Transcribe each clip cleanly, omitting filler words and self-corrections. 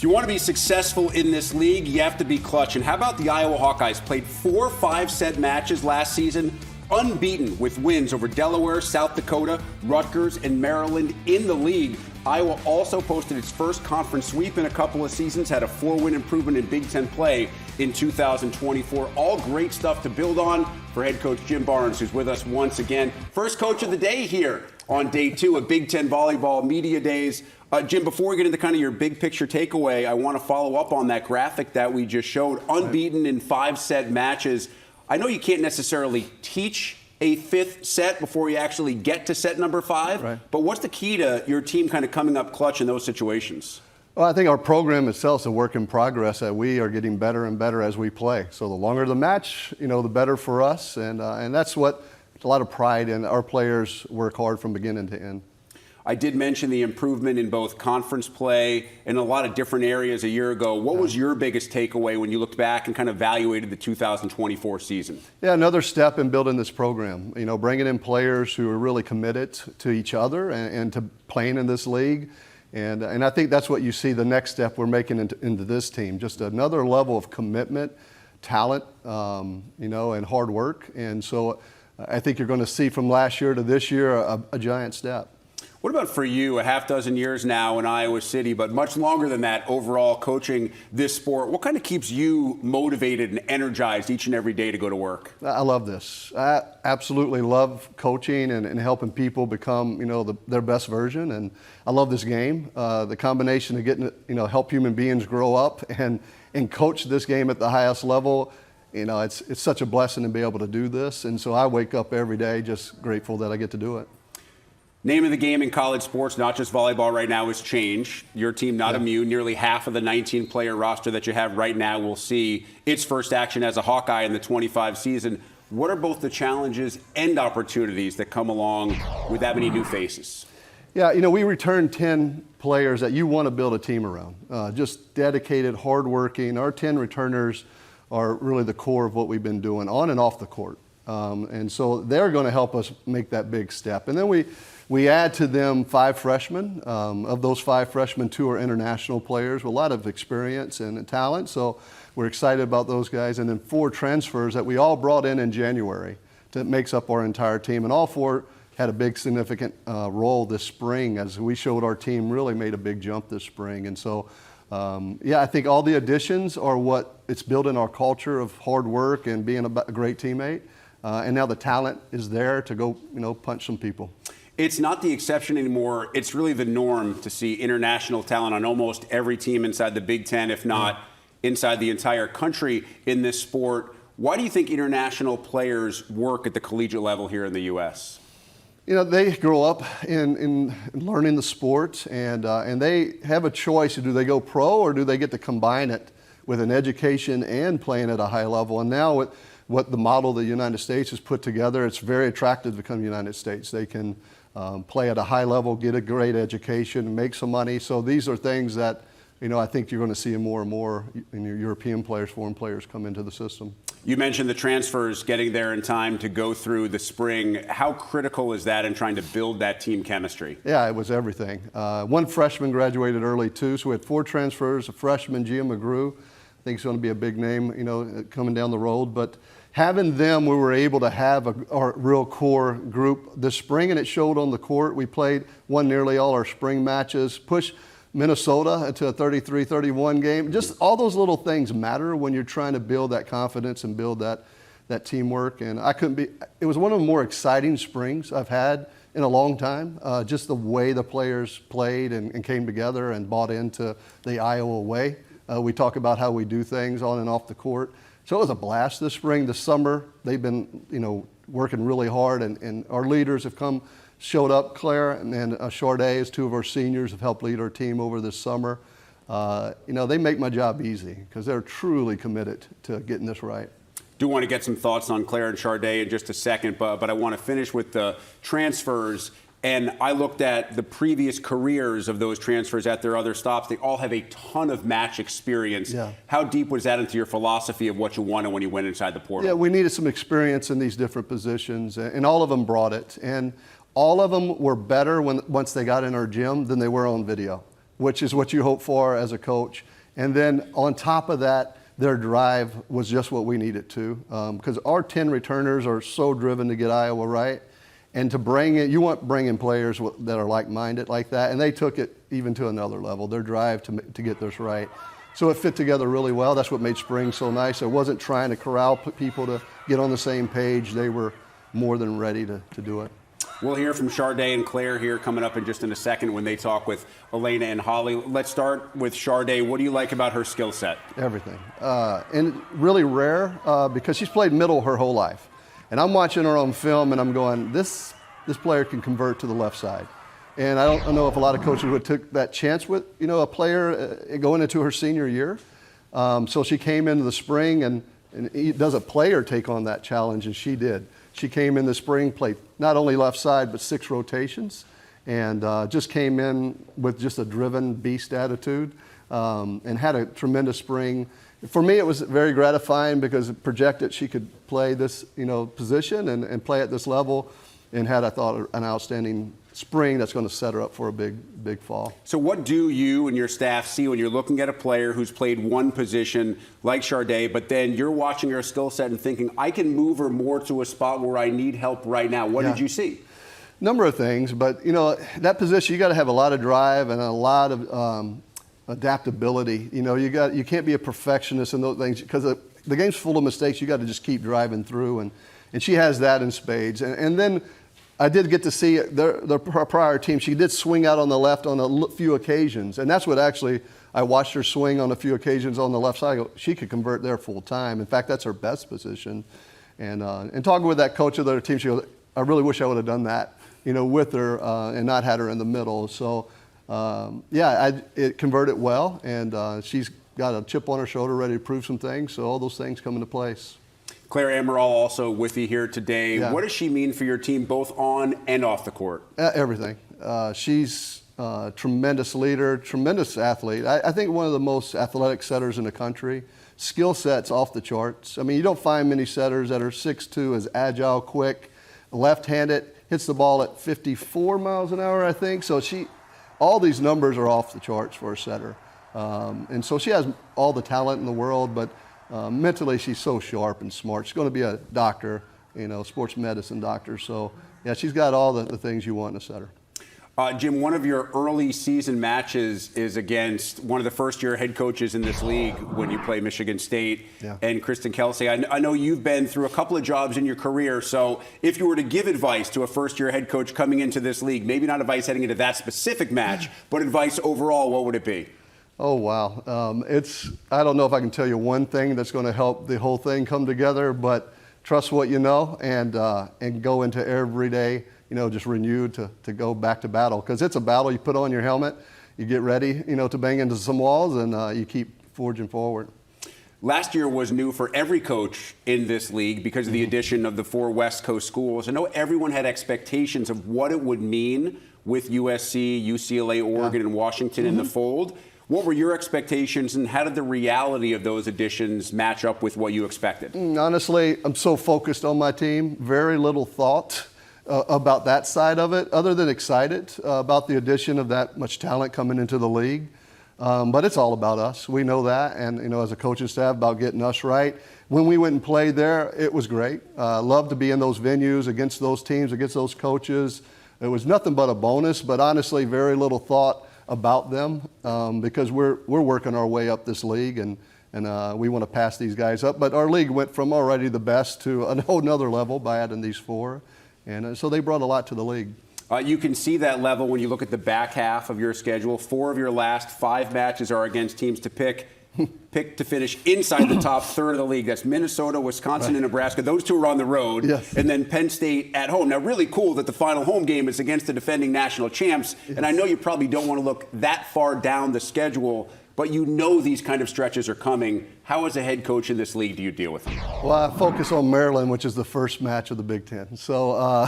If you want to be successful in this league, you have to be clutch. And how about the Iowa Hawkeyes? Played 4 5-set matches last season, unbeaten with wins over Delaware, South Dakota, Rutgers, and Maryland in the league. Iowa also posted its first conference sweep in a couple of seasons, had a 4-win improvement in Big Ten play in 2024. All great stuff to build on for head coach Jim Barnes, who's with us once again. First coach of the day here on day 2 of Big Ten Volleyball Media Days. Jim, before we get into kind of your big picture takeaway, I want to follow up on that graphic that we just showed. Unbeaten in 5-set matches. I know you can't necessarily teach a 5th set before you actually get to set number 5, right, but what's the key to your team kind of coming up clutch in those situations? Well, I think our program itself is a work in progress, that we are getting better and better as we play. So the longer the match, the better for us, and that's what a lot of pride in. Our players work hard from beginning to end. I did mention the improvement in both conference play and a lot of different areas a year ago. What was your biggest takeaway when you looked back and kind of evaluated the 2024 season? Yeah, another step in building this program. Bringing in players who are really committed to each other and to playing in this league. And I think that's what you see the next step we're making into this team. Just another level of commitment, talent, and hard work. And so I think you're going to see from last year to this year a giant step. What about for you, a half dozen years now in Iowa City, but much longer than that overall coaching this sport? What kind of keeps you motivated and energized each and every day to go to work? I love this. I absolutely love coaching and helping people become, their best version. And I love this game. The combination of getting to, help human beings grow up and coach this game at the highest level. It's such a blessing to be able to do this. And so I wake up every day just grateful that I get to do it. Name of the game in college sports, not just volleyball right now, is change. Your team not immune. Nearly half of the 19-player roster that you have right now will see its first action as a Hawkeye in the 25 season. What are both the challenges and opportunities that come along with that many new faces? Yeah, we return 10 players that you want to build a team around. Just dedicated, hardworking. Our 10 returners are really the core of what we've been doing on and off the court. And so they're going to help us make that big step. And then we add to them 5 freshmen. Of those 5 freshmen, 2 are international players with a lot of experience and talent. So we're excited about those guys. And then 4 transfers that we all brought in January that makes up our entire team. And all 4 had a big significant role this spring, as we showed our team really made a big jump this spring. And so, I think all the additions are what it's building our culture of hard work and being a great teammate. And now the talent is there to go, punch some people. It's not the exception anymore. It's really the norm to see international talent on almost every team inside the Big Ten, if not inside the entire country in this sport. Why do you think international players work at the collegiate level here in the U.S.? They grow up in learning the sport, and they have a choice. Do they go pro, or do they get to combine it with an education and playing at a high level? And now with what the model the United States has put together, it's very attractive to come to the United States. They can play at a high level, get a great education, make some money. So these are things that, I think you're going to see more and more in your European players, foreign players come into the system. You mentioned the transfers getting there in time to go through the spring. How critical is that in trying to build that team chemistry? Yeah, it was everything. 1 freshman graduated early too, so we had 4 transfers. A freshman, Gia McGrew, I think he's going to be a big name, coming down the road. But having them, we were able to have our real core group this spring, and it showed on the court. We won nearly all our spring matches, pushed Minnesota into a 33-31 game. Just all those little things matter when you're trying to build that confidence and build that teamwork. And it was one of the more exciting springs I've had in a long time. Just the way the players played and came together and bought into the Iowa way. We talk about how we do things on and off the court. So it was a blast this spring. This summer, they've been, working really hard, and our leaders have showed up. Claire and Charday, as 2 of our seniors, have helped lead our team over this summer. They make my job easy because they're truly committed to getting this right. Do want to get some thoughts on Claire and Charday in just a second, but I want to finish with the transfers. And I looked at the previous careers of those transfers at their other stops. They all have a ton of match experience. Yeah. How deep was that into your philosophy of what you wanted when you went inside the portal? Yeah, we needed some experience in these different positions, and all of them brought it. And all of them were better once they got in our gym than they were on video. which is what you hope for as a coach. And then on top of that, their drive was just what we needed to, because our 10 returners are so driven to get Iowa right. And to bring it, you want bringing players that are like-minded like that, and they took it even to another level, their drive to get this right. So it fit together really well. That's what made spring so nice. It wasn't trying to corral people to get on the same page. They were more than ready to do it. We'll hear from Charday and Claire here coming up in just in a second when they talk with Elena and Holly. Let's start with Charday. What do you like about her skill set? Everything. And really rare because she's played middle her whole life. And I'm watching her on film and I'm going, this player can convert to the left side. And I don't know if a lot of coaches would took that chance with, a player going into her senior year. So she came into the spring and does a player take on that challenge, and she did. She came in the spring, played not only left side, but 6 rotations, and just came in with just a driven beast attitude and had a tremendous spring. For me, it was very gratifying because it projected she could play this, position and play at this level, and had, I thought, an outstanding spring that's going to set her up for a big fall. So what do you and your staff see when you're looking at a player who's played one position like Charday, but then you're watching her skill set and thinking, I can move her more to a spot where I need help right now? What did you see? Number of things, but that position, you got to have a lot of drive and a lot of adaptability. You can't be a perfectionist in those things because the game's full of mistakes. You got to just keep driving through, and she has that in spades. And then I did get to see her prior team. She did swing out on the left on a few occasions, and that's what actually I watched her swing on a few occasions on the left side. She could convert there full time. In fact, that's her best position. And talking with that coach of their team, she goes, I really wish I would have done that, with her and not had her in the middle. So, it converted well, and she's got a chip on her shoulder ready to prove some things. So all those things come into place. Claire Ammeraal also with you here today. Yeah. What does she mean for your team both on and off the court? Everything. She's a tremendous leader, tremendous athlete. I think one of the most athletic setters in the country. Skill set's off the charts. I mean, you don't find many setters that are 6'2", as agile, quick, left-handed, hits the ball at 54 miles an hour, I think. So all these numbers are off the charts for a setter. And so she has all the talent in the world, but mentally, she's so sharp and smart. She's going to be a doctor, sports medicine doctor. So, yeah, she's got all the things you want in a setter. Jim, one of your early season matches is against one of the first-year head coaches in this league when you play Michigan State, and Kristen Kelsay. I know you've been through a couple of jobs in your career, so if you were to give advice to a first-year head coach coming into this league, maybe not advice heading into that specific match, but advice overall, what would it be? Oh, wow. I don't know if I can tell you one thing that's going to help the whole thing come together, but trust what you know and go into every day, just renewed to go back to battle. Because it's a battle. You put on your helmet, you get ready, to bang into some walls, and you keep forging forward. Last year was new for every coach in this league because of the addition of the 4 West Coast schools. I know everyone had expectations of what it would mean with USC, UCLA, Oregon, and Washington in the fold. What were your expectations, and how did the reality of those additions match up with what you expected? Honestly, I'm so focused on my team, very little thought about that side of it, other than excited about the addition of that much talent coming into the league. But it's all about us. We know that, and as a coaching staff, about getting us right. When we went and played there, it was great. Loved to be in those venues against those teams, against those coaches. It was nothing but a bonus, but honestly, very little thought about them because we're working our way up this league and we want to pass these guys up. But our league went from already the best to a whole nother level by adding these 4. And so they brought a lot to the league. You can see that level when you look at the back half of your schedule. 4 of your last 5 matches are against teams to pick to finish inside the top third of the league. That's Minnesota, Wisconsin, and Nebraska. Those 2 are on the road. Yes. And then Penn State at home. Now, really cool that the final home game is against the defending national champs. Yes. And I know you probably don't want to look that far down the schedule, but you know these kind of stretches are coming. How, as a head coach in this league, do you deal with them? Well, I focus on Maryland, which is the first match of the Big Ten. So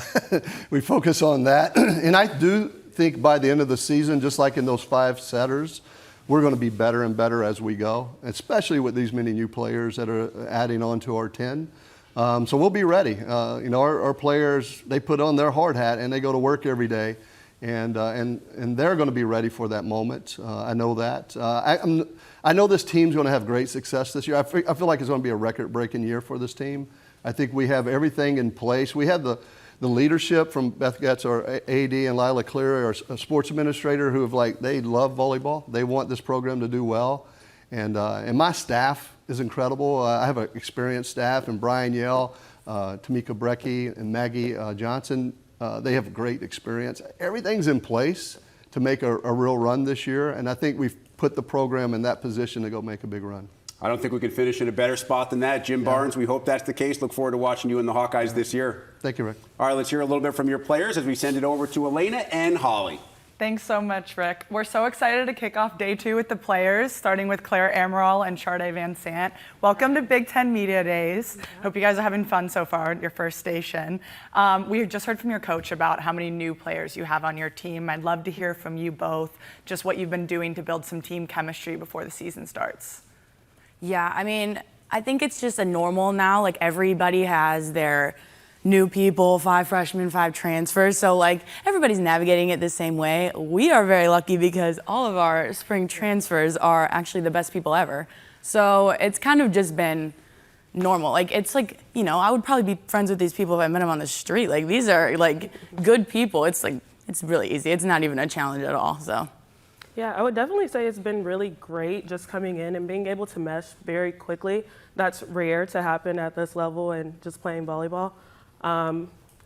we focus on that. And I do think by the end of the season, just like in those 5 setters, we're going to be better and better as we go, especially with these many new players that are adding on to our 10. So we'll be ready. Our players, they put on their hard hat and they go to work every day. and they're going to be ready for that moment. I know that. I know this team's going to have great success this year. I feel like it's going to be a record-breaking year for this team. I think we have everything in place. We have the leadership from Beth Getz, our AD, and Lila Cleary, our sports administrator, who they love volleyball. They want this program to do well. And my staff is incredible. I have an experienced staff, and Brian Yell, Tamika Brecky, and Maggie Johnson. They have great experience. Everything's in place to make a real run this year, and I think we've put the program in that position to go make a big run. I don't think we could finish in a better spot than that. Jim Barnes, we hope that's the case. Look forward to watching you in the Hawkeyes this year. Thank you, Rick. All right, let's hear a little bit from your players as we send it over to Elena and Holly. Thanks so much, Rick. We're so excited to kick off day 2 with the players, starting with Claire Ammeraal and Cheridyn Vanzandt. Welcome to Big Ten Media Days. Hope you guys are having fun so far at your first station. We just heard from your coach about how many new players you have on your team. I'd love to hear from you both, just what you've been doing to build some team chemistry before the season starts. Yeah, I mean, I think it's just a normal now. Like, everybody has their new people, 5 freshmen, 5 transfers. So, everybody's navigating it the same way. We are very lucky because all of our spring transfers are actually the best people ever. So it's kind of just been normal. It's I would probably be friends with these people if I met them on the street. These are, good people. It's really easy. It's not even a challenge at all, so. Yeah, I would definitely say it's been really great just coming in and being able to mesh very quickly. That's rare to happen at this level and just playing volleyball.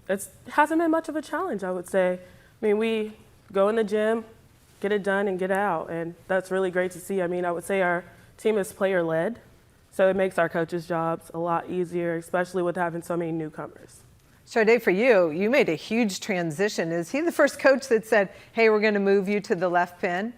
It hasn't been much of a challenge, I would say. I mean, we go in the gym, get it done, and get out, and that's really great to see. I mean, I would say our team is player-led, so it makes our coaches' jobs a lot easier, especially with having so many newcomers. Cheridyn, for you made a huge transition. Is he the first coach that said, hey, we're going to move you to the left pin?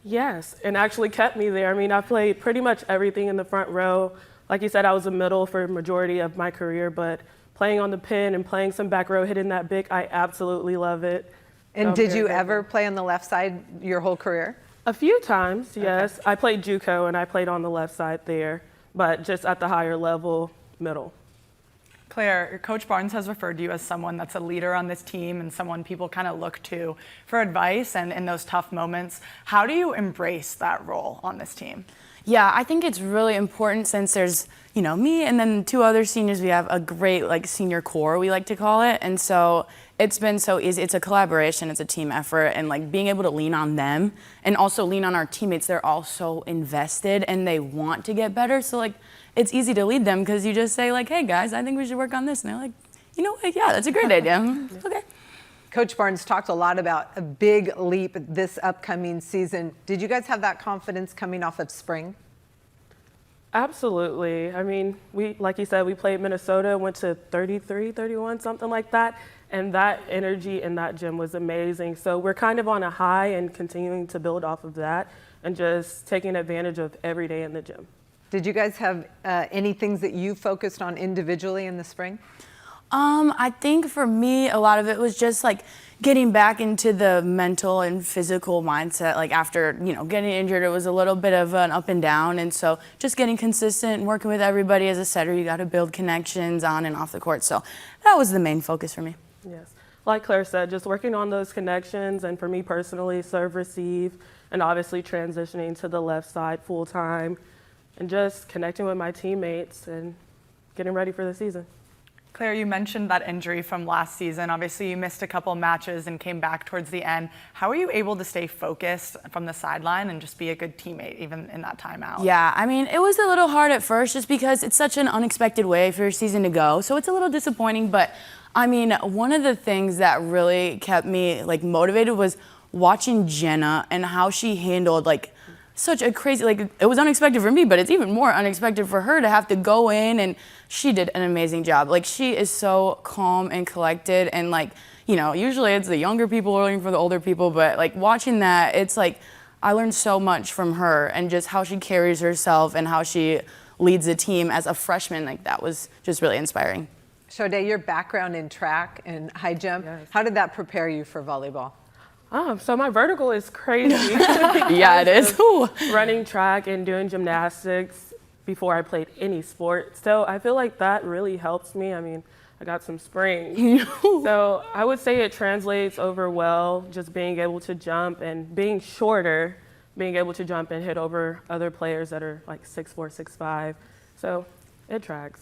Yes, and actually kept me there. I mean, I played pretty much everything in the front row. Like you said, I was a middle for a majority of my career, but playing on the pin and playing some back row, hitting that big, I absolutely love it. And did you ever play on the left side your whole career? A few times, yes. Okay. I played JUCO and I played on the left side there, but just at the higher level, middle. Claire, Coach Barnes has referred to you as someone that's a leader on this team and someone people kind of look to for advice and in those tough moments. How do you embrace that role on this team? Yeah, I think it's really important since there's, me and then 2 other seniors. We have a great senior core, we like to call it. And so it's been so easy. It's a collaboration, it's a team effort, and being able to lean on them and also lean on our teammates. They're all so invested and they want to get better. So it's easy to lead them because you just say hey guys, I think we should work on this. And they're like, you know what, yeah, that's a great idea. Okay. Coach Barnes talked a lot about a big leap this upcoming season. Did you guys have that confidence coming off of spring? Absolutely. I mean, like you said, we played Minnesota, went to 33, 31, something like that. And that energy in that gym was amazing. So we're kind of on a high and continuing to build off of that and just taking advantage of every day in the gym. Did you guys have any things that you focused on individually in the spring? I think for me, a lot of it was just getting back into the mental and physical mindset. After, getting injured, it was a little bit of an up and down. And so just getting consistent and working with everybody as a setter, you got to build connections on and off the court. So that was the main focus for me. Yes. Like Claire said, just working on those connections. And for me personally, serve, receive, and obviously transitioning to the left side full time and just connecting with my teammates and getting ready for the season. Claire, you mentioned that injury from last season. Obviously, you missed a couple matches and came back towards the end. How are you able to stay focused from the sideline and just be a good teammate even in that timeout? Yeah, I mean, it was a little hard at first just because it's such an unexpected way for your season to go. So it's a little disappointing, but I mean, one of the things that really kept me motivated was watching Jenna and how she handled such a crazy, it was unexpected for me, but it's even more unexpected for her to have to go in, and she did an amazing job. She is so calm and collected, and usually it's the younger people rooting for the older people, but watching that, it's I learned so much from her and just how she carries herself and how she leads the team as a freshman. That was just really inspiring. Cheridyn, your background in track and high jump, yes. How did that prepare you for volleyball? So my vertical is crazy. Yeah, it is. Running track and doing gymnastics before I played any sport. So I feel like that really helps me. I mean, I got some spring. So I would say it translates over well, just being able to jump and being shorter, being able to jump and hit over other players that are like 6'4", 6'5". So it tracks.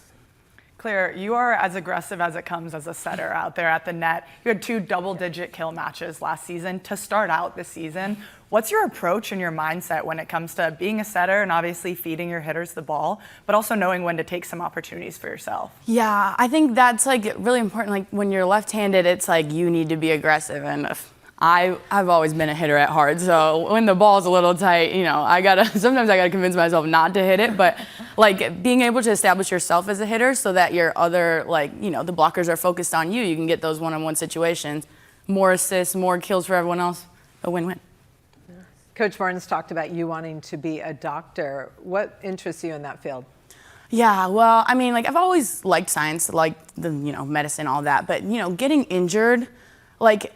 Claire, you are as aggressive as it comes as a setter out there at the net. You had 2 double-digit kill matches last season to start out this season. What's your approach and your mindset when it comes to being a setter and obviously feeding your hitters the ball, but also knowing when to take some opportunities for yourself? Yeah, I think that's like really important. Like when you're left-handed, it's like you need to be aggressive, and I've always been a hitter at heart, so when the ball's a little tight, you know, sometimes I gotta convince myself not to hit it, but like being able to establish yourself as a hitter so that your other, like, you know, the blockers are focused on you, you can get those one-on-one situations, more assists, more kills for everyone else, a win-win. Coach Barton's talked about you wanting to be a doctor. What interests you in that field? Yeah, well, I mean, like I've always liked science, like the, you know, medicine, all that, but you know, getting injured, like,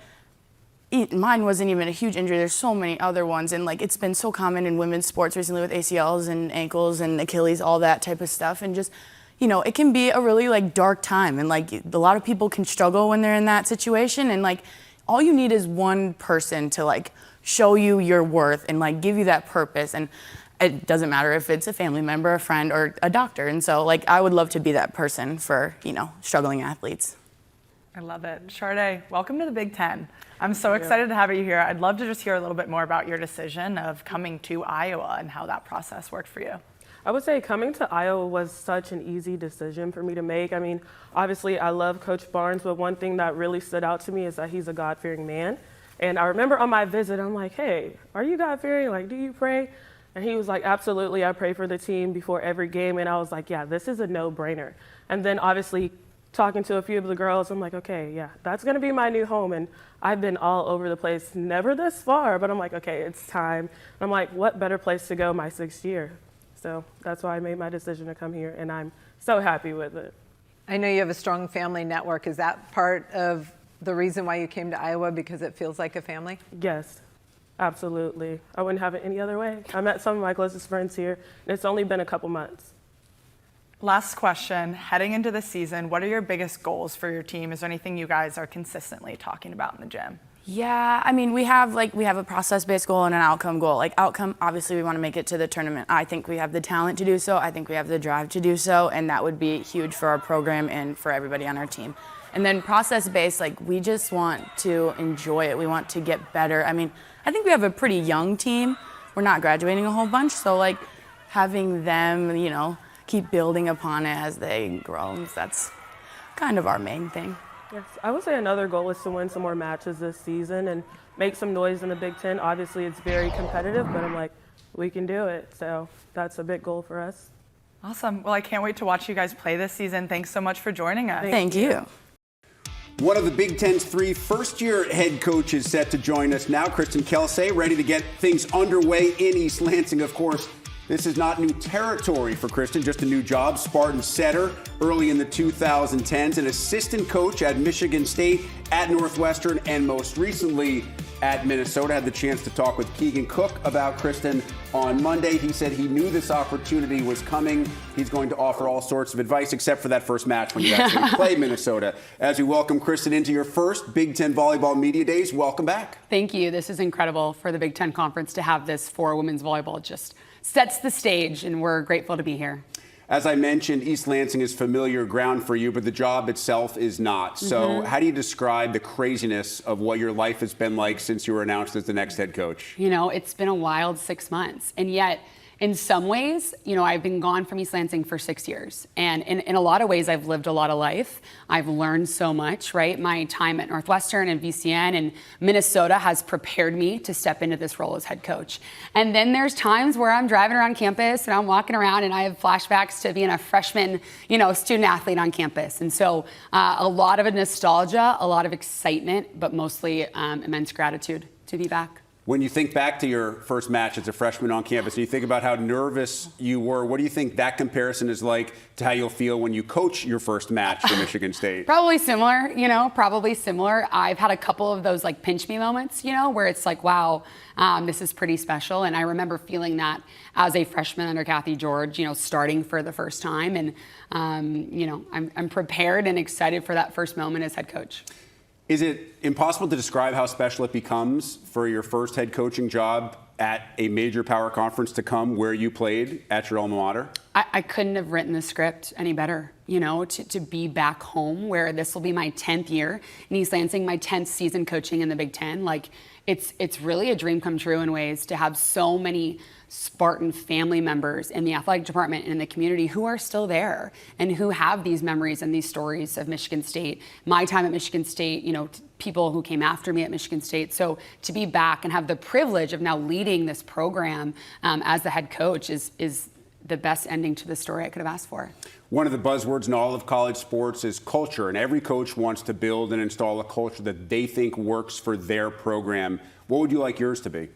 mine wasn't even a huge injury. There's so many other ones, and like it's been so common in women's sports recently with ACLs and ankles and Achilles, all that type of stuff, and just, you know, it can be a really like dark time, and like a lot of people can struggle when they're in that situation, and like all you need is one person to like show you your worth and like give you that purpose, and it doesn't matter if it's a family member, a friend, or a doctor, and so like I would love to be that person for, you know, struggling athletes. I love it. Cheridyn, welcome to the Big Ten. I'm so excited to have you here. I'd love to just hear a little bit more about your decision of coming to Iowa and how that process worked for you. I would say coming to Iowa was such an easy decision for me to make. I mean, obviously I love Coach Barnes, but one thing that really stood out to me is that he's a God-fearing man. And I remember on my visit, I'm like, hey, are you God-fearing? Like, do you pray? And he was like, absolutely, I pray for the team before every game. And I was like, yeah, this is a no-brainer. And then obviously talking to a few of the girls, I'm like, okay, yeah, that's gonna be my new home. And I've been all over the place, never this far, but I'm like, okay, it's time. And I'm like, what better place to go my 6th year? So that's why I made my decision to come here, and I'm so happy with it. I know you have a strong family network. Is that part of the reason why you came to Iowa, because it feels like a family? Yes, absolutely. I wouldn't have it any other way. I met some of my closest friends here, and it's only been a couple months. Last question, heading into the season, what are your biggest goals for your team? Is there anything you guys are consistently talking about in the gym? Yeah, I mean, we have a process-based goal and an outcome goal. Like outcome, obviously we want to make it to the tournament. I think we have the talent to do so. I think we have the drive to do so, and that would be huge for our program and for everybody on our team. And then process-based, like we just want to enjoy it. We want to get better. I mean, I think we have a pretty young team. We're not graduating a whole bunch, so like having them, you know, keep building upon it as they grow. That's kind of our main thing. Yes, I would say another goal is to win some more matches this season and make some noise in the Big Ten. Obviously, it's very competitive, but I'm like, we can do it. So that's a big goal for us. Awesome. Well, I can't wait to watch you guys play this season. Thanks so much for joining us. Thank you. One of the Big Ten's 3 first-year head coaches set to join us now, Kristen Kelsay, ready to get things underway in East Lansing, of course. This is not new territory for Kristen, just a new job. Spartan setter early in the 2010s, an assistant coach at Michigan State, at Northwestern, and most recently at Minnesota. Had the chance to talk with Keegan Cook about Kristen on Monday. He said he knew this opportunity was coming. He's going to offer all sorts of advice, except for that first match when you actually play Minnesota. As we welcome Kristen into your first Big Ten Volleyball Media Days, welcome back. Thank you. This is incredible for the Big Ten Conference to have this for women's volleyball. It just sets the stage, and we're grateful to be here. As I mentioned, East Lansing is familiar ground for you, but the job itself is not. So how do you describe the craziness of what your life has been like since you were announced as the next head coach? You know, it's been a wild 6 months, and yet in some ways, you know, I've been gone from East Lansing for 6 years. And in a lot of ways, I've lived a lot of life. I've learned so much, right? My time at Northwestern and VCN and Minnesota has prepared me to step into this role as head coach. And then there's times where I'm driving around campus and I'm walking around and I have flashbacks to being a freshman, you know, student athlete on campus. And so a lot of nostalgia, a lot of excitement, but mostly immense gratitude to be back. When you think back to your first match as a freshman on campus, and you think about how nervous you were, what do you think that comparison is like to how you'll feel when you coach your first match for Michigan State? Probably similar, probably similar. I've had a couple of those like pinch me moments, where it's like, wow, this is pretty special. And I remember feeling that as a freshman under Kathy George, starting for the first time. And, I'm prepared and excited for that first moment as head coach. Is it impossible to describe how special it becomes for your first head coaching job at a major power conference to come where you played at your alma mater? I couldn't have written the script any better, to be back home where this will be my 10th year in East Lansing, my 10th season coaching in the Big Ten. Like, it's really a dream come true in ways to have so many Spartan family members in the athletic department and in the community who are still there and who have these memories and these stories of Michigan State, my time at Michigan State, people who came after me at Michigan State. So to be back and have the privilege of now leading this program as the head coach is the best ending to the story I could have asked for. One of the buzzwords in all of college sports is culture, and every coach wants to build and install a culture that they think works for their program. What would you like yours to be?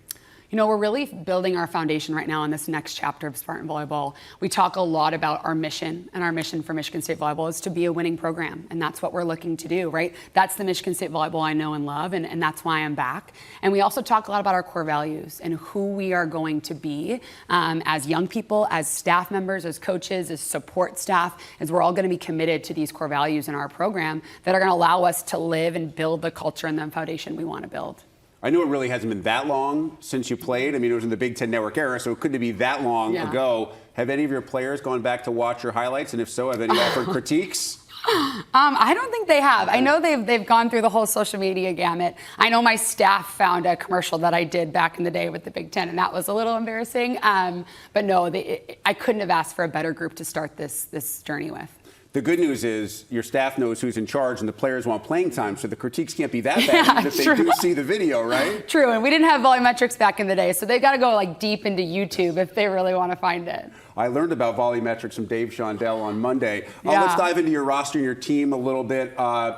We're really building our foundation right now in this next chapter of Spartan Volleyball. We talk a lot about our mission, and our mission for Michigan State Volleyball is to be a winning program, and that's what we're looking to do, right? That's the Michigan State Volleyball I know and love, and that's why I'm back. And we also talk a lot about our core values and who we are going to be as young people, as staff members, as coaches, as support staff, as we're all going to be committed to these core values in our program that are going to allow us to live and build the culture and the foundation we want to build. I know it really hasn't been that long since you played. I mean, it was in the Big Ten Network era, so it couldn't be that long ago. Have any of your players gone back to watch your highlights? And if so, have any offered critiques? I don't think they have. I know they've gone through the whole social media gamut. I know my staff found a commercial that I did back in the day with the Big Ten, and that was a little embarrassing. But no, I couldn't have asked for a better group to start this journey with. The good news is your staff knows who's in charge and the players want playing time, so the critiques can't be that bad if they do see the video, right? True, and we didn't have volumetrics back in the day, so they've got to go like deep into YouTube if they really want to find it. I learned about volumetrics from Dave Shondell on Monday. Let's dive into your roster and your team a little bit.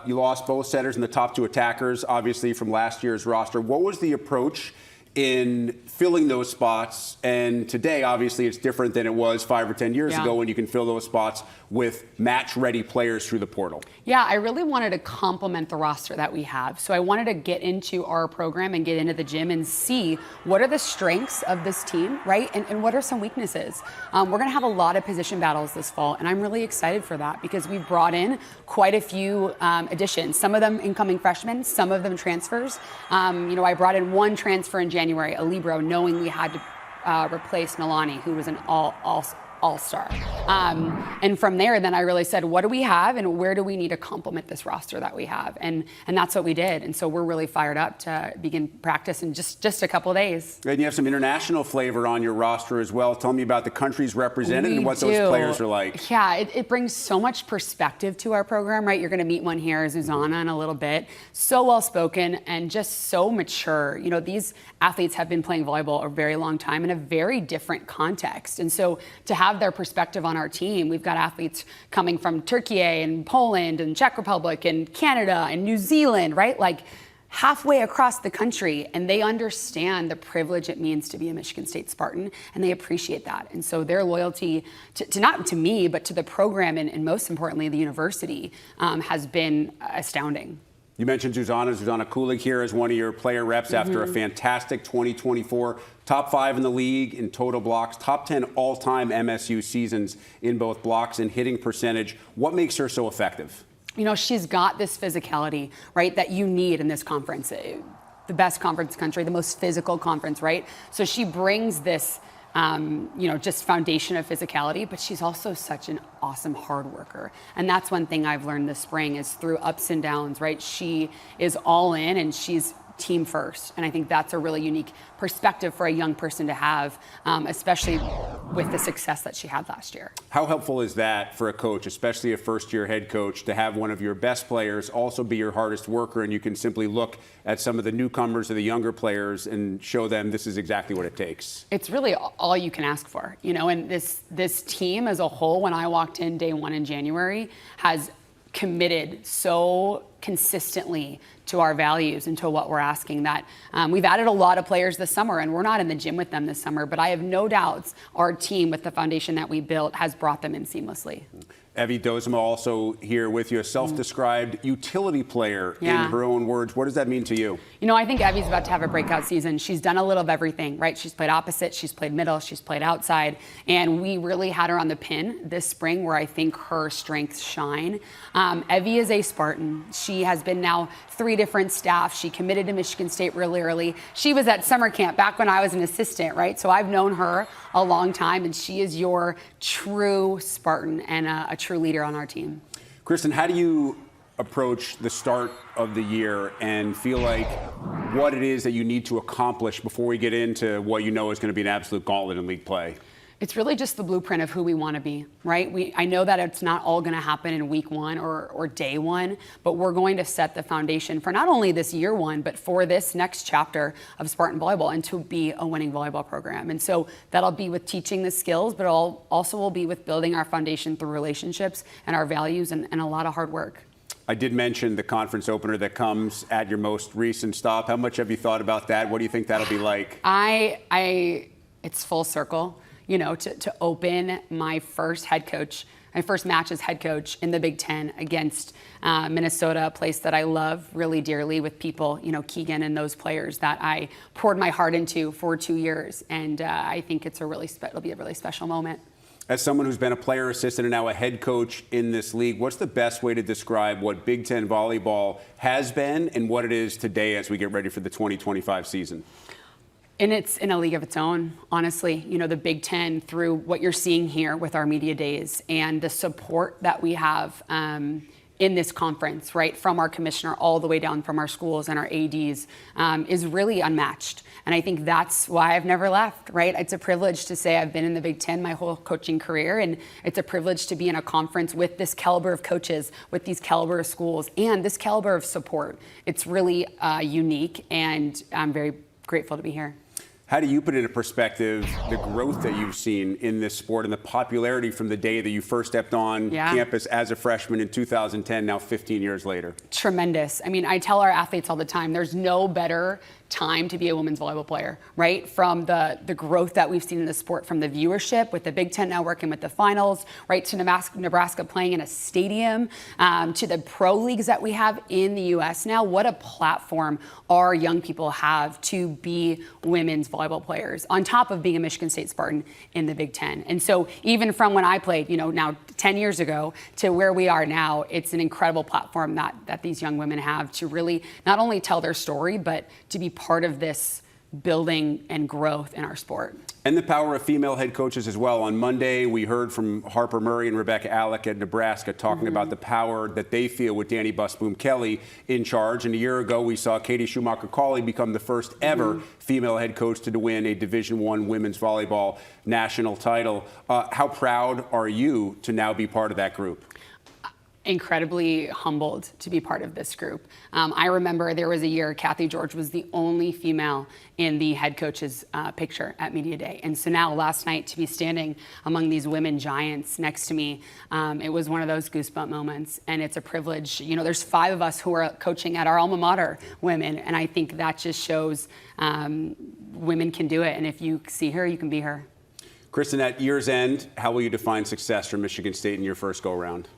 You lost both setters and the top two attackers, obviously, from last year's roster. What was the approach in filling those spots? And today, obviously, it's different than it was 5 or 10 years ago when you can fill those spots with match-ready players through the portal. Yeah, I really wanted to complement the roster that we have. So I wanted to get into our program and get into the gym and see what are the strengths of this team, right? And what are some weaknesses? We're going to have a lot of position battles this fall, and I'm really excited for that because we've brought in quite a few additions. Some of them incoming freshmen, some of them transfers. I brought in one transfer in January, a libero, knowing we had to replace Milani, who was an all-star. And from there, then I really said, what do we have and where do we need to complement this roster that we have? And that's what we did. And so we're really fired up to begin practice in just a couple of days. And you have some international flavor on your roster as well. Tell me about the countries represented and what those players are like. Yeah, it brings so much perspective to our program, right? You're going to meet one here, Zuzanna, in a little bit. So well-spoken and just so mature. These athletes have been playing volleyball a very long time in a very different context. And so to have their perspective on our team, we've got athletes coming from Turkey and Poland and Czech Republic and Canada and New Zealand, right? Like halfway across the country, and they understand the privilege it means to be a Michigan State Spartan, and they appreciate that. And so their loyalty to not to me, but to the program and most importantly, the university has been astounding. You mentioned Zuzanna Kulig here as one of your player reps after a fantastic 2024. Top 5 in the league in total blocks, top 10 all-time MSU seasons in both blocks and hitting percentage. What makes her so effective? She's got this physicality, right, that you need in this conference. The best conference in the country, the most physical conference, right? So she brings this just foundation of physicality, but she's also such an awesome hard worker. And that's one thing I've learned this spring is through ups and downs, right? She is all in and she's team first. And I think that's a really unique perspective for a young person to have, especially with the success that she had last year. How helpful is that for a coach, especially a first-year head coach, to have one of your best players also be your hardest worker, and you can simply look at some of the newcomers or the younger players and show them this is exactly what it takes? It's really all you can ask for, and this team as a whole, when I walked in day one in January, has committed so consistently to our values and to what we're asking that we've added a lot of players this summer, and we're not in the gym with them this summer, but I have no doubts our team with the foundation that we built has brought them in seamlessly. Evie, Doezema also here with you, a self-described utility player in her own words. What does that mean to you? You know, I think Evie's about to have a breakout season. She's done a little of everything, right? She's played opposite, she's played middle, she's played outside, and we really had her on the pin this spring where I think her strengths shine. Evie is a Spartan. She has been now 3 different staff. She committed to Michigan State really early. She was at summer camp back when I was an assistant, right? So I've known her a long time, and she is your true Spartan and a true leader on our team. Kristen, how do you approach the start of the year and feel like what it is that you need to accomplish before we get into what you know is going to be an absolute gauntlet in league play? It's really just the blueprint of who we want to be, right? I know that it's not all going to happen in week 1 or day 1, but we're going to set the foundation for not only this year 1, but for this next chapter of Spartan volleyball and to be a winning volleyball program. And so that'll be with teaching the skills, but also will be with building our foundation through relationships and our values and a lot of hard work. I did mention the conference opener that comes at your most recent stop. How much have you thought about that? What do you think that'll be like? It's full circle. You know, to open my first match as head coach in the Big Ten against Minnesota, a place that I love really dearly with people, you know, Keegan and those players that I poured my heart into for 2 years. And I think it'll be a really special moment. As someone who's been a player assistant and now a head coach in this league, what's the best way to describe what Big Ten volleyball has been and what it is today as we get ready for the 2025 season? And it's in a league of its own, honestly. You know, the Big Ten, through what you're seeing here with our media days and the support that we have in this conference, right, from our commissioner all the way down from our schools and our ADs, is really unmatched. And I think that's why I've never left, right? It's a privilege to say I've been in the Big Ten my whole coaching career, and it's a privilege to be in a conference with this caliber of coaches, with these caliber of schools, and this caliber of support. It's really unique, and I'm very grateful to be here. How do you put into perspective the growth that you've seen in this sport and the popularity from the day that you first stepped on campus as a freshman in 2010, now 15 years later? Tremendous. I mean, I tell our athletes all the time, there's no better time to be a women's volleyball player, right? From the growth that we've seen in the sport, from the viewership with the Big Ten now working with the finals, right, to Nebraska playing in a stadium, to the pro leagues that we have in the U.S. now. What a platform our young people have to be women's volleyball players, on top of being a Michigan State Spartan in the Big Ten. And so even from when I played, you know, now 10 years ago to where we are now, it's an incredible platform that these young women have to really not only tell their story, but to be part of this building and growth in our sport. And the power of female head coaches as well. On Monday, we heard from Harper Murray and Rebecca Alec at Nebraska talking about the power that they feel with Danny Busboom-Kelly in charge. And a year ago, we saw Katie Schumacher-Cauley become the first ever female head coach to win a Division I women's volleyball national title. How proud are you to now be part of that group? Incredibly humbled to be part of this group. I remember there was a year Kathy George was the only female in the head coach's picture at Media Day. And so now last night to be standing among these women giants next to me, it was one of those goosebump moments. And it's a privilege. You know, there's 5 of us who are coaching at our alma mater, women. And I think that just shows women can do it. And if you see her, you can be her. Kristen, at year's end, how will you define success for Michigan State in your first go-around?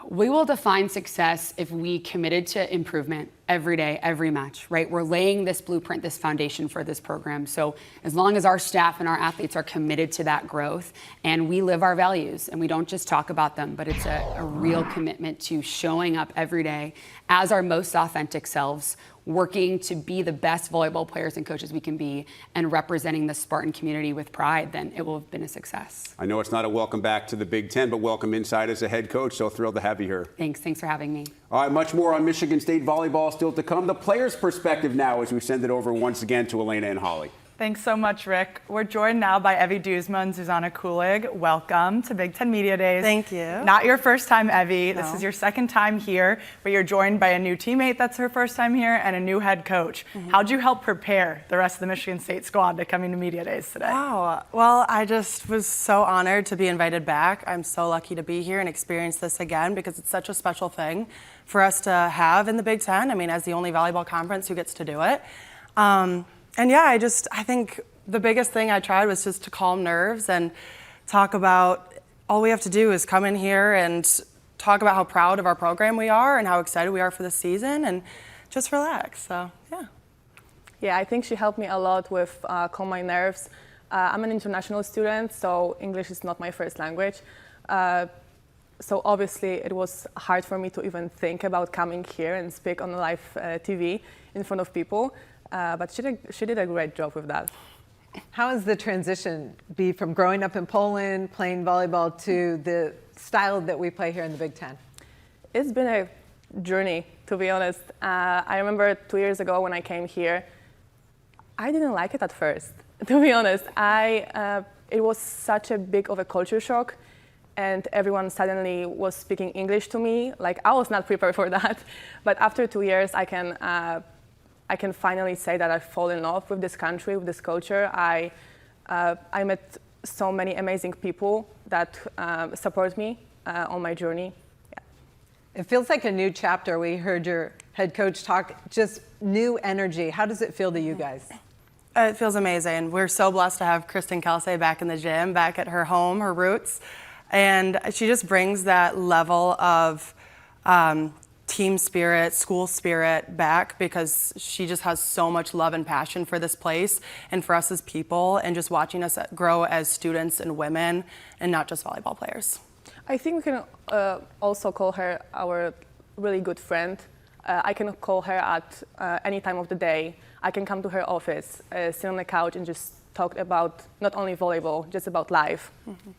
We will define success if we committed to improvement every day, every match, right? We're laying this blueprint, this foundation for this program. So as long as our staff and our athletes are committed to that growth and we live our values and we don't just talk about them, but it's a real commitment to showing up every day as our most authentic selves, working to be the best volleyball players and coaches we can be, and representing the Spartan community with pride, then it will have been a success. I know it's not a welcome back to the Big Ten, but welcome inside as a head coach. So thrilled to have you here. Thanks for having me. All right, much more on Michigan State volleyball still to come. The players' perspective now as we send it over once again to Elena and Holly. Thanks so much, Rick. We're joined now by Evie, Doezema, and Zuzanna Kulig. Welcome to Big Ten Media Days. Thank you. Not your first time, Evie. No. This is your second time here, but you're joined by a new teammate that's her first time here and a new head coach. How'd you help prepare the rest of the Michigan State squad to coming to Media Days today? Wow. Well, I just was so honored to be invited back. I'm so lucky to be here and experience this again because it's such a special thing for us to have in the Big Ten. I mean, as the only volleyball conference who gets to do it. And yeah, I think the biggest thing I tried was just to calm nerves and talk about all we have to do is come in here and talk about how proud of our program we are and how excited we are for the season and just relax. So, yeah. Yeah, I think she helped me a lot with calm my nerves. I'm an international student, so English is not my first language. So obviously it was hard for me to even think about coming here and speak on live TV in front of people. But she did a great job with that. How has the transition be from growing up in Poland, playing volleyball, to the style that we play here in the Big Ten? It's been a journey, to be honest. I remember 2 years ago when I came here, I didn't like it at first, to be honest. It was such a big of a culture shock, and everyone suddenly was speaking English to me. Like, I was not prepared for that. But after 2 years, I can finally say that I fall in love with this country, with this culture. I met so many amazing people that support me on my journey. Yeah. It feels like a new chapter. We heard your head coach talk, just new energy. How does it feel to you guys? It feels amazing. We're so blessed to have Kristen Kelsay back in the gym, back at her home, her roots. And she just brings that level of team spirit, school spirit back because she just has so much love and passion for this place and for us as people and just watching us grow as students and women and not just volleyball players. I think we can also call her our really good friend. I can call her at any time of the day. I can come to her office, sit on the couch and just talk about not only volleyball, just about life. Mm-hmm.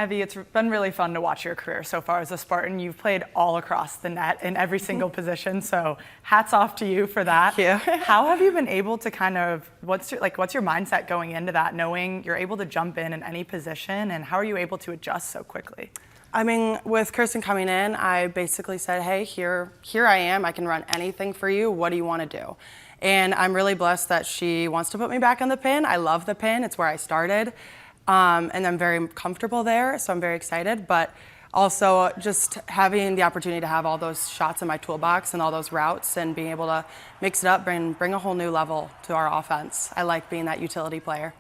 Evie, it's been really fun to watch your career so far as a Spartan. You've played all across the net in every single position, so hats off to you for that. Thank you. How have you been able to what's your mindset going into that, knowing you're able to jump in any position, and how are you able to adjust so quickly? I mean, with Kirsten coming in, I basically said, hey, here I am. I can run anything for you. What do you want to do? And I'm really blessed that she wants to put me back on the pin. I love the pin. It's where I started. And I'm very comfortable there, so I'm very excited. But also just having the opportunity to have all those shots in my toolbox and all those routes and being able to mix it up, bring a whole new level to our offense. I like being that utility player.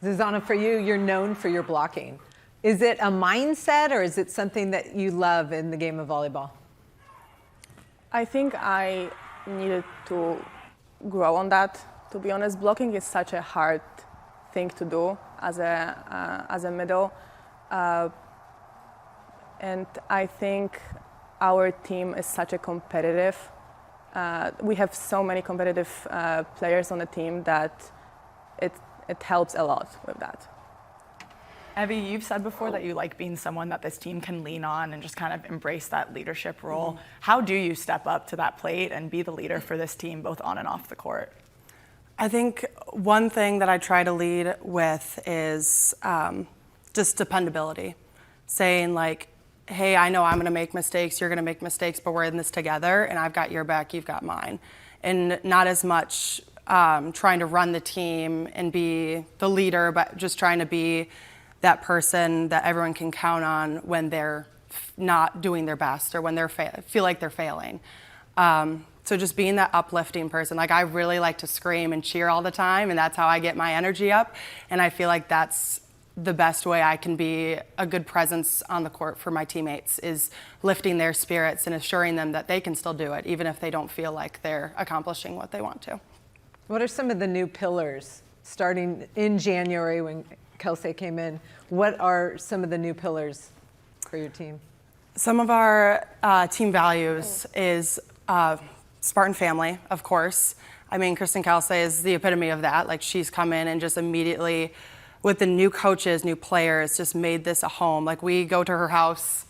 Zuzanna, for you, you're known for your blocking. Is it a mindset or is it something that you love in the game of volleyball? I think I needed to grow on that. To be honest, blocking is such a hard thing to do as a middle, and I think our team is such a competitive. We have so many competitive players on the team that it helps a lot with that. Evie, you've said before that you like being someone that this team can lean on and just kind of embrace that leadership role. Mm-hmm. How do you step up to that plate and be the leader for this team, both on and off the court? I think one thing that I try to lead with is just dependability. Saying like, hey, I know I'm gonna make mistakes, you're gonna make mistakes, but we're in this together and I've got your back, you've got mine. And not as much trying to run the team and be the leader, but just trying to be that person that everyone can count on when they're not doing their best or when they feel like they're failing. So just being that uplifting person. Like, I really like to scream and cheer all the time, and that's how I get my energy up. And I feel like that's the best way I can be a good presence on the court for my teammates, is lifting their spirits and assuring them that they can still do it, even if they don't feel like they're accomplishing what they want to. What are some of the new pillars starting in January when Kelsay came in? What are some of the new pillars for your team? Some of our team values is Spartan family, of course. I mean, Kristen Kelsay is the epitome of that. Like, she's come in and just immediately, with the new coaches, new players, just made this a home. Like, we go to her house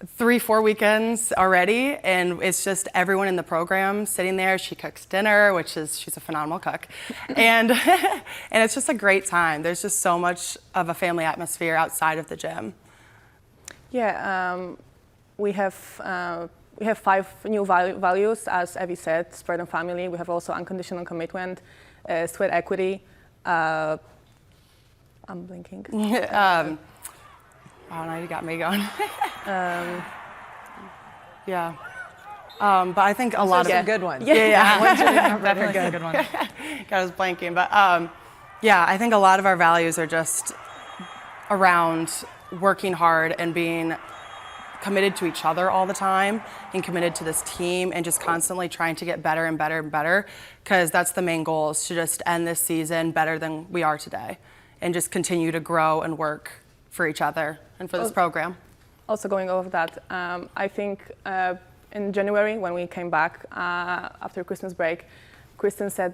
3-4 weekends already, and it's just everyone in the program sitting there. She cooks dinner, she's a phenomenal cook, and and it's just a great time. There's just so much of a family atmosphere outside of the gym. Yeah, we have 5 new values, as Evie said: Spartan family. We have also unconditional commitment, sweat equity. I'm blinking. Oh, now you got me going. Yeah. But I think a lot of a good one. Yeah. Definitely a good one. I was blanking, but yeah, I think a lot of our values are just around working hard and being committed to each other all the time and committed to this team and just constantly trying to get better and better and better, because that's the main goal, is to just end this season better than we are today and just continue to grow and work for each other and for this program. Also going over that, I think in January when we came back after Christmas break, Kristen said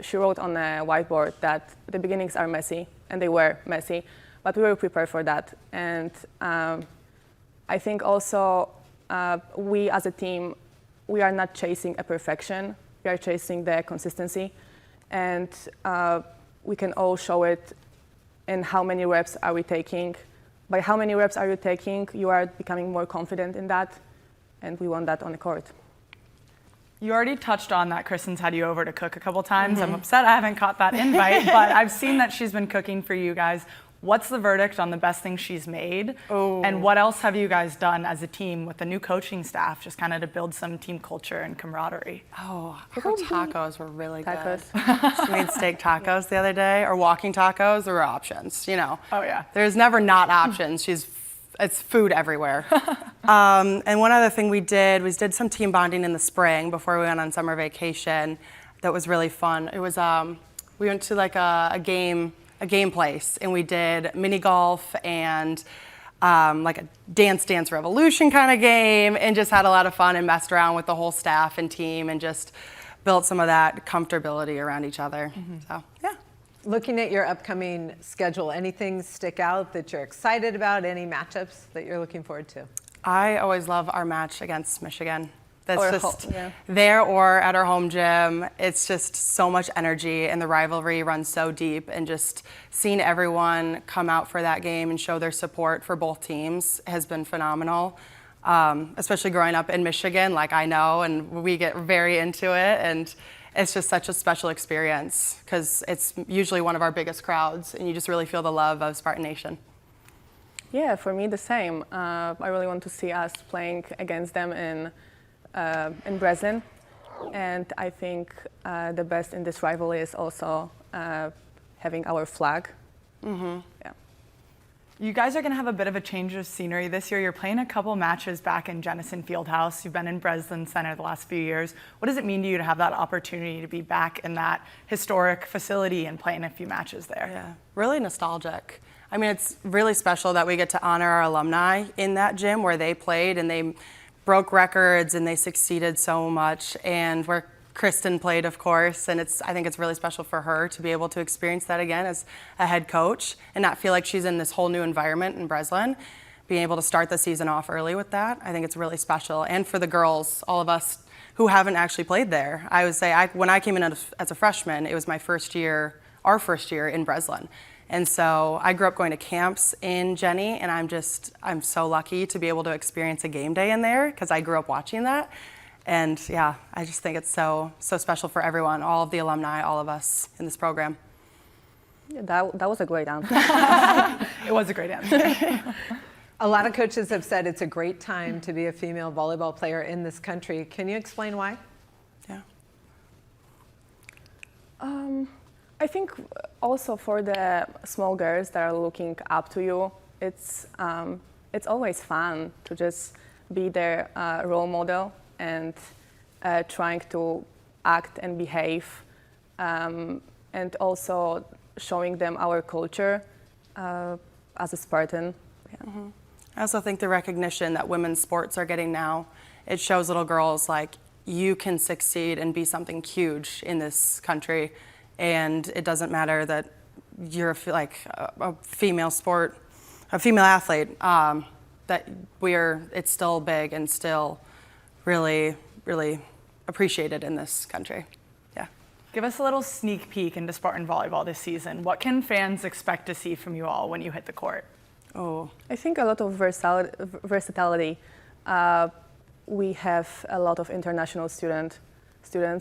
she wrote on a whiteboard that the beginnings are messy, and they were messy, but we were prepared for that. And I think also we as a team, we are not chasing a perfection, we are chasing the consistency, and we can all show it in how many reps are we taking. By how many reps are you taking, you are becoming more confident in that, and we want that on the court. You already touched on that Kristen's had you over to cook a couple times. I'm upset I haven't caught that invite, but I've seen that she's been cooking for you guys. What's the verdict on the best thing she's made? Oh. And what else have you guys done as a team with the new coaching staff, just kind of to build some team culture and camaraderie? Oh, her tacos were really Tacos. good. She made steak tacos the other day, or walking tacos. There were options, you know. Oh, yeah. There's never not options. It's food everywhere. And one other thing we did some team bonding in the spring before we went on summer vacation. That was really fun. It was we went to like a game place, and we did mini golf and like a Dance Revolution kind of game, and just had a lot of fun and messed around with the whole staff and team and just built some of that comfortability around each other. So, yeah. Looking at your upcoming schedule, anything stick out that you're excited about? Any matchups that you're looking forward to? I always love our match against Michigan. That's Or just yeah. there or at our home gym. It's just so much energy, and the rivalry runs so deep, and just seeing everyone come out for that game and show their support for both teams has been phenomenal. Especially growing up in Michigan, like I know, and we get very into it, and it's just such a special experience because it's usually one of our biggest crowds, and you just really feel the love of Spartan Nation. Yeah, for me the same. I really want to see us playing against them in Breslin, and I think the best in this rivalry is also having our flag. Yeah. You guys are going to have a bit of a change of scenery this year. You're playing a couple matches back in Jennison Fieldhouse. You've been in Breslin Center the last few years. What does it mean to you to have that opportunity to be back in that historic facility and playing a few matches there? Yeah, really nostalgic. I mean, it's really special that we get to honor our alumni in that gym where they played, and they broke records and they succeeded so much, and where Kristen played, of course, and I think it's really special for her to be able to experience that again as a head coach and not feel like she's in this whole new environment in Breslin. Being able to start the season off early with that, I think it's really special. And for the girls, all of us who haven't actually played there, I would say when I came in as a freshman, it was our first year in Breslin. And so I grew up going to camps in Jenny, and I'm so lucky to be able to experience a game day in there because I grew up watching that. And yeah, I just think it's so special for everyone, all of the alumni, all of us in this program. Yeah, that was a great answer. It was a great answer. A lot of coaches have said it's a great time to be a female volleyball player in this country. Can you explain why? Yeah. I think also for the small girls that are looking up to you, it's always fun to just be their role model and trying to act and behave, and also showing them our culture as a Spartan. Yeah. Mm-hmm. I also think the recognition that women's sports are getting now, it shows little girls like you can succeed and be something huge in this country, and it doesn't matter that you're a female athlete. that it's still big and still really, really appreciated in this country. Yeah. Give us a little sneak peek into Spartan volleyball this season. What can fans expect to see from you all when you hit the court? Oh, I think a lot of versatility. We have a lot of international students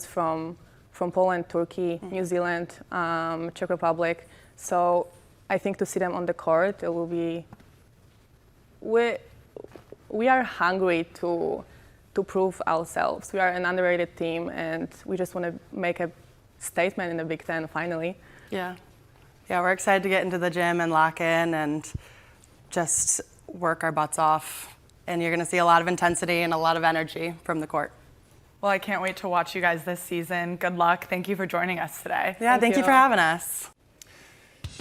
from Poland, Turkey, New Zealand, Czech Republic. So I think to see them on the court, it will be. We are hungry to prove ourselves. We are an underrated team, and we just want to make a statement in the Big Ten finally. yeah. Yeah, we're excited to get into the gym and lock in and just work our butts off. And you're going to see a lot of intensity and a lot of energy from the court. Well, I can't wait to watch you guys this season. Good luck. Thank you for joining us today. Yeah, thank you for having us.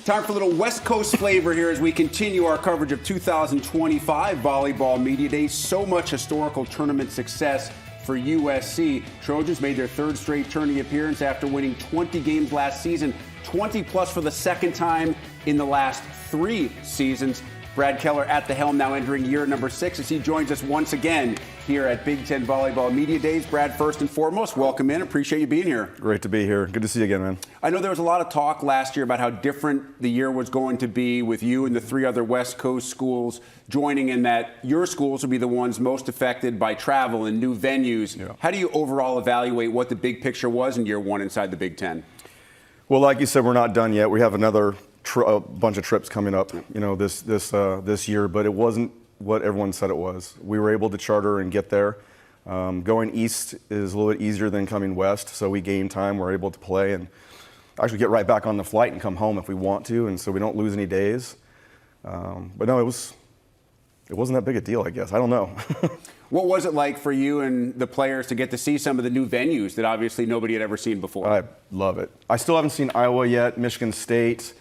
Time for a little West Coast flavor here as we continue our coverage of 2025 Volleyball Media Days. So much historical tournament success for USC. Trojans made their third straight tourney appearance after winning 20 games last season, 20 plus for the second time in the last 3 seasons. Brad Keller at the helm, now entering year number 6 as he joins us once again here at Big Ten Volleyball Media Days. Brad, first and foremost, welcome in. Appreciate you being here. Great to be here. Good to see you again, man. I know there was a lot of talk last year about how different the year was going to be with you and the 3 other West Coast schools joining, in that your schools will be the ones most affected by travel and new venues. Yeah. How do you overall evaluate what the big picture was in year 1 inside the Big Ten? Well, like you said, we're not done yet. We have another a bunch of trips coming up, this year, but it wasn't what everyone said it was. We were able to charter and get there. Going east is a little bit easier than coming west, so we gain time. We're able to play and actually get right back on the flight and come home if we want to, and so we don't lose any days. But no, it wasn't that big a deal, I guess. I don't know. What was it like for you and the players to get to see some of the new venues that obviously nobody had ever seen before? I love it. I still haven't seen Iowa yet, Michigan State.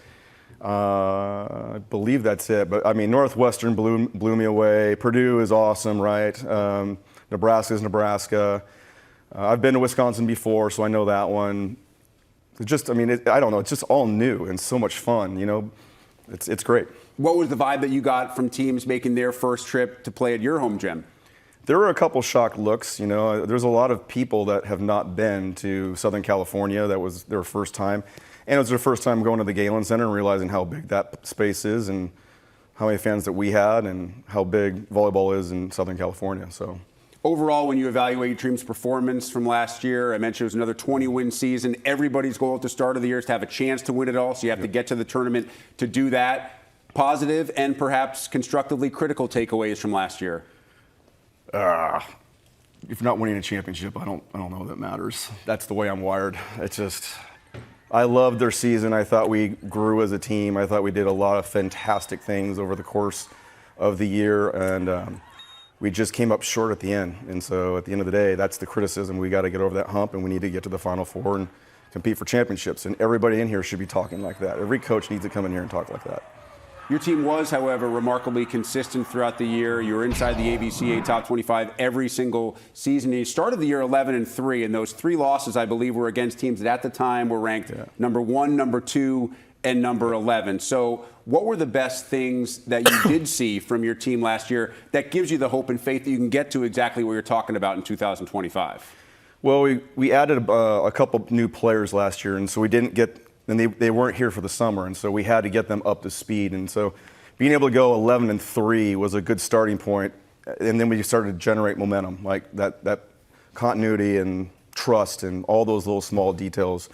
I believe that's it. But, I mean, Northwestern blew me away. Purdue is awesome, right? Nebraska is Nebraska. I've been to Wisconsin before, so I know that one. I don't know. It's just all new and so much fun, It's great. What was the vibe that you got from teams making their first trip to play at your home gym? There were a couple shocked looks. There's a lot of people that have not been to Southern California. That was their first time. And it was their first time going to the Galen Center and realizing how big that space is and how many fans that we had and how big volleyball is in Southern California. So, overall, when you evaluate your team's performance from last year, I mentioned it was another 20-win season. Everybody's goal at the start of the year is to have a chance to win it all, so you have to get to the tournament to do that. Positive and perhaps constructively critical takeaways from last year? If not winning a championship, I don't know that matters. That's the way I'm wired. It's just, I loved their season. I thought we grew as a team. I thought we did a lot of fantastic things over the course of the year, and we just came up short at the end. And so at the end of the day, that's the criticism. We got to get over that hump, and we need to get to the Final Four and compete for championships. And everybody in here should be talking like that. Every coach needs to come in here and talk like that. Your team was, however, remarkably consistent throughout the year. You were inside the AVCA top 25 every single season. You started the year 11-3, and those 3 losses, I believe, were against teams that at the time were ranked number 1, number 2, and number 11. So what were the best things that you did see from your team last year that gives you the hope and faith that you can get to exactly what you're talking about in 2025? Well, we added a couple new players last year, and so we didn't get – and they weren't here for the summer, and so we had to get them up to speed. And so being able to go 11-3 was a good starting point, and then we started to generate momentum, like that continuity and trust and all those little small details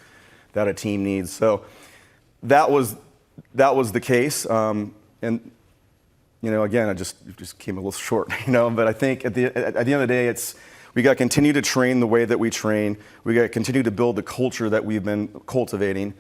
that a team needs. So that was the case. And again, I just came a little short, But I think at the end of the day, we got to continue to train the way that we train. We got to continue to build the culture that we've been cultivating.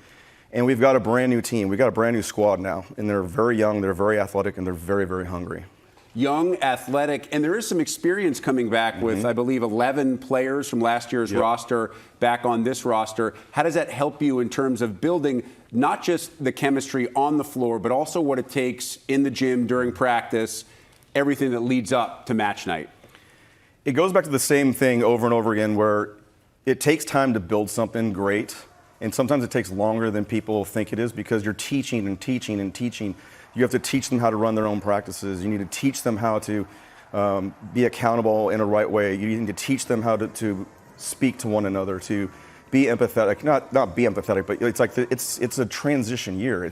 And we've got a brand new team. We've got a brand new squad now. And they're very young, they're very athletic, and they're very, very hungry. Young, athletic, and there is some experience coming back with, I believe, 11 players from last year's roster back on this roster. How does that help you in terms of building not just the chemistry on the floor, but also what it takes in the gym during practice, everything that leads up to match night? It goes back to the same thing over and over again, where it takes time to build something great, and sometimes it takes longer than people think it is because you're teaching and teaching and teaching. You have to teach them how to run their own practices. You need to teach them how to be accountable in a right way. You need to teach them how to speak to one another, to be empathetic. Not be empathetic, but it's like it's a transition year.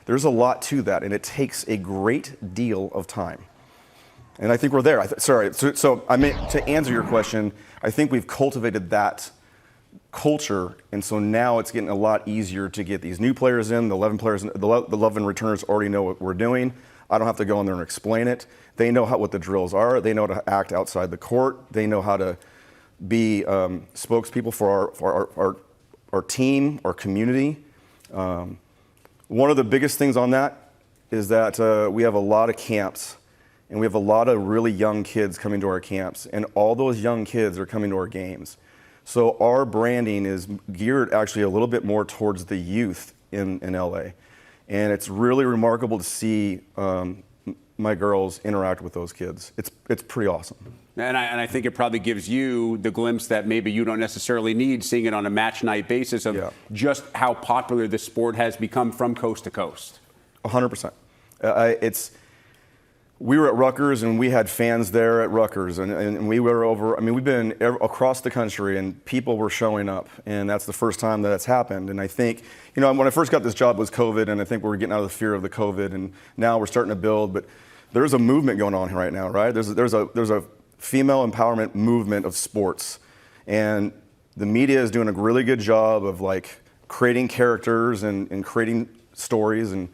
There's a lot to that, and it takes a great deal of time. And I think we're there. So I meant to answer your question. I think we've cultivated that culture, and so now it's getting a lot easier to get these new players in. The 11 players, the 11 returners already know what we're doing. I don't have to go in there and explain it. They know what the drills are. They know how to act outside the court. They know how to be spokespeople for our team, our community. One of the biggest things on that is that we have a lot of camps, and we have a lot of really young kids coming to our camps, and all those young kids are coming to our games. So our branding is geared actually a little bit more towards the youth in LA. And it's really remarkable to see my girls interact with those kids. It's pretty awesome. And I think it probably gives you the glimpse that maybe you don't necessarily need, seeing it on a match night basis, of just how popular the sport has become from coast to coast. 100%. We were at Rutgers, and we had fans there at Rutgers, and we were over. I mean, we've been across the country, and people were showing up, and that's the first time that it's happened. And I think, when I first got this job was COVID, and I think we were getting out of the fear of the COVID, and now we're starting to build. But there's a movement going on right now, right? There's a female empowerment movement of sports, and the media is doing a really good job of creating characters and creating stories, and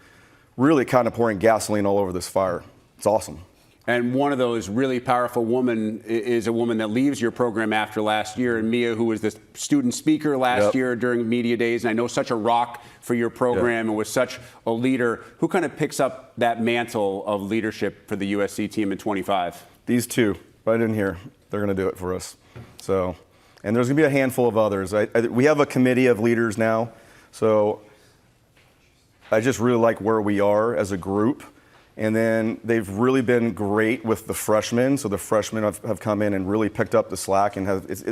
really kind of pouring gasoline all over this fire. It's awesome. And one of those really powerful women is a woman that leaves your program after last year, and Mia, who was the student speaker last year during media days, and I know such a rock for your program and was such a leader. Who kind of picks up that mantle of leadership for the USC team in 25? These two right in here, they're going to do it for us. So, and there's going to be a handful of others. We have a committee of leaders now, so I just really like where we are as a group. And then they've really been great with the freshmen. So the freshmen have come in and really picked up the slack, and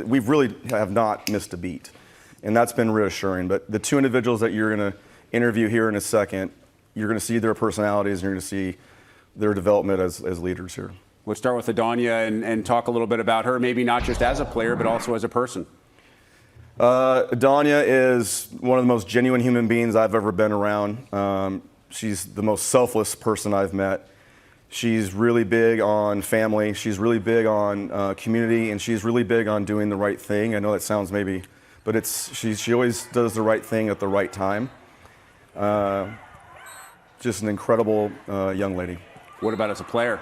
we really have not missed a beat. And that's been reassuring. But the two individuals that you're going to interview here in a second, you're going to see their personalities, and you're going to see their development as leaders here. Let's start with Adonia and talk a little bit about her, maybe not just as a player, but also as a person. Adonia is one of the most genuine human beings I've ever been around. She's the most selfless person I've met. She's really big on family. She's really big on community, and she's really big on doing the right thing. I know that sounds but she always does the right thing at the right time. Just an incredible young lady. What about as a player?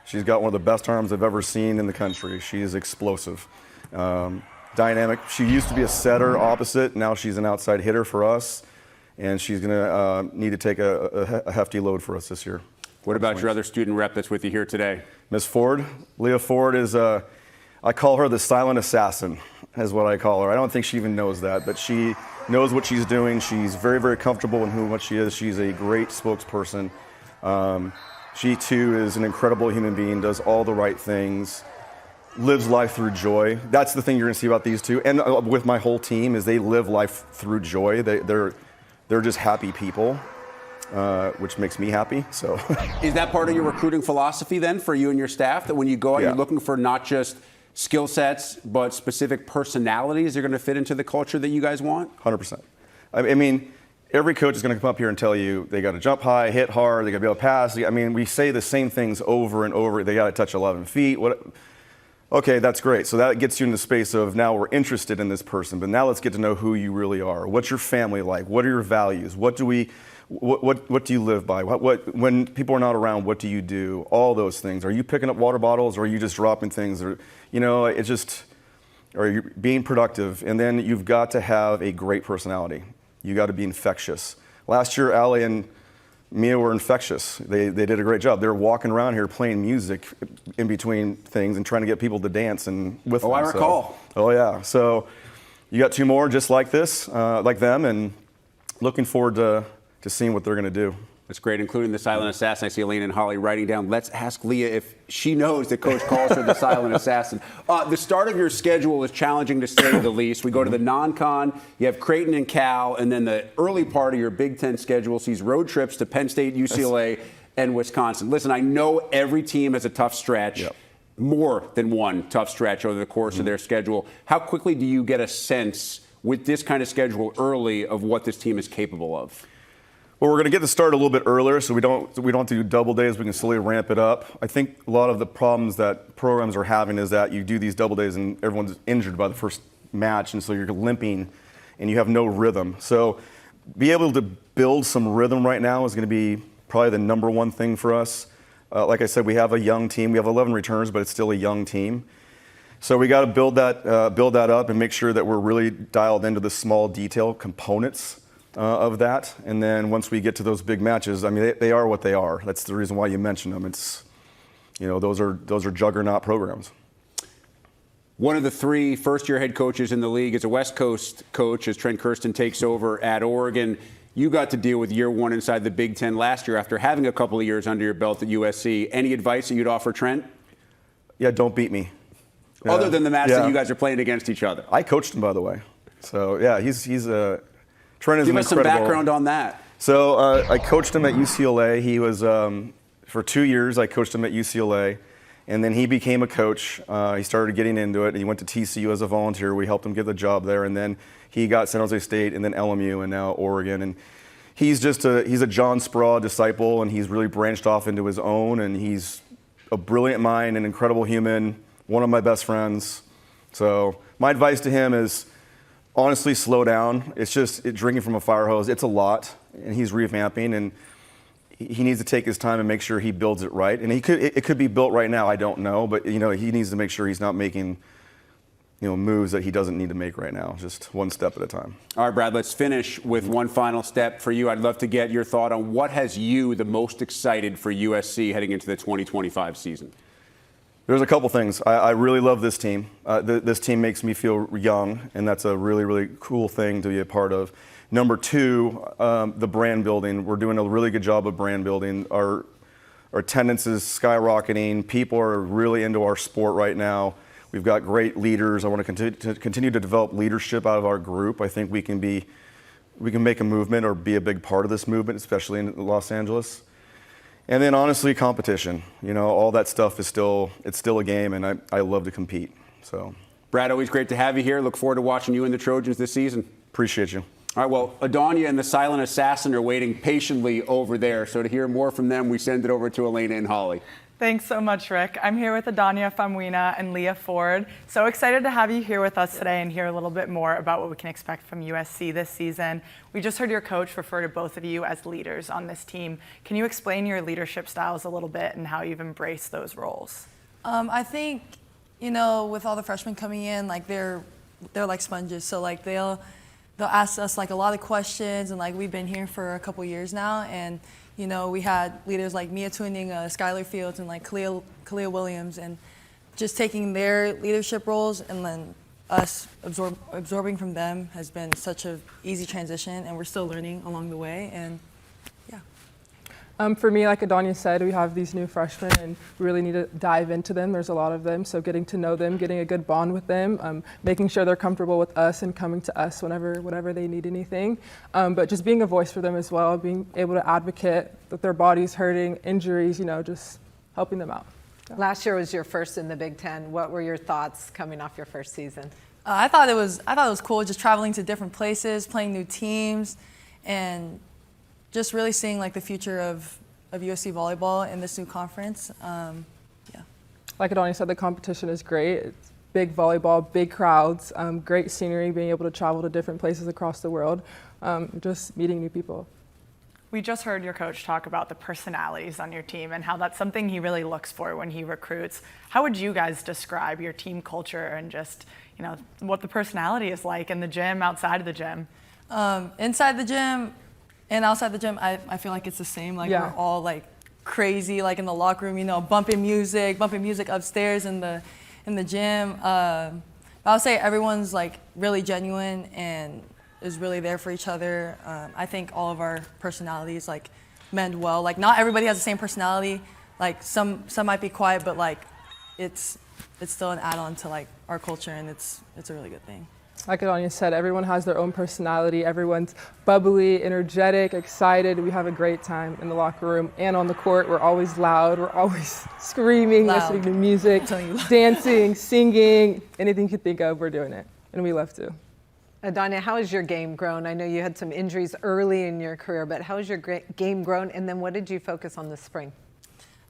She's got one of the best arms I've ever seen in the country. She is explosive, dynamic. She used to be a setter opposite. Now she's an outside hitter for us. And she's going to need to take a hefty load for us this year. What about your other student rep that's with you here today? Miss Ford. Leah Ford is, I call her the silent assassin, is what I call her. I don't think she even knows that, but she knows what she's doing. She's very, very comfortable in what she is. She's a great spokesperson. She, too, is an incredible human being, does all the right things, lives life through joy. That's the thing you're going to see about these two. And with my whole team is they live life through joy. They're just happy people, which makes me happy. So, is that part of your recruiting philosophy then for you and your staff, that when you go out, you're looking for not just skill sets, but specific personalities that are going to fit into the culture that you guys want? 100%. I mean, every coach is going to come up here and tell you they got to jump high, hit hard, they got to be able to pass. I mean, we say the same things over and over. They got to touch 11 feet. Okay, that's great. So that gets you in the space of now we're interested in this person, but now let's get to know who you really are. What's your family like? What are your values? What do you live by? When people are not around, what do you do? All those things. Are you picking up water bottles, or are you just dropping things? Or, are you being productive? And then you've got to have a great personality. You got to be infectious. Last year, Allie and Mia were infectious. They did a great job. They're walking around here playing music in between things and trying to get people to dance and with them. I recall. Yeah. So you got two more just like this, like them, and looking forward to seeing what they're going to do. That's great, including the silent assassin. I see Elaine and Holly writing down, let's ask Leah if she knows that Coach calls her the silent assassin. The start of your schedule is challenging to say the least. We go to the non-con, you have Creighton and Cal, and then the early part of your Big Ten schedule sees road trips to Penn State, UCLA, and Wisconsin. Listen, I know every team has a tough stretch, more than one tough stretch over the course of their schedule. How quickly do you get a sense with this kind of schedule early of what this team is capable of? Well, we're going to get the start a little bit earlier, so we don't have to do double days. We can slowly ramp it up. I think a lot of the problems that programs are having is that you do these double days and everyone's injured by the first match, and so you're limping and you have no rhythm. So be able to build some rhythm right now is going to be probably the number one thing for us. Like I said, we have a young team. We have 11 returners, but it's still a young team. So we got to build that up and make sure that we're really dialed into the small detail components of that. And then once we get to those big matches, I mean, they are what they are. That's the reason why you mentioned them. It's, those are juggernaut programs. One of the 3 first-year head coaches in the league is a West Coast coach as Trent Kierstyn takes over at Oregon. You got to deal with year 1 inside the Big Ten last year after having a couple of years under your belt at USC. Any advice that you'd offer Trent? Yeah, don't beat me. Other than the match that you guys are playing against each other. I coached him, by the way. So, yeah, Trent is Give us some incredible. background on that. So I coached him at UCLA. He was, for 2 years, I coached him at UCLA. And then he became a coach. He started getting into it. He went to TCU as a volunteer. We helped him get the job there. And then he got San Jose State and then LMU and now Oregon. And he's a John Spraw disciple, and he's really branched off into his own. And he's a brilliant mind, an incredible human, one of my best friends. So my advice to him is, honestly, slow down. It's just drinking from a fire hose. It's a lot, and he's revamping, and he needs to take his time and make sure he builds it right. And it could be built right now. I don't know, but he needs to make sure he's not making moves that he doesn't need to make right now. Just one step at a time. All right, Brad. Let's finish with one final step for you. I'd love to get your thought on what has you the most excited for USC heading into the 2025 season. There's a couple things. I really love this team. This team makes me feel young, and that's a really, really cool thing to be a part of. Number 2, the brand building. We're doing a really good job of brand building. Our attendance is skyrocketing. People are really into our sport right now. We've got great leaders. I want to continue to develop leadership out of our group. I think we can make a movement or be a big part of this movement, especially in Los Angeles. And then honestly, competition. All that stuff is still a game, and I love to compete. So, Brad, always great to have you here. Look forward to watching you and the Trojans this season. Appreciate you. All right, well, Adonia and the silent assassin are waiting patiently over there. So to hear more from them, we send it over to Elena and Holly. Thanks so much, Rick. I'm here with Adonia, Faumuina, and Leah Ford. So excited to have you here with us today and hear a little bit more about what we can expect from USC this season. We just heard your coach refer to both of you as leaders on this team. Can you explain your leadership styles a little bit and how you've embraced those roles? I think, with all the freshmen coming in, they're like sponges. So they'll ask us a lot of questions, and we've been here for a couple years now, and we had leaders like Mia Tuning, Skylar Fields, and Kalia Williams, and just taking their leadership roles and then us absorbing from them has been such an easy transition, and we're still learning along the way. And for me, like Adonia said, we have these new freshmen, and we really need to dive into them. There's a lot of them, so getting to know them, getting a good bond with them, making sure they're comfortable with us and coming to us whenever they need anything. But just being a voice for them as well, being able to advocate that their body's hurting, injuries, just helping them out. Yeah. Last year was your first in the Big Ten. What were your thoughts coming off your first season? I thought it was cool, just traveling to different places, playing new teams, and just really seeing the future of USC volleyball in this new conference. Like Adonia said, the competition is great. It's big volleyball, big crowds, great scenery, being able to travel to different places across the world, just meeting new people. We just heard your coach talk about the personalities on your team and how that's something he really looks for when he recruits. How would you guys describe your team culture and just, what the personality is like in the gym, outside of the gym? Inside the gym and outside the gym, I feel like it's the same. We're all crazy, in the locker room, bumping music upstairs in the gym. But I would say everyone's really genuine and is really there for each other. I think all of our personalities mend well. Like not everybody has the same personality. Like some might be quiet, but like it's still an add-on to like our culture, and it's a really good thing. Like Adonia said, everyone has their own personality. Everyone's bubbly, energetic, excited. We have a great time in the locker room and on the court. We're always loud. We're always screaming, listening to music, dancing, singing, anything you could think of, we're doing it. And we love to. Adonia, how has your game grown? I know you had some injuries early in your career, but how has your game grown? And then what did you focus on this spring?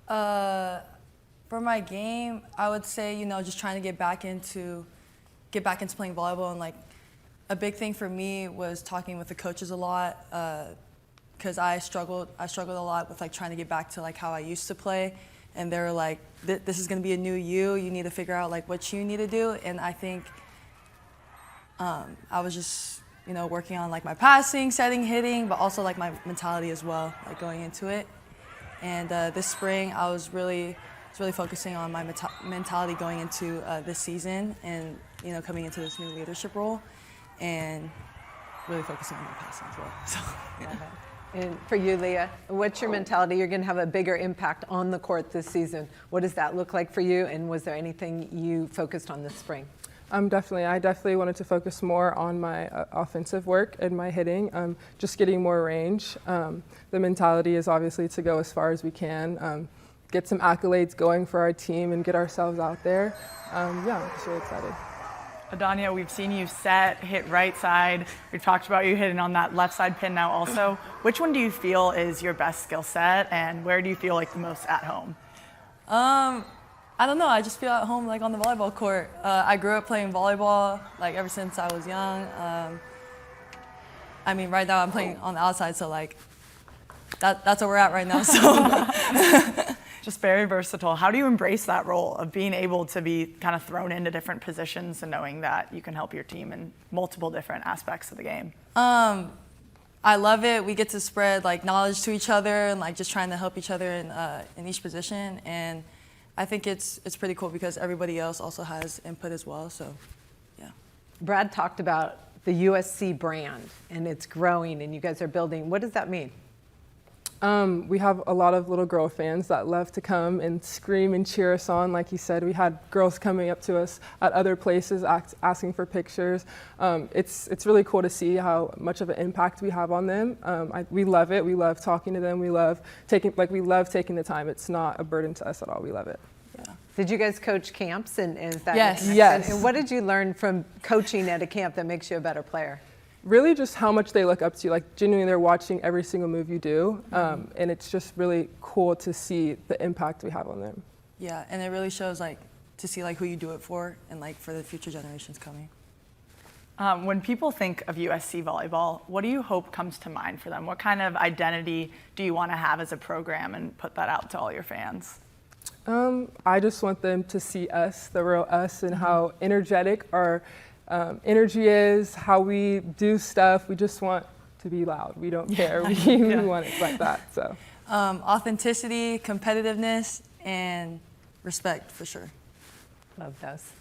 For my game, I would say, you know, just trying to get back into playing volleyball, and like a big thing for me was talking with the coaches a lot, because I struggled a lot with like trying to get back to like how I used to play, and they were like, this is going to be a new you need to figure out like what you need to do. And I think I was just, you know, working on like my passing, setting, hitting, but also like my mentality as well, like going into it. And this spring I was really focusing on my mentality going into this season, and you know, coming into this new leadership role, and really focusing on my passing as well. So, yeah. And for you, Leah, what's your mentality? You're going to have a bigger impact on the court this season. What does that look like for you? And was there anything you focused on this spring? I definitely wanted to focus more on my offensive work and my hitting, just getting more range. The mentality is obviously to go as far as we can, get some accolades going for our team and get ourselves out there. I'm just really excited. Adonia, we've seen you set, hit right side. We've talked about you hitting on that left side pin now also. Which one do you feel is your best skill set, and where do you feel like the most at home? I don't know. I just feel at home like on the volleyball court. I grew up playing volleyball like ever since I was young. I mean, right now I'm playing on the outside, so like that's where we're at right now. So. Just very versatile. How do you embrace that role of being able to be kind of thrown into different positions and knowing that you can help your team in multiple different aspects of the game? I love it. We get to spread like knowledge to each other and like just trying to help each other in each position. And I think it's pretty cool because everybody else also has input as well. So, yeah. Brad talked about the USC brand, and it's growing, and you guys are building. What does that mean? We have a lot of little girl fans that love to come and scream and cheer us on. Like you said, we had girls coming up to us at other places asking for pictures. It's really cool to see how much of an impact we have on them. We love it. We love talking to them. We love taking the time. It's not a burden to us at all. We love it. Yeah. Did you guys coach camps? And is that Yes. And what did you learn from coaching at a camp that makes you a better player? Really just how much they look up to you. Like genuinely they're watching every single move you do. And it's just really cool to see the impact we have on them. Yeah, and it really shows like to see like who you do it for and like for the future generations coming. When people think of USC volleyball, what do you hope comes to mind for them? What kind of identity do you want to have as a program and put that out to all your fans? I just want them to see us, the real us, and how energetic our energy is, how we do stuff. We just want to be loud. We don't care. We want it like that. So, authenticity, competitiveness, and respect for sure. Love those.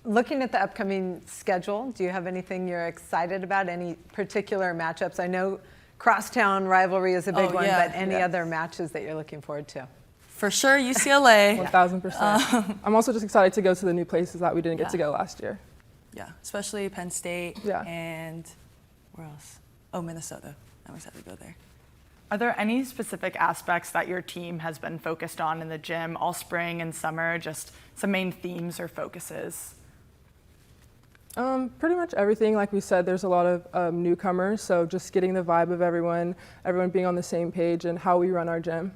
Looking at the upcoming schedule, do you have anything you're excited about? Any particular matchups? I know crosstown rivalry is a big one, but any other matches that you're looking forward to? For sure, UCLA. 1,000%. I'm also just excited to go to the new places that we didn't get to go last year. Yeah, especially Penn State and where else? Oh, Minnesota. I'm excited to go there. Are there any specific aspects that your team has been focused on in the gym all spring and summer, just some main themes or focuses? Pretty much everything. Like we said, there's a lot of newcomers, so just getting the vibe of everyone being on the same page and how we run our gym.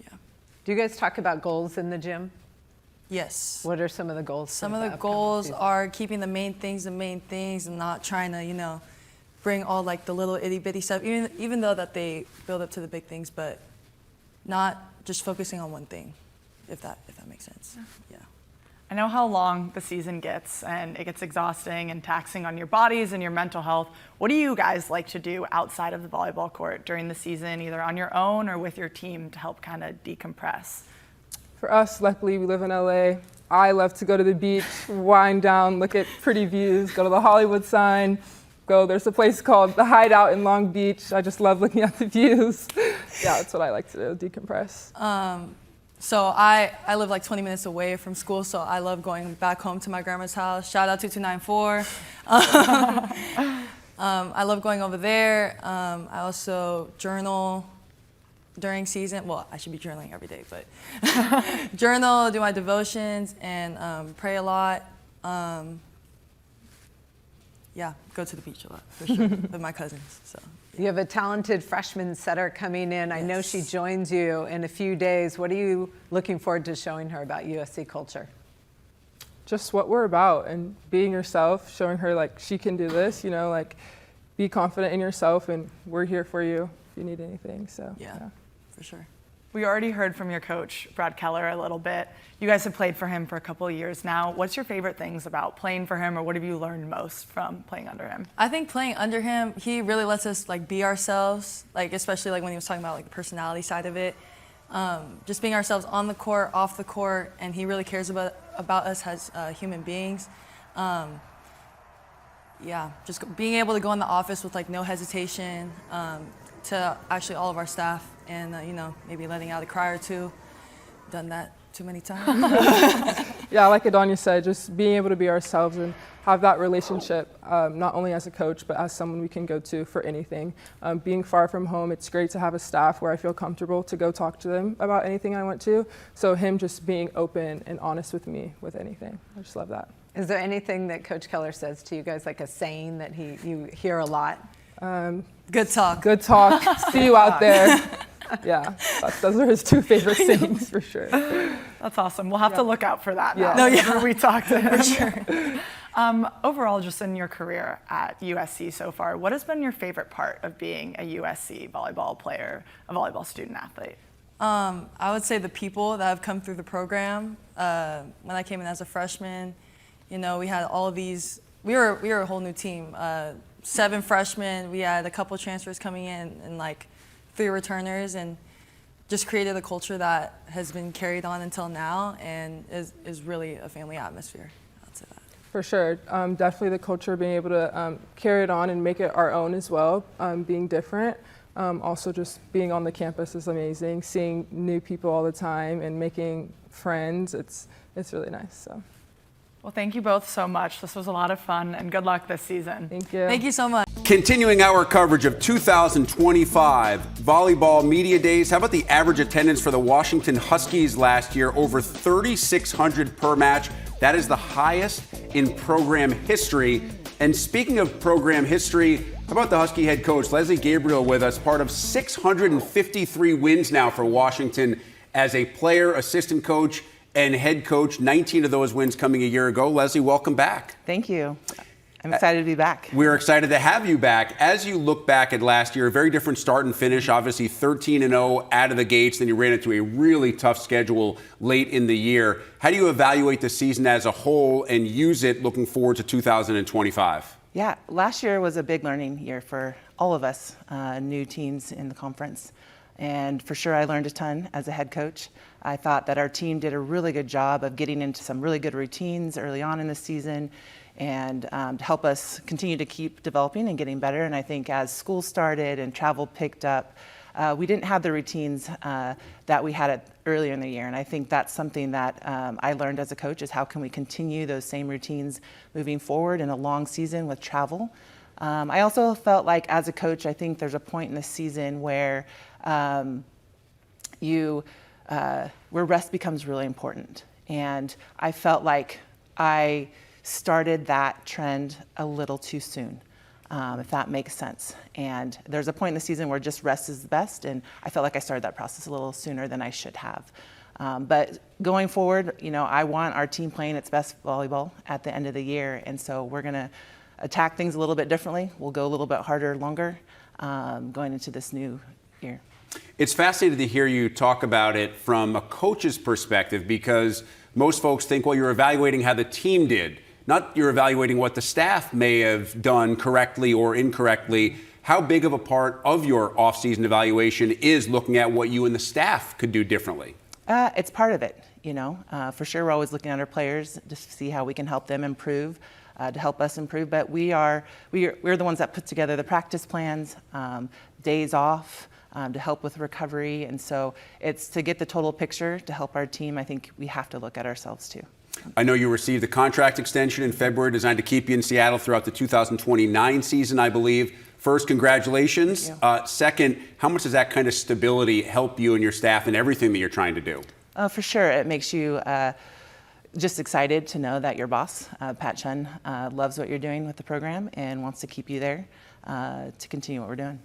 Yeah. Do you guys talk about goals in the gym? Yes. What are some of the goals? Some of the goals are keeping the main things and not trying to, bring all like the little itty bitty stuff, even though that they build up to the big things, but not just focusing on one thing, if that makes sense. Yeah. I know how long the season gets, and it gets exhausting and taxing on your bodies and your mental health. What do you guys like to do outside of the volleyball court during the season, either on your own or with your team, to help kind of decompress? For us, luckily, we live in LA. I love to go to the beach, wind down, look at pretty views, go to the Hollywood sign, there's a place called The Hideout in Long Beach. I just love looking at the views. Yeah, that's what I like to do, decompress. So I live like 20 minutes away from school, so I love going back home to my grandma's house. Shout out to 2294. I love going over there. I also journal during season. Well, I should be journaling every day, but journal, do my devotions, and pray a lot. Yeah, go to the beach a lot, for sure, with my cousins. So. You have a talented freshman setter coming in. I know she joins you in a few days. What are you looking forward to showing her about USC culture? Just what we're about and being yourself, showing her like she can do this, you know, like be confident in yourself and we're here for you if you need anything. So yeah. For sure. We already heard from your coach, Brad Keller, a little bit. You guys have played for him for a couple of years now. What's your favorite things about playing for him, or what have you learned most from playing under him? I think playing under him, he really lets us like be ourselves, like especially like when he was talking about like the personality side of it. Just being ourselves on the court, off the court, and he really cares about us as human beings. Yeah, just being able to go in the office with like no hesitation to actually all of our staff, and you know, maybe letting out a cry or two. Done that too many times. Yeah, like Adonia said, just being able to be ourselves and have that relationship, not only as a coach, but as someone we can go to for anything. Being far from home, it's great to have a staff where I feel comfortable to go talk to them about anything I want to. So him just being open and honest with me with anything. I just love that. Is there anything that Coach Keller says to you guys, like a saying that you hear a lot? Good talk. Good talk. See you out there. Yeah, those are his two favorite things for sure. That's awesome. We'll have to look out for that now. No, yeah. Whenever we talk to him. For sure. Overall, just in your career at USC so far, what has been your favorite part of being a USC volleyball player, a volleyball student athlete? I would say the people that have come through the program. When I came in as a freshman, you know, we had all of these. We were a whole new team. 7 freshmen. We had a couple transfers coming in, and like 3 returners, and just created a culture that has been carried on until now, and is really a family atmosphere. I'd say that. For sure. Definitely the culture, being able to carry it on and make it our own as well, being different. Also just being on the campus is amazing, seeing new people all the time and making friends. It's really nice. So. Well, thank you both so much. This was a lot of fun, and good luck this season. Thank you. Thank you so much. Continuing our coverage of 2025 Volleyball Media Days, how about the average attendance for the Washington Huskies last year? Over 3,600 per match. That is the highest in program history. And speaking of program history, how about the Husky head coach, Leslie Gabriel, with us, part of 653 wins now for Washington as a player, assistant coach, and head coach. 19 of those wins coming a year ago. Leslie, welcome back. Thank you. I'm excited to be back. We're excited to have you back. As you look back at last year, a very different start and finish, obviously 13-0 out of the gates, then you ran into a really tough schedule late in the year. How do you evaluate the season as a whole and use it looking forward to 2025? Yeah, last year was a big learning year for all of us, new teams in the conference. And for sure, I learned a ton as a head coach. I thought that our team did a really good job of getting into some really good routines early on in the season, and to help us continue to keep developing and getting better. And I think as school started and travel picked up, we didn't have the routines that we had earlier in the year. And I think that's something that I learned as a coach, is how can we continue those same routines moving forward in a long season with travel. I also felt like as a coach, I think there's a point in the season where where rest becomes really important. And I felt like I started that trend a little too soon, if that makes sense. And there's a point in the season where just rest is the best, and I felt like I started that process a little sooner than I should have. But going forward, you know, I want our team playing its best volleyball at the end of the year, and so we're going to attack things a little bit differently. We'll go a little bit harder, longer, going into this new year. It's fascinating to hear you talk about it from a coach's perspective, because most folks think, well, you're evaluating how the team did, not you're evaluating what the staff may have done correctly or incorrectly. How big of a part of your offseason evaluation is looking at what you and the staff could do differently? It's part of it, you know. For sure, we're always looking at our players just to see how we can help them improve, to help us improve. But we're the ones that put together the practice plans, days off, to help with recovery. And so it's to get the total picture to help our team. I think we have to look at ourselves too. I know you received a contract extension in February designed to keep you in Seattle throughout the 2029 season, I believe. First, congratulations. Second, how much does that kind of stability help you and your staff in everything that you're trying to do? For sure. It makes you just excited to know that your boss, Pat Chun, loves what you're doing with the program and wants to keep you there to continue what we're doing.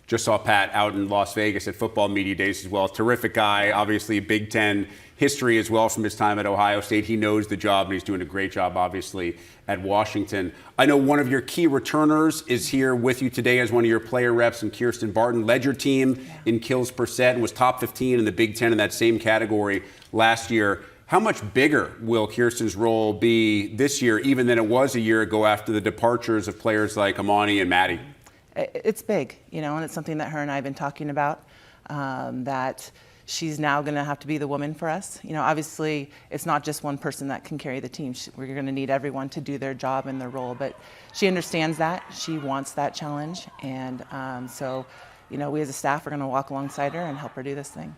Just saw Pat out in Las Vegas at Football Media Days as well. Terrific guy, obviously Big Ten history as well from his time at Ohio State. He knows the job, and he's doing a great job, obviously, at Washington. I know one of your key returners is here with you today as one of your player reps, and Kierstyn Barton led your team in kills per set and was top 15 in the Big Ten in that same category last year. How much bigger will Kierstyn's role be this year, even than it was a year ago after the departures of players like Amani and Maddi? It's big, and it's something that her and I have been talking about, that she's now going to have to be the woman for us. Obviously, it's not just one person that can carry the team. We're going to need everyone to do their job and their role, but she understands that. She wants that challenge, and so, we as a staff are going to walk alongside her and help her do this thing.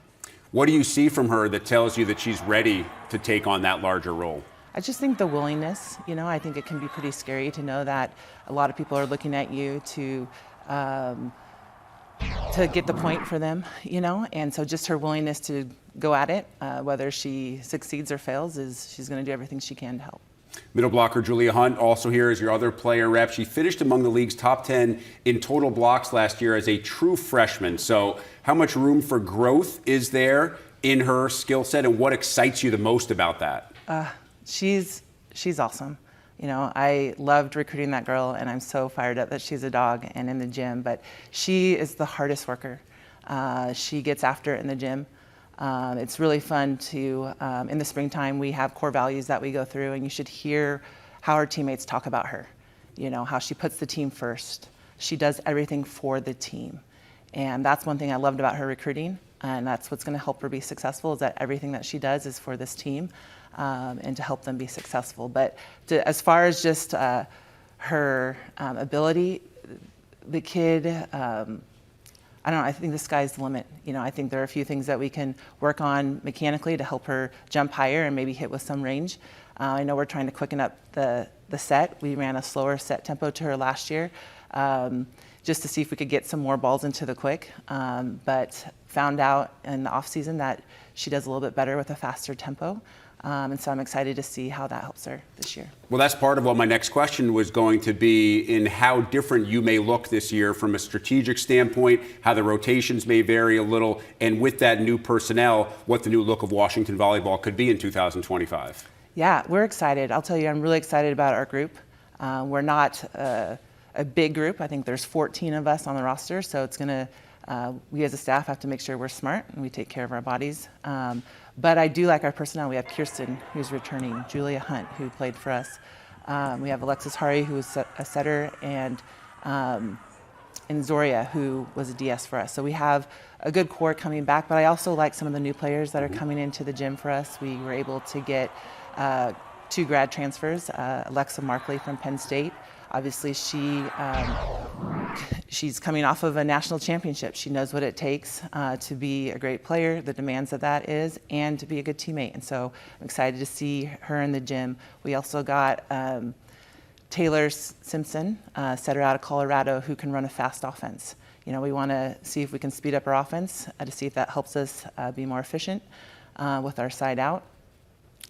What do you see from her that tells you that she's ready to take on that larger role? I just think the willingness, I think it can be pretty scary to know that a lot of people are looking at you to get the point for them, and so just her willingness to go at it, whether she succeeds or fails, she's going to do everything she can to help. Middle blocker Julia Hunt also here as your other player rep. She finished among the league's top 10 in total blocks last year as a true freshman. So how much room for growth is there in her skill set, and what excites you the most about that? She's awesome. I loved recruiting that girl, and I'm so fired up that she's a dog and in the gym, but she is the hardest worker. She gets after it in the gym. It's really fun to, in the springtime, we have core values that we go through, and you should hear how her teammates talk about her, how she puts the team first. She does everything for the team. And that's one thing I loved about her recruiting, and that's what's going to help her be successful, is that everything that she does is for this team. And to help them be successful. But as far as just her ability, the kid, I don't know, I think the sky's the limit. I think there are a few things that we can work on mechanically to help her jump higher and maybe hit with some range. I know we're trying to quicken up the set. We ran a slower set tempo to her last year, just to see if we could get some more balls into the quick, but found out in the off season that she does a little bit better with a faster tempo. And so I'm excited to see how that helps her this year. Well, that's part of what my next question was going to be, in how different you may look this year from a strategic standpoint, how the rotations may vary a little, and with that new personnel, what the new look of Washington volleyball could be in 2025. Yeah, we're excited. I'll tell you, I'm really excited about our group. We're not a big group. I think there's 14 of us on the roster, so it's going to, we as a staff have to make sure we're smart and we take care of our bodies. But I do like our personnel. We have Kierstyn, who's returning, Julia Hunt, who played for us. We have Alexis Hari, who was a setter, and Zoria, who was a DS for us. So we have a good core coming back, but I also like some of the new players that are coming into the gym for us. We were able to get 2 grad transfers, Alexa Markley from Penn State. Obviously, she's coming off of a national championship. She knows what it takes to be a great player, the demands that is, and to be a good teammate. And so I'm excited to see her in the gym. We also got Taylor Simpson, setter out of Colorado, who can run a fast offense. We want to see if we can speed up our offense to see if that helps us be more efficient with our side out.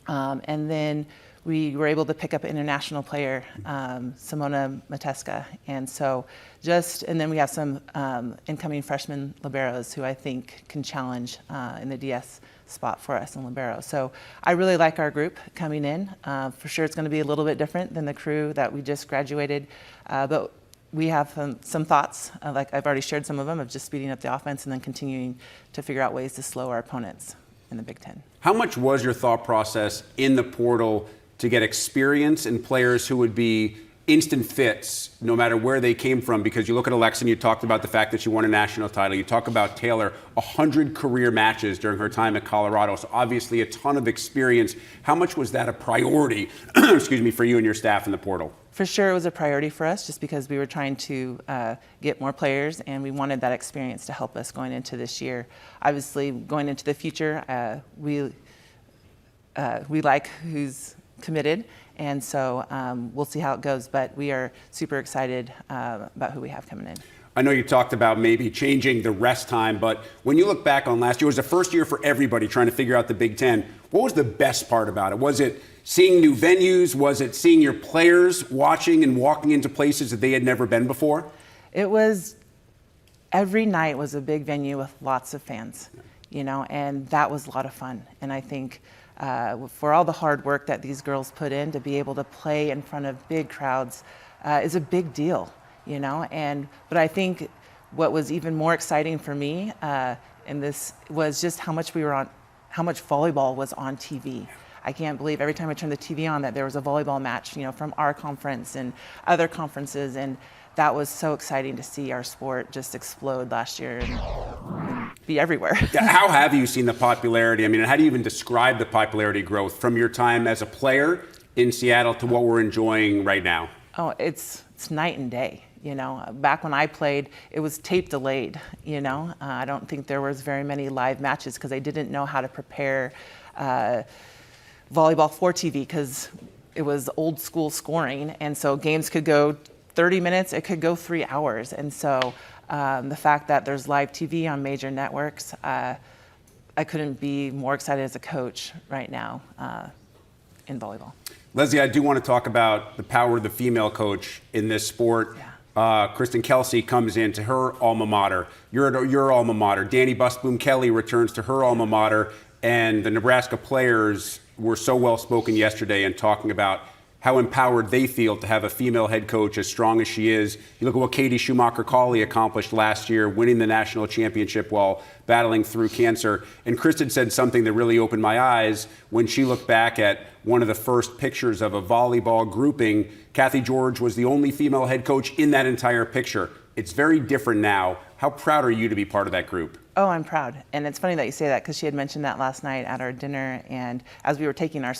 And then we were able to pick up an international player, Simona Mateska. And so and then we have some incoming freshman liberos who I think can challenge in the DS spot for us in libero. So I really like our group coming in. For sure it's going to be a little bit different than the crew that we just graduated, but we have some thoughts, like I've already shared some of them, of just speeding up the offense and then continuing to figure out ways to slow our opponents in the Big Ten. How much was your thought process in the portal to get experience and players who would be instant fits, no matter where they came from, because you look at Alexa, you talked about the fact that she won a national title. You talk about Taylor, 100 career matches during her time at Colorado, so obviously a ton of experience. How much was that a priority, excuse me, for you and your staff in the portal? For sure, it was a priority for us just because we were trying to get more players and we wanted that experience to help us going into this year. Obviously, going into the future, we like who's committed, and so we'll see how it goes, but we are super excited about who we have coming in. I know you talked about maybe changing the rest time, but when you look back on last year, it was the first year for everybody trying to figure out the Big Ten. What was the best part about it? Was it seeing new venues? Was it seeing your players watching and walking into places that they had never been before? It was, every night was a big venue with lots of fans, and that was a lot of fun. And I think for all the hard work that these girls put in to be able to play in front of big crowds is a big deal, but I think what was even more exciting for me in this was just how much volleyball was on TV. I can't believe every time I turned the TV on that there was a volleyball match, from our conference and other conferences, and that was so exciting to see our sport just explode last year and be everywhere. How have you seen the popularity? I mean, how do you even describe the popularity growth from your time as a player in Seattle to what we're enjoying right now? Oh, it's night and day. Back when I played, it was tape delayed. I don't think there was very many live matches because I didn't know how to prepare volleyball for TV because it was old school scoring, and so games could go 30 minutes, it could go 3 hours, and so the fact that there's live TV on major networks, I couldn't be more excited as a coach right now in volleyball. Leslie, I do want to talk about the power of the female coach in this sport. Kristen Kelsay comes into her alma mater. You're at your alma mater. Danny Busboom Kelly returns to her alma mater, and the Nebraska players were so well spoken yesterday in talking about how empowered they feel to have a female head coach as strong as she is. You look at what Katie Schumacher-Cauley accomplished last year, winning the national championship while battling through cancer. And Kristen said something that really opened my eyes when she looked back at one of the first pictures of a volleyball grouping. Kathy George was the only female head coach in that entire picture. It's very different now. How proud are you to be part of that group? Oh, I'm proud. And it's funny that you say that because she had mentioned that last night at our dinner, and as we were taking our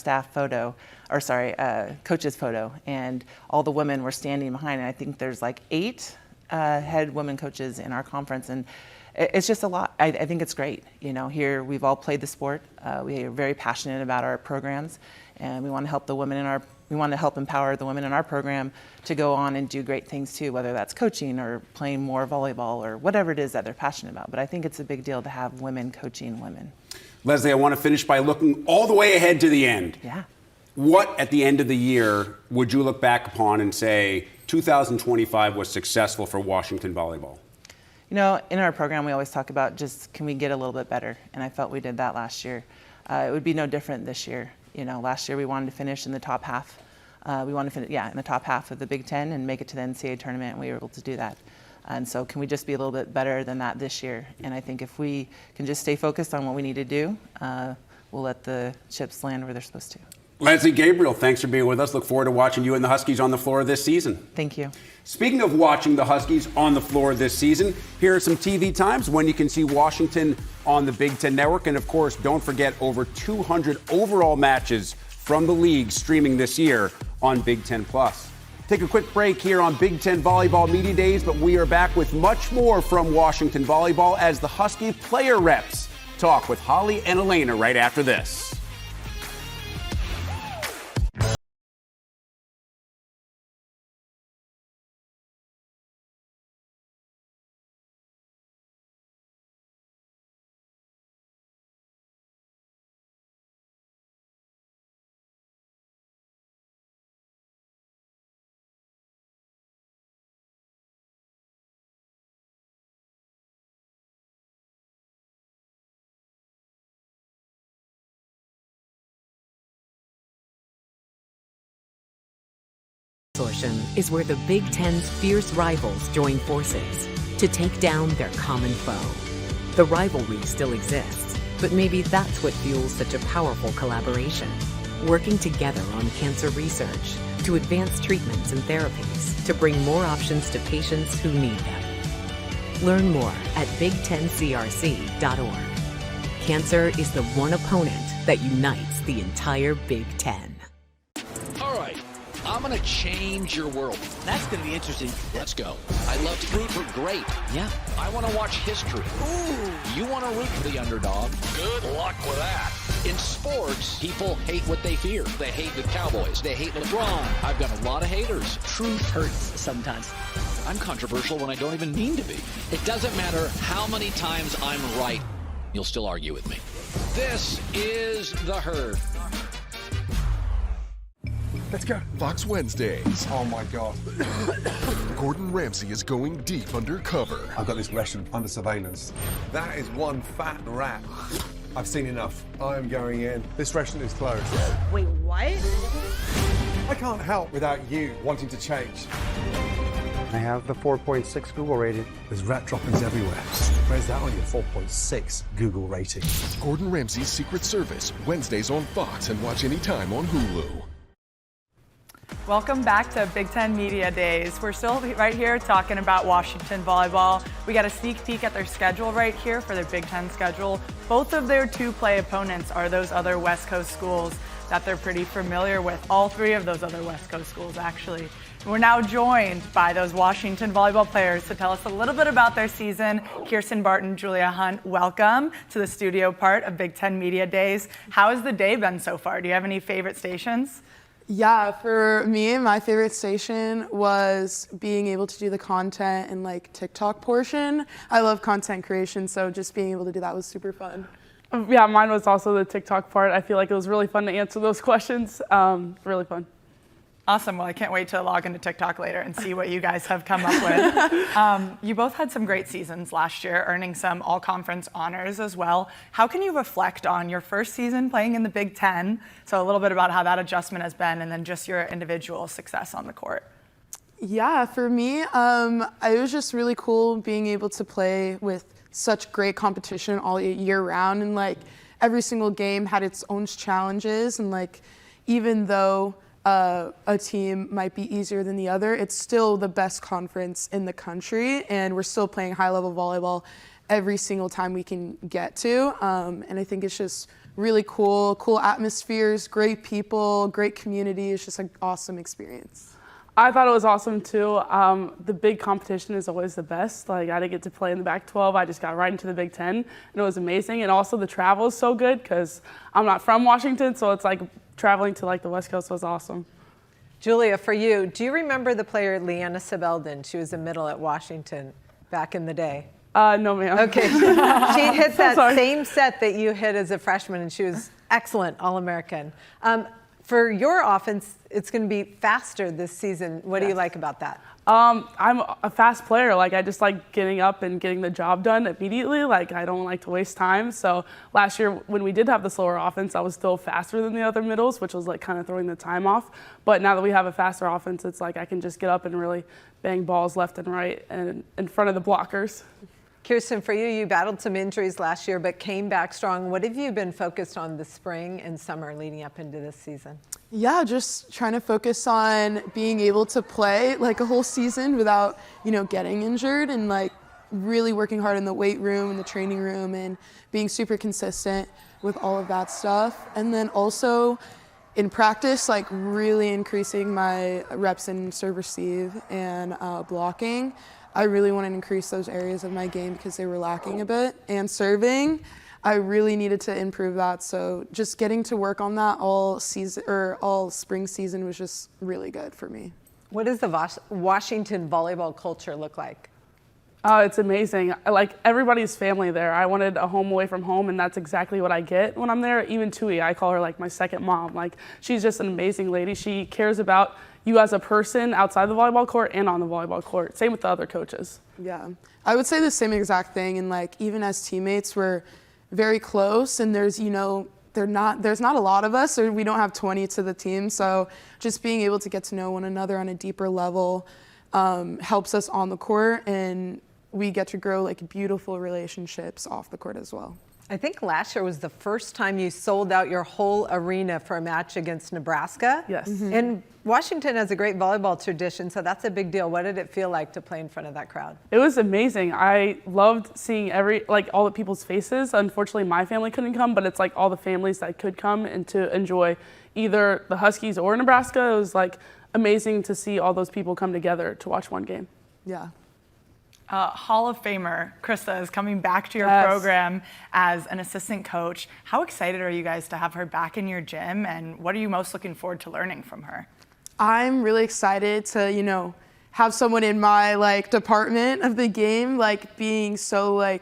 coach's photo, and all the women were standing behind, and I think there's like 8 head women coaches in our conference, and it's just a lot. I think it's great. Here we've all played the sport. We are very passionate about our programs, and we want to help empower the women in our program to go on and do great things too, whether that's coaching or playing more volleyball or whatever it is that they're passionate about. But I think it's a big deal to have women coaching women. Leslie, I want to finish by looking all the way ahead to the end. Yeah. What, at the end of the year, would you look back upon and say 2025 was successful for Washington volleyball? In our program, we always talk about just can we get a little bit better? And I felt we did that last year. It would be no different this year. Last year we wanted to finish in the top half. We wanted to finish, in the top half of the Big Ten and make it to the NCAA tournament, and we were able to do that. And so can we just be a little bit better than that this year? And I think if we can just stay focused on what we need to do, we'll let the chips land where they're supposed to. Leslie, Gabriel, thanks for being with us. Look forward to watching you and the Huskies on the floor this season. Thank you. Speaking of watching the Huskies on the floor this season, here are some TV times when you can see Washington on the Big Ten Network. And of course, don't forget over 200 overall matches from the league streaming this year on Big Ten Plus. Take a quick break here on Big Ten Volleyball Media Days, but we are back with much more from Washington Volleyball as the Husky player reps talk with Holly and Elena right after this. Consortium is where the Big Ten's fierce rivals join forces to take down their common foe. The rivalry still exists, but maybe that's what fuels such a powerful collaboration. working together on cancer research to advance treatments and therapies to bring more options to patients who need them. Learn more at big10crc.org. Cancer is the one opponent that unites the entire Big Ten. All right, I'm going to change your world. That's going to be interesting. Let's go. I love to root for great. Yeah. I want to watch history. Ooh. You want to root for the underdog. Good luck with that. In sports, people hate what they fear. They hate the Cowboys. They hate LeBron. I've got a lot of haters. Truth hurts sometimes. I'm controversial when I don't even mean to be. It doesn't matter how many times I'm right. You'll still argue with me. This is The Herd. Let's go. Fox Wednesdays. Oh my God. Gordon Ramsay is going deep undercover. I've got this restaurant under surveillance. That is one fat rat. I've seen enough. I'm going in. This restaurant is closed. Wait, what? I can't help without you wanting to change. I have the 4.6 Google rating. There's rat droppings everywhere. Where's that on your 4.6 Google rating? Gordon Ramsay's Secret Service, Wednesdays on Fox, and watch anytime on Hulu. Welcome back to Big Ten Media Days. We're still right here talking about Washington volleyball. We got a sneak peek at their schedule right here for their Big Ten schedule. Both of their two-play opponents are those other West Coast schools that they're pretty familiar with. All three of those other West Coast schools, actually. We're now joined by those Washington volleyball players to tell us a little bit about their season. Kierstyn, Barton, Julia Hunt, welcome to the studio part of Big Ten Media Days. How has the day been so far? Do you have any favorite stations? Yeah, for me, my favorite station was being able to do the content and like TikTok portion. I love content creation, so just being able to do that was super fun. Yeah, mine was also the TikTok part. I feel like it was really fun to answer those questions. Really fun. Awesome. Well, I can't wait to log into TikTok later and see what you guys have come up with. You both had some great seasons last year, earning some all-conference honors as well. How can you reflect on your first season playing in the Big Ten? So a little bit about how that adjustment has been and then just your individual success on the court. Yeah, for me, it was just really cool being able to play with such great competition all year round. And like every single game had its own challenges. And like even though a team might be easier than the other, it's still the best conference in the country, and we're still playing high-level volleyball every single time we can get to. And I think it's just really cool atmospheres, great people, great community. It's just an awesome experience. I thought it was awesome too. The big competition is always the best. Like I didn't get to play in the Pac-12. I just got right into the Big Ten, and it was amazing. And also the travel is so good because I'm not from Washington, so it's like traveling to like the West Coast was awesome. Julia, for you, do you remember the player Leanna Sibeldin? She was a middle at Washington back in the day. No, ma'am. Okay. She hit that same set that you hit as a freshman, and she was excellent, All-American. For your offense, it's going to be faster this season. What do you like about that? I'm a fast player. Like I just like getting up and getting the job done immediately. Like I don't like to waste time. So last year when we did have the slower offense, I was still faster than the other middles, which was like kind of throwing the time off. But now that we have a faster offense, it's like I can just get up and really bang balls left and right and in front of the blockers. Kierstyn, for you, you battled some injuries last year, but came back strong. What have you been focused on this spring and summer leading up into this season? Yeah, just trying to focus on being able to play like a whole season without, getting injured, and like really working hard in the weight room and the training room and being super consistent with all of that stuff. And then also in practice, like really increasing my reps in serve receive and blocking. I really want to increase those areas of my game because they were lacking a bit. And serving, I really needed to improve that. So just getting to work on that all season or all spring season was just really good for me. What does the Washington volleyball culture look like? It's amazing. Like everybody's family there. I wanted a home away from home, and that's exactly what I get when I'm there. Even Tui, I call her like my second mom. Like she's just an amazing lady. She cares about you as a person outside the volleyball court and on the volleyball court. Same with the other coaches. Yeah, I would say the same exact thing. And like even as teammates, we're very close, and there's there's not a lot of us, or we don't have 20 to the team. So just being able to get to know one another on a deeper level helps us on the court, and we get to grow like beautiful relationships off the court as well. I think last year was the first time you sold out your whole arena for a match against Nebraska. Yes. And Washington has a great volleyball tradition, so that's a big deal. What did it feel like to play in front of that crowd? It was amazing. I loved seeing all the people's faces. Unfortunately, my family couldn't come, but it's like all the families that could come and to enjoy either the Huskies or Nebraska. It was like amazing to see all those people come together to watch one game. Yeah. Hall of Famer Krista is coming back to your Yes. program as an assistant coach. How excited are you guys to have her back in your gym, and what are you most looking forward to learning from her? I'm really excited to, have someone in my department of the game, being so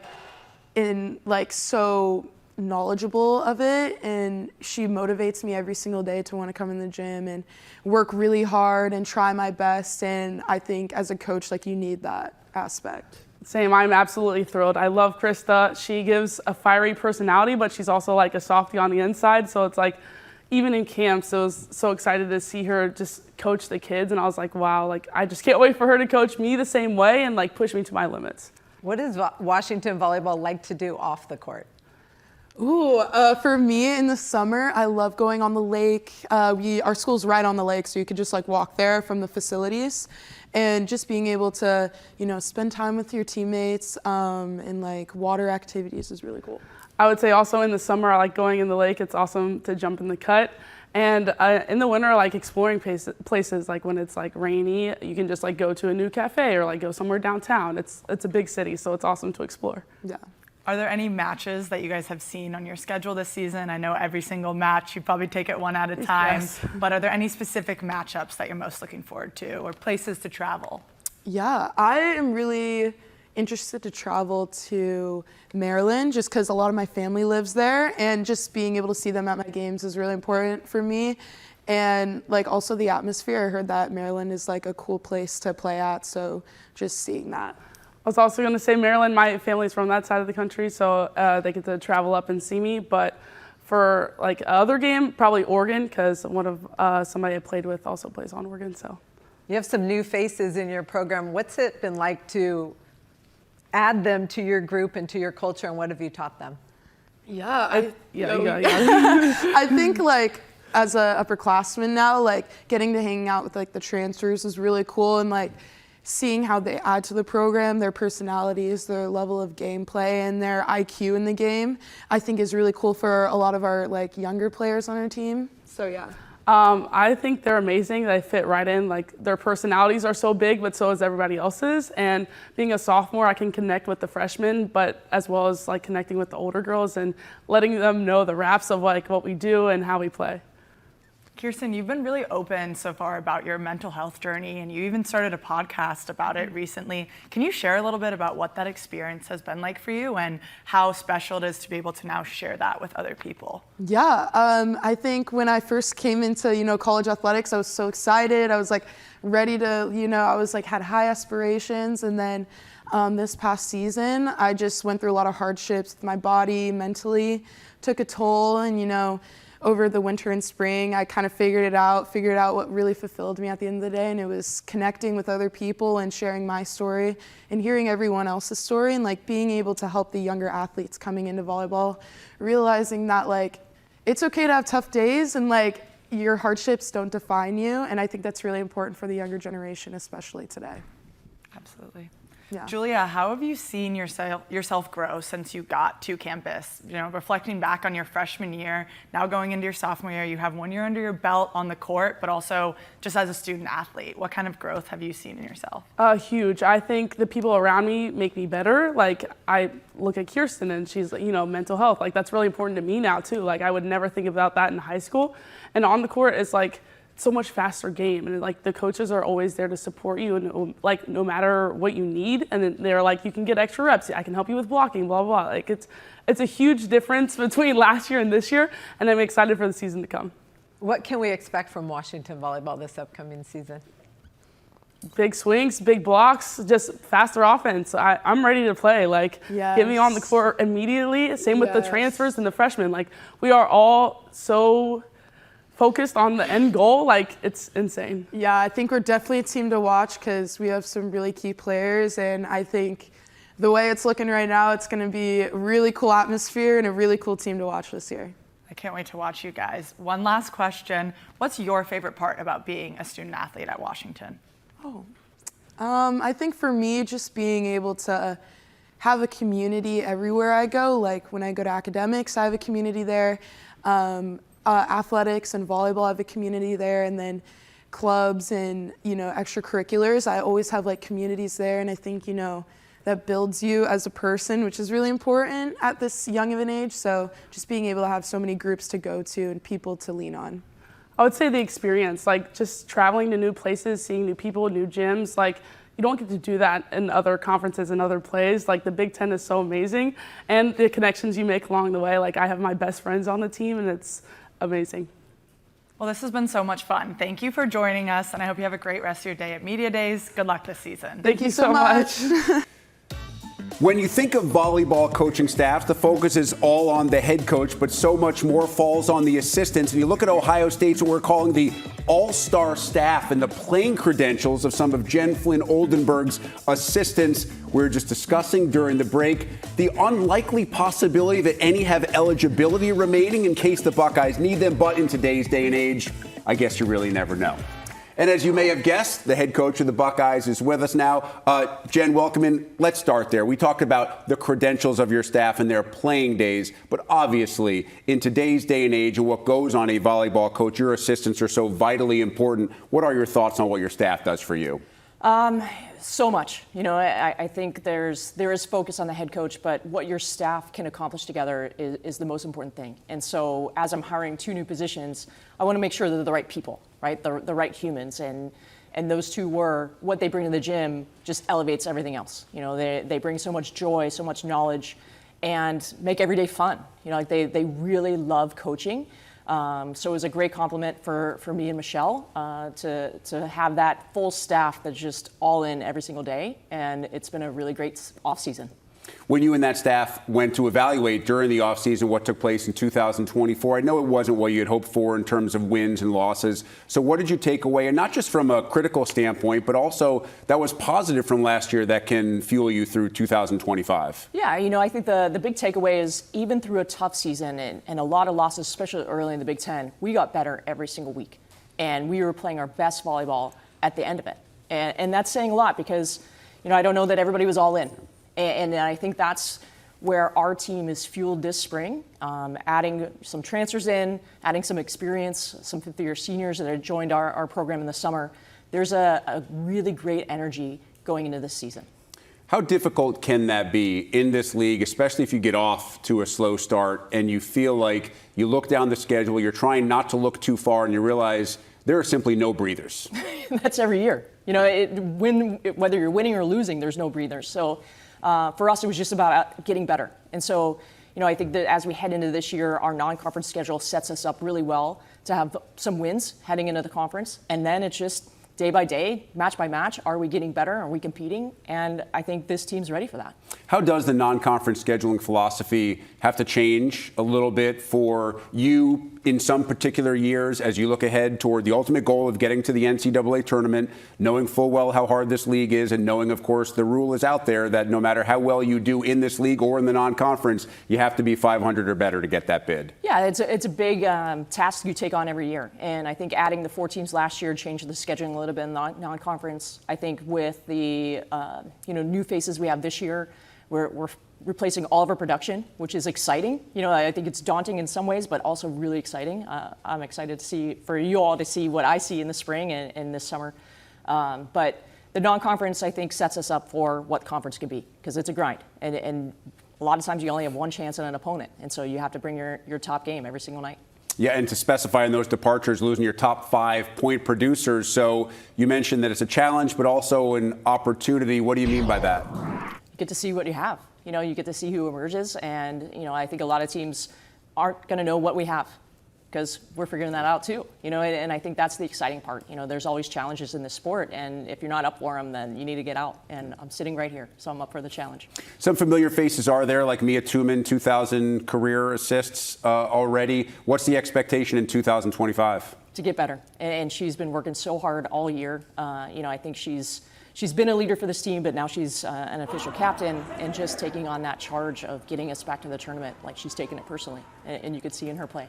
so knowledgeable of it, and she motivates me every single day to want to come in the gym and work really hard and try my best. And I think as a coach, you need that aspect. Same, I'm absolutely thrilled. I love Krista. She gives a fiery personality, but she's also a softie on the inside. So it's even in camps, I was so excited to see her just coach the kids. And I was like, wow, I just can't wait for her to coach me the same way and push me to my limits. What does Washington volleyball like to do off the court? For me in the summer, I love going on the lake. Our school's right on the lake, so you could just walk there from the facilities, and just being able to, spend time with your teammates and water activities is really cool. I would say also in the summer, I like going in the lake. It's awesome to jump in the cut. And in the winter, exploring places when it's rainy, you can just go to a new cafe or go somewhere downtown. It's a big city, so it's awesome to explore. Yeah. Are there any matches that you guys have seen on your schedule this season? I know every single match, you probably take it one at a time, Yes. but are there any specific matchups that you're most looking forward to or places to travel? Yeah, I am really interested to travel to Maryland just because a lot of my family lives there, and just being able to see them at my games is really important for me. And also the atmosphere. I heard that Maryland is a cool place to play at, so just seeing that. I was also going to say Maryland, my family's from that side of the country, so they get to travel up and see me. But for other game, probably Oregon, because one of somebody I played with also plays on Oregon. So you have some new faces in your program. What's it been like to add them to your group and to your culture, and what have you taught them? Yeah, I think as a upperclassman now, getting to hang out with the transfers is really cool, and seeing how they add to the program, their personalities, their level of gameplay, and their IQ in the game, I think is really cool for a lot of our younger players on our team. So yeah. I think they're amazing. They fit right in. Their personalities are so big, but so is everybody else's. And being a sophomore, I can connect with the freshmen, but as well as connecting with the older girls and letting them know the raps of what we do and how we play. Kierstyn, you've been really open so far about your mental health journey, and you even started a podcast about it recently. Can you share a little bit about what that experience has been like for you and how special it is to be able to now share that with other people? Yeah, I think when I first came into, college athletics, I was so excited. I was ready to, I was had high aspirations. And then this past season, I just went through a lot of hardships with my body, mentally, took a toll, and, over the winter and spring, I kind of figured out what really fulfilled me at the end of the day, and it was connecting with other people and sharing my story and hearing everyone else's story, and being able to help the younger athletes coming into volleyball, realizing that it's okay to have tough days and your hardships don't define you, and I think that's really important for the younger generation, especially today. Absolutely. Yeah. Julia, how have you seen yourself grow since you got to campus? Reflecting back on your freshman year, now going into your sophomore year, you have 1 year under your belt on the court, but also just as a student athlete. What kind of growth have you seen in yourself? Huge. I think the people around me make me better. I look at Kierstyn and she's, mental health. That's really important to me now too. I would never think about that in high school. And on the court, it's so much faster game, and the coaches are always there to support you, and no matter what you need, and then they're you can get extra reps, I can help you with blocking, blah blah blah. It's a huge difference between last year and this year, and I'm excited for the season to come. What can we expect from Washington volleyball this upcoming season? Big swings, big blocks, just faster offense. I'm ready to play. Get me on the court immediately. Same with the transfers and the freshmen. We are all so focused on the end goal, it's insane. Yeah, I think we're definitely a team to watch because we have some really key players, and I think the way it's looking right now, it's going to be a really cool atmosphere and a really cool team to watch this year. I can't wait to watch you guys. One last question. What's your favorite part about being a student athlete at Washington? I think for me, just being able to have a community everywhere I go. Like when I go to academics, I have a community there. Athletics and volleyball, I have a community there. And then clubs and, extracurriculars, I always have like communities there. And I think, that builds you as a person, which is really important at this young of an age. So just being able to have so many groups to go to and people to lean on. I would say the experience, like just traveling to new places, seeing new people, new gyms, like you don't get to do that in other conferences and other plays. Like the Big Ten is so amazing, and the connections you make along the way. Like I have my best friends on the team, and it's amazing. Well, this has been so much fun. Thank you for joining us, and I hope you have a great rest of your day at Media Days. Good luck this season. Thank you so much. When you think of volleyball coaching staffs, the focus is all on the head coach, but so much more falls on the assistants. And you look at Ohio State's what we're calling the all-star staff and the playing credentials of some of Jen Flynn Oldenburg's assistants. We were just discussing during the break the unlikely possibility that any have eligibility remaining in case the Buckeyes need them. But in today's day and age, I guess you really never know. And as you may have guessed, the head coach of the Buckeyes is with us now. Jen, welcome in. Let's start there. We talked about the credentials of your staff and their playing days, but obviously in today's day and age and what goes on a volleyball coach, your assistants are so vitally important. What are your thoughts on what your staff does for you? So much. I think there is focus on the head coach, but what your staff can accomplish together is the most important thing. And so as I'm hiring 2 new positions, I want to make sure that they're the right people, right? The right humans. And those 2 were what they bring to the gym just elevates everything else. They bring so much joy, so much knowledge, and make every day fun. They really love coaching. So it was a great compliment for me and Michelle to have that full staff that's just all in every single day, and it's been a really great off season. When you and that staff went to evaluate during the offseason what took place in 2024, I know it wasn't what you had hoped for in terms of wins and losses. So what did you take away? And not just from a critical standpoint, but also that was positive from last year that can fuel you through 2025. Yeah, I think the big takeaway is even through a tough season and a lot of losses, especially early in the Big Ten, we got better every single week. And we were playing our best volleyball at the end of it. And that's saying a lot because, I don't know that everybody was all in. And I think that's where our team is fueled this spring, adding some transfers in, adding some experience, some fifth-year seniors that have joined our program in the summer. There's a really great energy going into this season. How difficult can that be in this league, especially if you get off to a slow start and you feel like you look down the schedule, you're trying not to look too far, and you realize there are simply no breathers? That's every year. Whether you're winning or losing, there's no breathers. So for us, it was just about getting better. And so, I think that as we head into this year, our non-conference schedule sets us up really well to have some wins heading into the conference. And then it's just day by day, match by match, are we getting better? Are we competing? And I think this team's ready for that. How does the non-conference scheduling philosophy have to change a little bit for you in some particular years as you look ahead toward the ultimate goal of getting to the NCAA tournament, knowing full well how hard this league is, and knowing, of course, the rule is out there that no matter how well you do in this league or in the non-conference, you have to be 500 or better to get that bid? Yeah, it's a big task you take on every year. And I think adding the 4 teams last year changed the scheduling a little bit in the non-conference. I think with the new faces we have this year, we're replacing all of our production, which is exciting. I think it's daunting in some ways, but also really exciting. I'm excited for you all to see what I see in the spring and this summer. But the non-conference, I think, sets us up for what conference can be, because it's a grind. And a lot of times you only have one chance at an opponent. And so you have to bring your top game every single night. Yeah, and to specify in those departures, losing your top 5 point producers. So you mentioned that it's a challenge, but also an opportunity. What do you mean by that? You get to see what you have. You get to see who emerges. And, I think a lot of teams aren't going to know what we have because we're figuring that out too. And I think that's the exciting part. There's always challenges in this sport. And if you're not up for them, then you need to get out. And I'm sitting right here, so I'm up for the challenge. Some familiar faces are there, like Mia Tuman, 2,000 career assists already. What's the expectation in 2025? To get better. And she's been working so hard all year. I think she's she's been a leader for this team, but now she's an official captain and just taking on that charge of getting us back to the tournament. Like, she's taken it personally, and you could see in her play.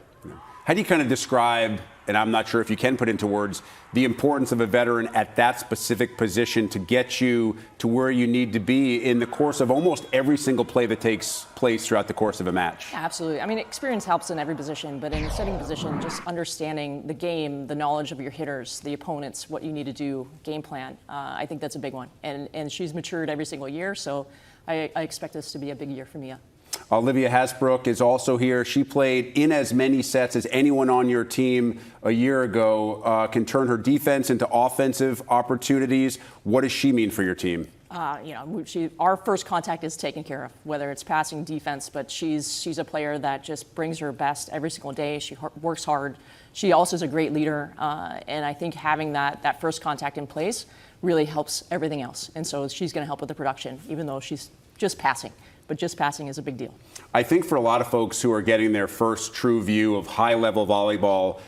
How do you kind of describe, and I'm not sure if you can put into words, the importance of a veteran at that specific position to get you to where you need to be in the course of almost every single play that takes place throughout the course of a match? Yeah, absolutely. I mean, experience helps in every position, but in the setting position, just understanding the game, the knowledge of your hitters, the opponents, what you need to do, game plan, I think that's a big one. And she's matured every single year, so I expect this to be a big year for Mia. Olivia Hasbrook is also here. She played in as many sets as anyone on your team a year ago, can turn her defense into offensive opportunities. What does she mean for your team? Our first contact is taken care of, whether it's passing, defense, but she's a player that just brings her best every single day. She works hard. She also is a great leader, and I think having that first contact in place really helps everything else. And so she's going to help with the production, even though she's just passing. But just passing is a big deal. I think for a lot of folks who are getting their first true view of high-level volleyball,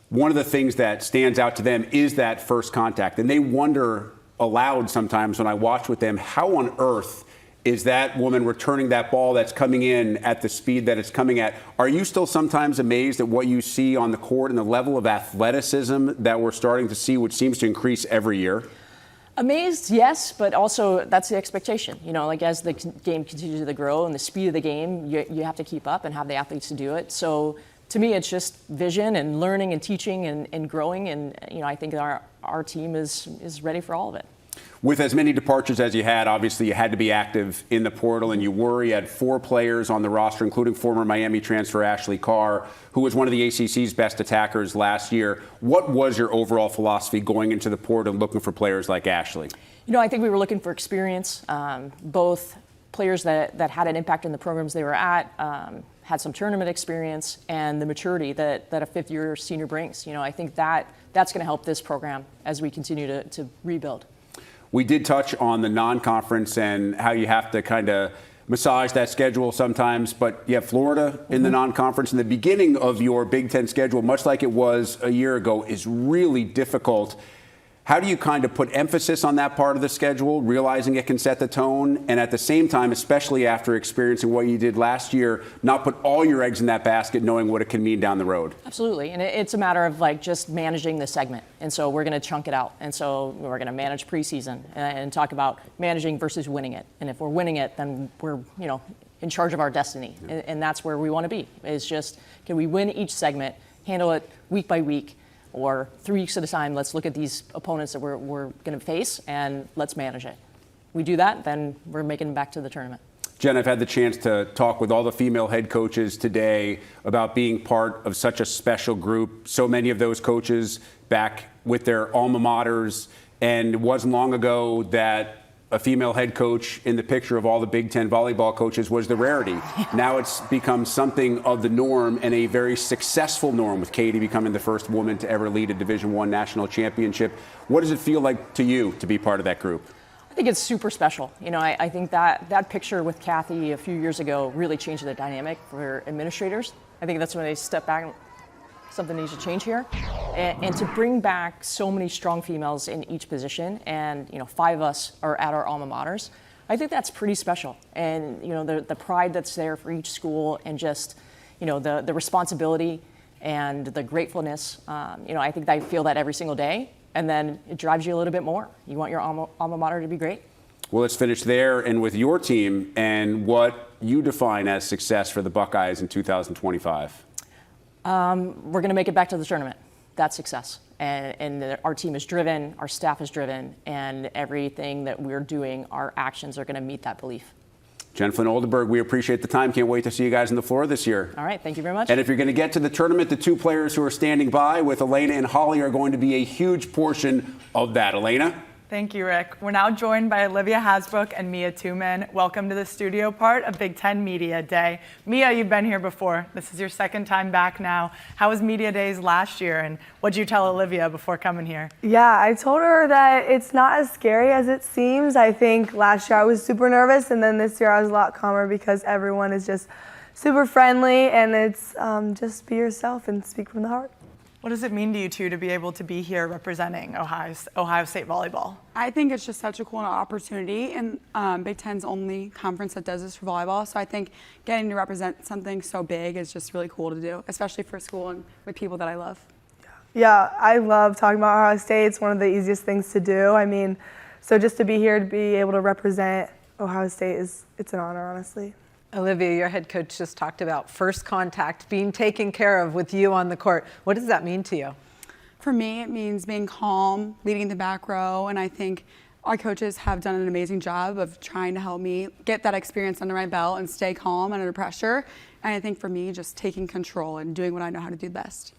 one of the things that stands out to them is that first contact. And they wonder aloud sometimes when I watch with them, how on earth is that woman returning that ball that's coming in at the speed that it's coming at? Are you still sometimes amazed at what you see on the court and the level of athleticism that we're starting to see, which seems to increase every year? Amazed, yes, but also that's the expectation. Like as the game continues to grow and the speed of the game, you have to keep up and have the athletes to do it. So to me, it's just vision and learning and teaching and growing. And I think our team is ready for all of it. With as many departures as you had, obviously you had to be active in the portal, and you had 4 players on the roster, including former Miami transfer Ashley Carr, who was one of the ACC's best attackers last year. What was your overall philosophy going into the portal and looking for players like Ashley? I think we were looking for experience, both players that had an impact in the programs they were at, had some tournament experience, and the maturity that a fifth-year senior brings. I think that's going to help this program as we continue to rebuild. We did touch on the non-conference and how you have to kind of massage that schedule sometimes, but you have Florida in the non-conference. And the beginning of your Big Ten schedule, much like it was a year ago, is really difficult. How do you kind of put emphasis on that part of the schedule, realizing it can set the tone, and at the same time, especially after experiencing what you did last year, not put all your eggs in that basket, knowing what it can mean down the road? Absolutely, and it's a matter of just managing the segment, and so we're going to chunk it out, and so we're going to manage preseason and talk about managing versus winning it, and if we're winning it, then we're in charge of our destiny, and that's where we want to be. Is just, can we win each segment, handle it week by week, or 3 weeks at a time? Let's look at these opponents that we're going to face and let's manage it. We do that, then we're making it back to the tournament. Jen, I've had the chance to talk with all the female head coaches today about being part of such a special group. So many of those coaches back with their alma maters, and it wasn't long ago that a female head coach in the picture of all the Big Ten volleyball coaches was the rarity. Now it's become something of the norm, and a very successful norm, with Katie becoming the first woman to ever lead a Division I national championship. What does it feel like to you to be part of that group? I think it's super special. I think that picture with Kathy a few years ago really changed the dynamic for administrators. I think that's when they step back. Something needs to change here, and to bring back so many strong females in each position, and 5 of us are at our alma maters. I think that's pretty special, and the pride that's there for each school, and just the responsibility and the gratefulness. I think I feel that every single day, and then it drives you a little bit more. You want your alma mater to be great. Well, let's finish there and with your team and what you define as success for the Buckeyes in 2025. We're going to make it back to the tournament. That's success. And our team is driven, our staff is driven, and everything that we're doing, our actions are going to meet that belief. Jen Flynn, Oldenburg, we appreciate the time. Can't wait to see you guys on the floor this year. All right, thank you very much. And if you're going to get to the tournament, the 2 players who are standing by with Elena and Holly are going to be a huge portion of that. Elena? Thank you, Rick. We're now joined by Olivia Hasbrook and Mia Tuman. Welcome to the studio part of Big Ten Media Day. Mia, you've been here before. This is your second time back now. How was Media Days last year, and what did you tell Olivia before coming here? Yeah, I told her that it's not as scary as it seems. I think last year I was super nervous, and then this year I was a lot calmer because everyone is just super friendly, and it's just be yourself and speak from the heart. What does it mean to you two to be able to be here representing Ohio State volleyball? I think it's just such a cool opportunity, and Big Ten's only conference that does this for volleyball. So I think getting to represent something so big is just really cool to do, especially for school and with people that I love. Yeah, I love talking about Ohio State. It's one of the easiest things to do. I mean, so just to be here, to be able to represent Ohio State it's an honor, honestly. Olivia, your head coach just talked about first contact being taken care of with you on the court. What does that mean to you? For me, it means being calm, leading the back row, and I think our coaches have done an amazing job of trying to help me get that experience under my belt and stay calm under pressure. And I think for me, just taking control and doing what I know how to do best.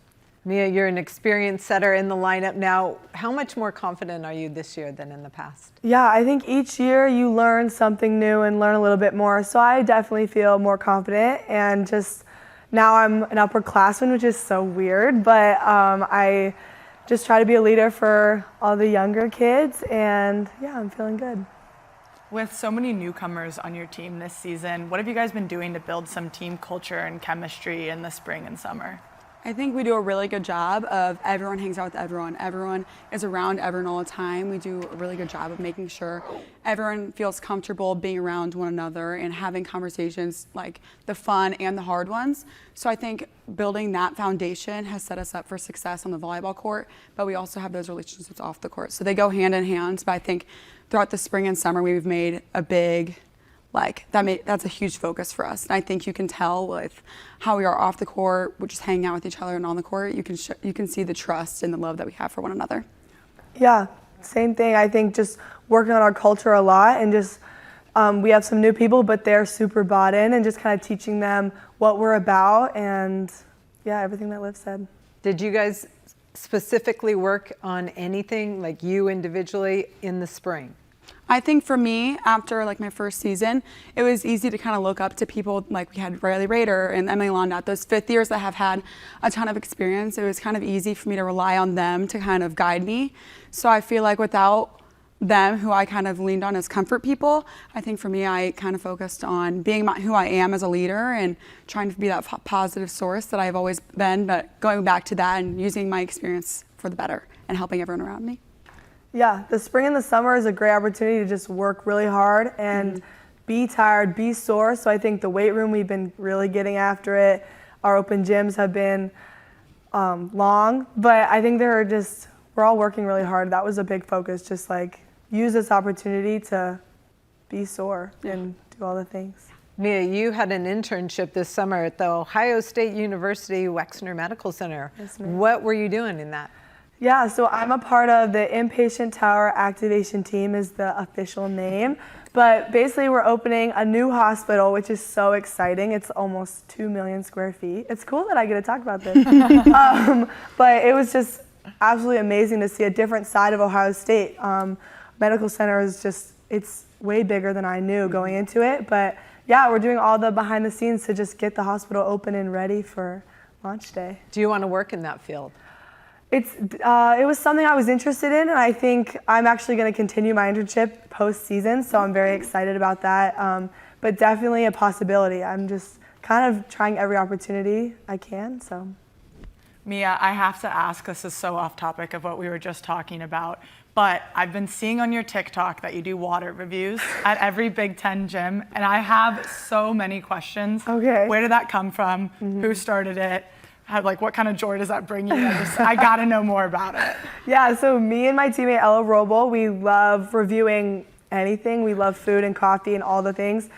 Mia, you're an experienced setter in the lineup now. How much more confident are you this year than in the past? Yeah, I think each year you learn something new and learn a little bit more. So I definitely feel more confident, and just now I'm an upperclassman, which is so weird, but I just try to be a leader for all the younger kids, and yeah, I'm feeling good. With so many newcomers on your team this season, what have you guys been doing to build some team culture and chemistry in the spring and summer? I think we do a really good job of everyone hangs out with everyone. Everyone is around everyone all the time. We do a really good job of making sure everyone feels comfortable being around one another and having conversations, like the fun and the hard ones. So I think building that foundation has set us up for success on the volleyball court, but we also have those relationships off the court. So they go hand in hand, but I think throughout the spring and summer we've made a big that's a huge focus for us. And I think you can tell with how we are off the court, we're just hanging out with each other, and on the court, you can see the trust and the love that we have for one another. Yeah, same thing. I think just working on our culture a lot, and just we have some new people, but they're super bought in, and just kind of teaching them what we're about, and yeah, everything that Liv said. Did you guys specifically work on anything, like you individually, in the spring? I think for me, after my first season, it was easy to kind of look up to people like we had Riley Rader and Emily Londat, those fifth years that have had a ton of experience. It was kind of easy for me to rely on them to kind of guide me. So I feel like without them, who I kind of leaned on as comfort people, I think for me, I kind of focused on being who I am as a leader and trying to be that positive source that I've always been, but going back to that and using my experience for the better and helping everyone around me. Yeah, the spring and the summer is a great opportunity to just work really hard and be tired, be sore. So I think the weight room, we've been really getting after it. Our open gyms have been long, but I think we're all working really hard. That was a big focus, just use this opportunity to be sore and do all the things. Mia, you had an internship this summer at the Ohio State University Wexner Medical Center. Yes, ma'am. What were you doing in that? Yeah, so I'm a part of the Inpatient Tower Activation Team is the official name. But basically we're opening a new hospital, which is so exciting. It's almost 2 million square feet. It's cool that I get to talk about this. But it was just absolutely amazing to see a different side of Ohio State. Medical Center is it's way bigger than I knew going into it. But yeah, we're doing all the behind the scenes to just get the hospital open and ready for launch day. Do you want to work in that field? It was something I was interested in, and I think I'm actually going to continue my internship post-season, so I'm very excited about that. But definitely a possibility. I'm just kind of trying every opportunity I can. So, Mia, I have to ask, this is so off topic of what we were just talking about, but I've been seeing on your TikTok that you do water reviews at every Big Ten gym, and I have so many questions. Okay. Where did that come from? Who started it? What kind of joy does that bring you? I gotta know more about it. Yeah, so me and my teammate Ella Roble, we love reviewing anything. We love food and coffee and all the things.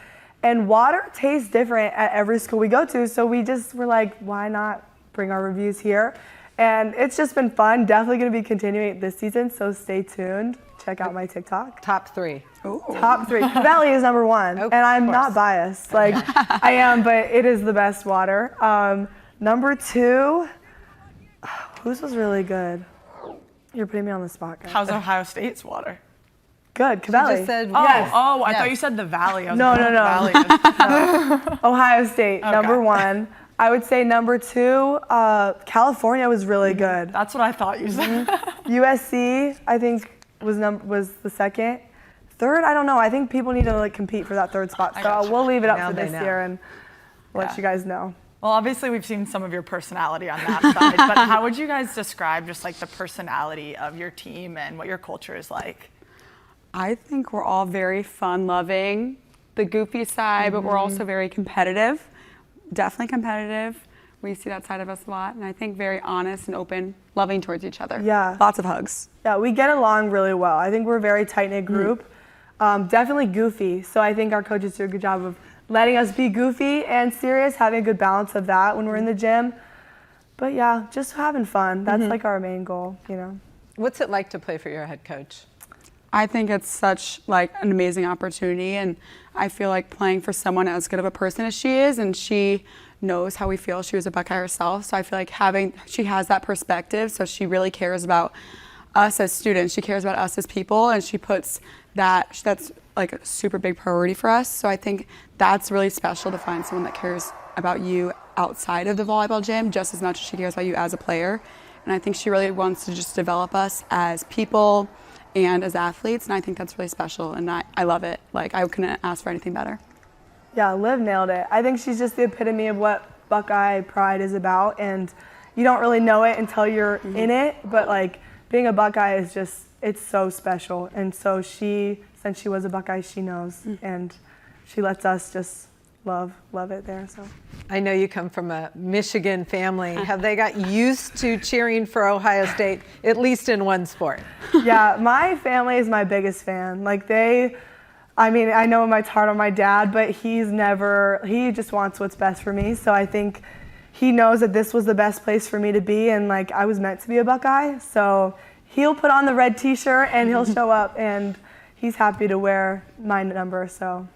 And water tastes different at every school we go to, so we just were like, why not bring our reviews here? And it's just been fun. Definitely gonna be continuing it this season, so stay tuned. Check out my TikTok. Top 3. Ooh. Top 3. Valley is number 1, and I'm not biased. I am, but it is the best water. Number 2, whose was really good? You're putting me on the spot, guys. How's Ohio State's water? Good, Valley. Just said, yes. I thought you said the Valley. No. Valley was Ohio State, okay. number 1. I would say number 2, California was really good. That's what I thought you said. USC, I think, was the second. Third, I don't know. I think people need to compete for that third spot. So we'll leave it up for this year and let you guys know. Well, obviously we've seen some of your personality on that side, but how would you guys describe just like the personality of your team and what your culture is like? I think we're all very fun-loving, the goofy side, but we're also very competitive, definitely competitive. We see that side of us a lot, and I think very honest and open, loving towards each other. Yeah. Lots of hugs. Yeah, we get along really well. I think we're a very tight-knit group. Definitely goofy, so I think our coaches do a good job of letting us be goofy and serious, having a good balance of that when we're in the gym. But yeah, just having fun. That's like our main goal, you know. What's it like to play for your head coach? I think it's such like an amazing opportunity, and I feel like playing for someone as good of a person as she is, and she knows how we feel. She was a Buckeye herself, so I feel like she has that perspective, so she really cares about us as students. She cares about us as people, and she puts that's like a super big priority for us. So I think that's really special to find someone that cares about you outside of the volleyball gym just as much as she cares about you as a player. And I think she really wants to just develop us as people and as athletes, and I think that's really special, and I love it. Like, I couldn't ask for anything better. Yeah, Liv nailed it. I think she's just the epitome of what Buckeye pride is about, and you don't really know it until you're in it, but like being a Buckeye is just, it's so special. And so since she was a Buckeye, she knows, and she lets us just love it there. So I know you come from a Michigan family. Have they got used to cheering for Ohio State, at least in one sport? Yeah, my family is my biggest fan. Like I know in my heart on my dad, but he just wants what's best for me. So I think he knows that this was the best place for me to be, and like I was meant to be a Buckeye. So he'll put on the red t-shirt and he'll show up, and he's happy to wear my number. So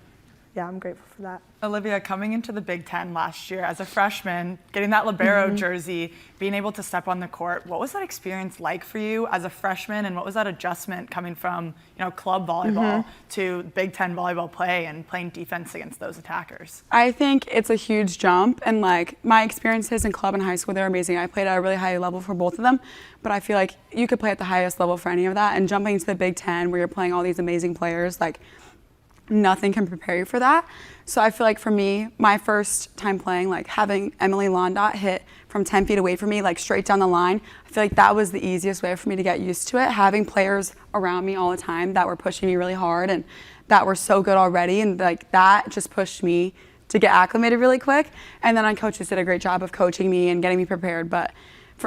yeah, I'm grateful for that. Olivia, coming into the Big Ten last year as a freshman, getting that libero jersey, being able to step on the court, what was that experience like for you as a freshman, and what was that adjustment coming from, club volleyball to Big Ten volleyball play and playing defense against those attackers? I think it's a huge jump, and like my experiences in club and high school, they're amazing. I played at a really high level for both of them, but I feel like you could play at the highest level for any of that, and jumping into the Big Ten where you're playing all these amazing players, like nothing can prepare you for that. So I feel like for me, my first time playing, like having Emily Londot hit from 10 feet away from me, like straight down the line, I feel like that was the easiest way for me to get used to it. Having players around me all the time that were pushing me really hard and that were so good already, and like that just pushed me to get acclimated really quick. And then our coaches did a great job of coaching me and getting me prepared. But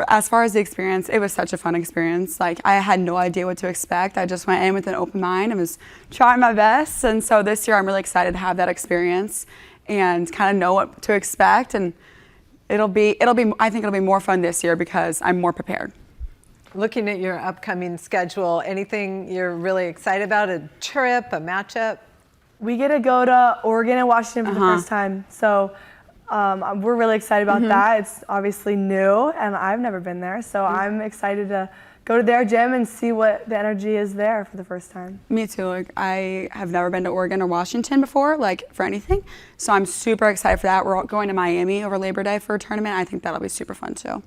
as far as the experience, it was such a fun experience. Like, I had no idea what to expect. I just went in with an open mind and was trying my best. And so this year I'm really excited to have that experience and kind of know what to expect. And I think it'll be more fun this year because I'm more prepared. Looking at your upcoming schedule, anything you're really excited about? A trip, a matchup? We get to go to Oregon and Washington for the first time. So we're really excited about that. It's obviously new, and I've never been there, so I'm excited to go to their gym and see what the energy is there for the first time. Me too. Like, I have never been to Oregon or Washington before, like for anything, so I'm super excited for that. We're going to Miami over Labor Day for a tournament. I think that'll be super fun too.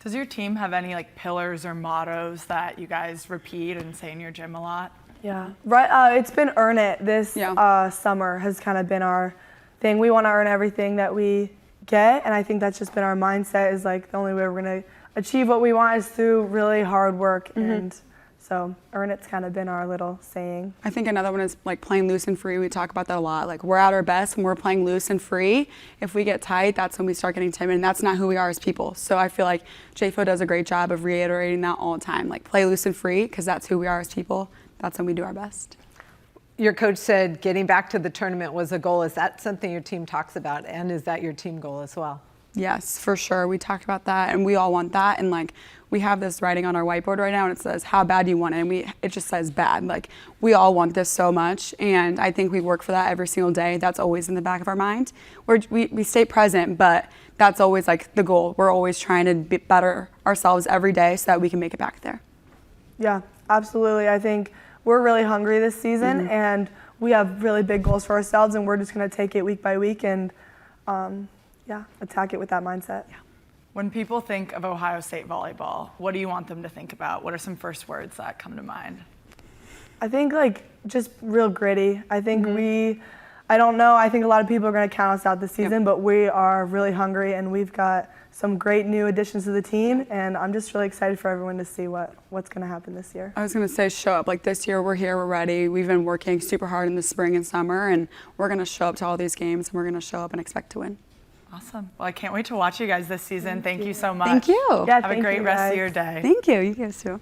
Does your team have any like pillars or mottos that you guys repeat and say in your gym a lot? Yeah, right. It's been earn it. This summer has kind of been our thing. We want to earn everything that we get, and I think that's just been our mindset, is like the only way we're going to achieve what we want is through really hard work. And so earn it's kind of been our little saying. I think another one is like playing loose and free. We talk about that a lot. Like, we're at our best when we're playing loose and free. If we get tight, that's when we start getting timid, and that's not who we are as people. So I feel like JFO does a great job of reiterating that all the time. Like, play loose and free, because that's who we are as people. That's when we do our best. Your coach said getting back to the tournament was a goal. Is that something your team talks about, and is that your team goal as well? Yes, for sure. We talked about that, and we all want that. And like, we have this writing on our whiteboard right now, and it says, how bad do you want it? And it just says bad. Like, we all want this so much, and I think we work for that every single day. That's always in the back of our mind. We stay present, but that's always like the goal. We're always trying to better ourselves every day so that we can make it back there. Yeah, absolutely. I think we're really hungry this season, and we have really big goals for ourselves, and we're just going to take it week by week and attack it with that mindset. Yeah. When people think of Ohio State volleyball, what do you want them to think about? What are some first words that come to mind? I think like just real gritty. I think I don't know. I think a lot of people are going to count us out this season, but we are really hungry, and we've got some great new additions to the team, and I'm just really excited for everyone to see what's going to happen this year. I was going to say show up. Like this year, we're here, we're ready. We've been working super hard in the spring and summer, and we're going to show up to all these games, and we're going to show up and expect to win. Awesome. Well, I can't wait to watch you guys this season. Thank you so much. Thank you. Yeah, have a great rest of your day. Thank you. You guys too.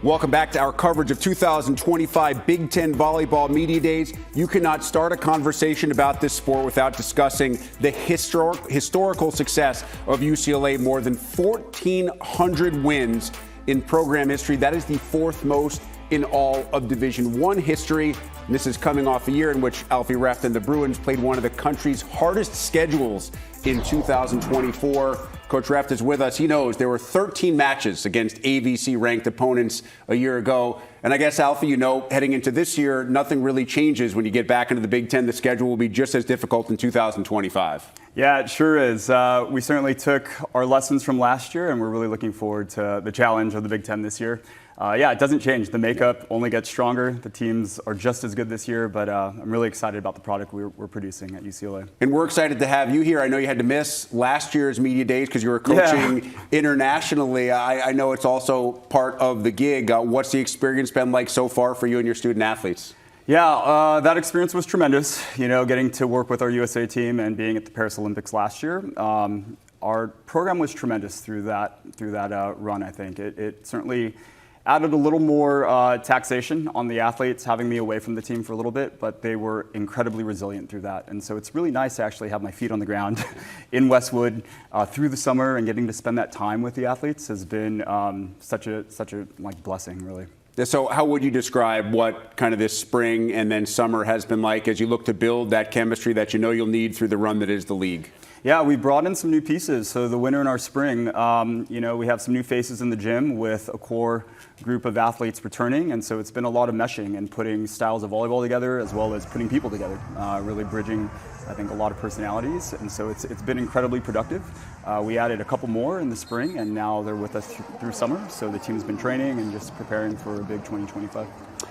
Welcome back to our coverage of 2025 Big Ten Volleyball Media Days. You cannot start a conversation about this sport without discussing the historical success of UCLA. More than 1,400 wins in program history. That is the fourth most in all of Division I history. And this is coming off a year in which Alfee, Reft, and the Bruins played one of the country's hardest schedules in 2024. Coach Reft is with us. He knows there were 13 matches against AVC-ranked opponents a year ago. And I guess, Alfee, you know, heading into this year, nothing really changes when you get back into the Big Ten. The schedule will be just as difficult in 2025. Yeah, it sure is. We certainly took our lessons from last year, and we're really looking forward to the challenge of the Big Ten this year. Yeah, it doesn't change. The makeup only gets stronger. The teams are just as good this year, but I'm really excited about the product we're producing at UCLA. And we're excited to have you here. I know you had to miss last year's media days because you were coaching internationally. I know it's also part of the gig. What's the experience been like so far for you and your student athletes? Yeah, that experience was tremendous. You know, getting to work with our USA team and being at the Paris Olympics last year. Our program was tremendous through that run, I think. It certainly added a little more taxation on the athletes, having me away from the team for a little bit, but they were incredibly resilient through that. And so it's really nice to actually have my feet on the ground in Westwood through the summer, and getting to spend that time with the athletes has been such a like blessing, really. So how would you describe what kind of this spring and then summer has been like as you look to build that chemistry that you know you'll need through the run that is the league? Yeah, we brought in some new pieces. So the winter and our spring, you know, we have some new faces in the gym with a core group of athletes returning. And so it's been a lot of meshing and putting styles of volleyball together, as well as putting people together, really bridging, I think, a lot of personalities. And so it's been incredibly productive. We added a couple more in the spring, and now they're with us through summer. So the team's been training and just preparing for a big 2025.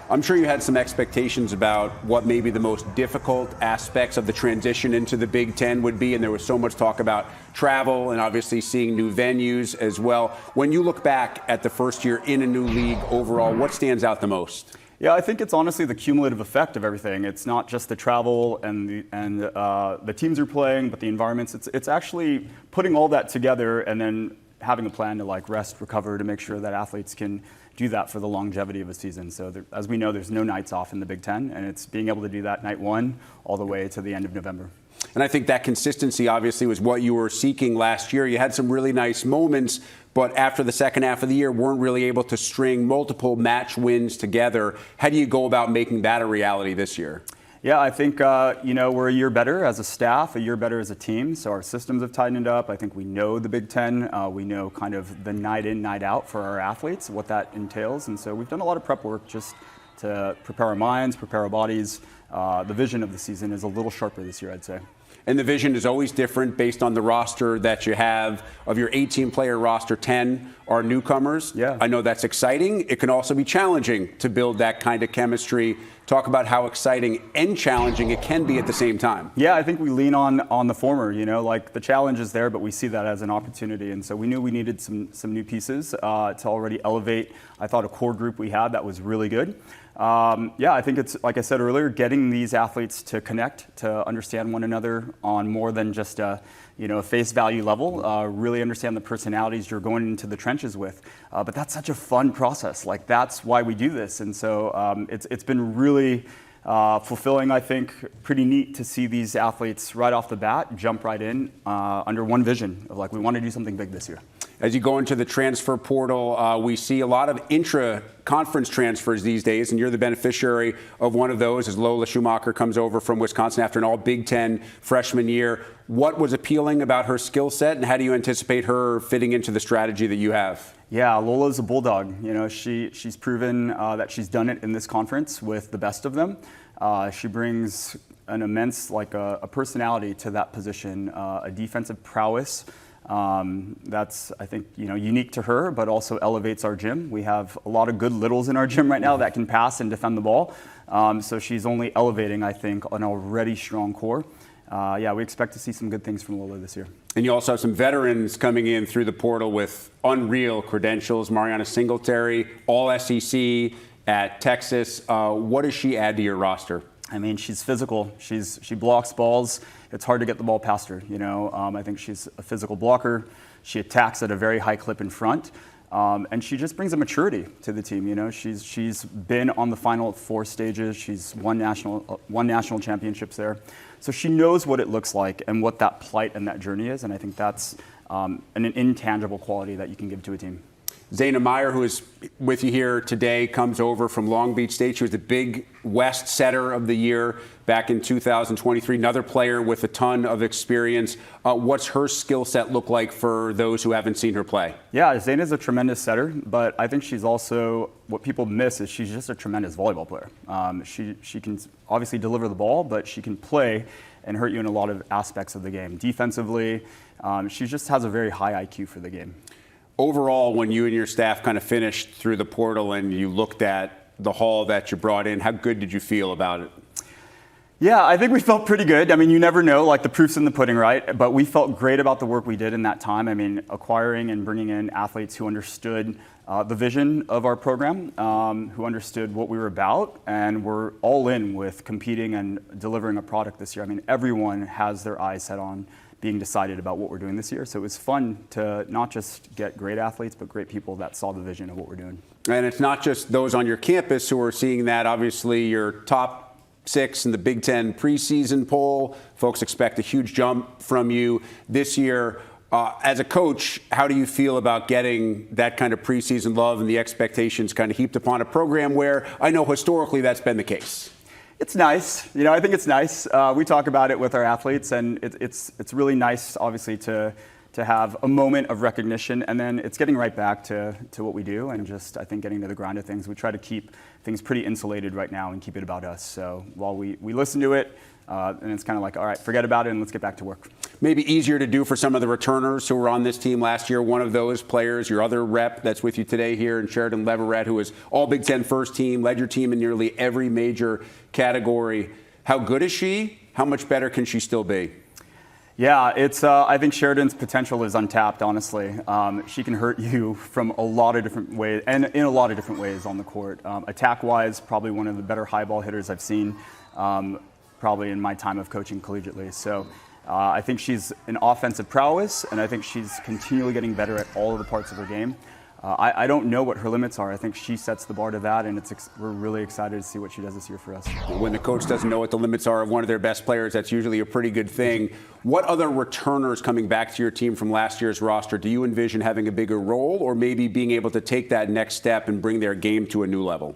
I'm sure you had some expectations about what maybe the most difficult aspects of the transition into the Big Ten would be, and there was so much talk about travel and obviously seeing new venues as well. When you look back at the first year in a new league overall, what stands out the most? Yeah, I think it's honestly the cumulative effect of everything. It's not just the travel and the teams are playing, but the environments. It's actually putting all that together and then having a plan to like rest, recover, to make sure that athletes can do that for the longevity of a season. So as we know, there's no nights off in the Big Ten, and it's being able to do that night one all the way to the end of November. And I think that consistency obviously was what you were seeking last year. You had some really nice moments, but after the second half of the year, weren't really able to string multiple match wins together. How do you go about making that a reality this year? Yeah, I think, you know, we're a year better as a staff, a year better as a team. So our systems have tightened up. I think we know the Big Ten. We know kind of the night in, night out for our athletes, what that entails. And so we've done a lot of prep work just to prepare our minds, prepare our bodies. The vision of the season is a little sharper this year, I'd say. And the vision is always different based on the roster that you have. Of your 18-player roster, 10 are newcomers. Yeah. I know that's exciting. It can also be challenging to build that kind of chemistry. Talk about how exciting and challenging it can be at the same time. Yeah, I think we lean on the former. You know, like the challenge is there, but we see that as an opportunity. And so we knew we needed some new pieces to already elevate, I thought, a core group we had that was really good. Yeah, I think it's, like I said earlier, getting these athletes to connect, to understand one another on more than just a face value level, really understand the personalities you're going into the trenches with. But that's such a fun process. Like, that's why we do this. And so it's been really fulfilling, I think. Pretty neat to see these athletes right off the bat jump right in under one vision of, like, we want to do something big this year. As you go into the transfer portal, we see a lot of intra-conference transfers these days, and you're the beneficiary of one of those as Lola Schumacher comes over from Wisconsin after an all Big Ten freshman year. What was appealing about her skill set, and how do you anticipate her fitting into the strategy that you have? Yeah, Lola's a bulldog. You know, she's proven that she's done it in this conference with the best of them. She brings an immense, a personality to that position, a defensive prowess. That's, I think, unique to her, but also elevates our gym. We have a lot of good littles in our gym right now that can pass and defend the ball. So she's only elevating, I think, an already strong core. We expect to see some good things from Lola this year. And you also have some veterans coming in through the portal with unreal credentials. Mariana Singletary, all SEC at Texas. What does she add to your roster? I mean, she's physical. She blocks balls. It's hard to get the ball past her. I think she's a physical blocker. She attacks at a very high clip in front. And she just brings a maturity to the team. She's been on the final 4 stages. She's won national championships there. So she knows what it looks like and what that plight and that journey is. And I think that's an intangible quality that you can give to a team. Zayna Meyer, who is with you here today, comes over from Long Beach State. She was the Big West Setter of the Year back in 2023. Another player with a ton of experience. What's her skill set look like for those who haven't seen her play? Yeah, Zayna's a tremendous setter, but I think she's also, what people miss is she's just a tremendous volleyball player. She can obviously deliver the ball, but she can play and hurt you in a lot of aspects of the game. Defensively, she just has a very high IQ for the game. Overall, when you and your staff kind of finished through the portal and you looked at the haul that you brought in, how good did you feel about it? Yeah, I think we felt pretty good. I mean, you never know, like the proof's in the pudding, right? But we felt great about the work we did in that time. I mean, acquiring and bringing in athletes who understood the vision of our program, who understood what we were about, and we're all in with competing and delivering a product this year. I mean, everyone has their eyes set on being decided about what we're doing this year. So it was fun to not just get great athletes, but great people that saw the vision of what we're doing. And it's not just those on your campus who are seeing that. Obviously, your top 6 in the Big Ten preseason poll. Folks expect a huge jump from you this year. As a coach, how do you feel about getting that kind of preseason love and the expectations kind of heaped upon a program where I know historically that's been the case? It's nice. I think it's nice. We talk about it with our athletes, and it's really nice, obviously, to have a moment of recognition, and then it's getting right back to what we do, and just, I think, getting to the grind of things. We try to keep things pretty insulated right now and keep it about us. So while we listen to it, and it's kind of like, all right, forget about it and let's get back to work. Maybe easier to do for some of the returners who were on this team last year. One of those players, your other rep that's with you today here in Cheridyn, Leverette, who was all Big Ten first team, led your team in nearly every major category. How good is she? How much better can she still be? Yeah, it's. I think Cheridyn's potential is untapped, honestly. She can hurt you from a lot of different ways, and in a lot of different ways on the court. Attack-wise, probably one of the better high ball hitters I've seen, probably in my time of coaching collegiately. So I think she's an offensive prowess, and I think she's continually getting better at all of the parts of her game. I don't know what her limits are. I think she sets the bar to that, and we're really excited to see what she does this year for us. When the coach doesn't know what the limits are of one of their best players, that's usually a pretty good thing. What other returners coming back to your team from last year's roster do you envision having a bigger role, or maybe being able to take that next step and bring their game to a new level?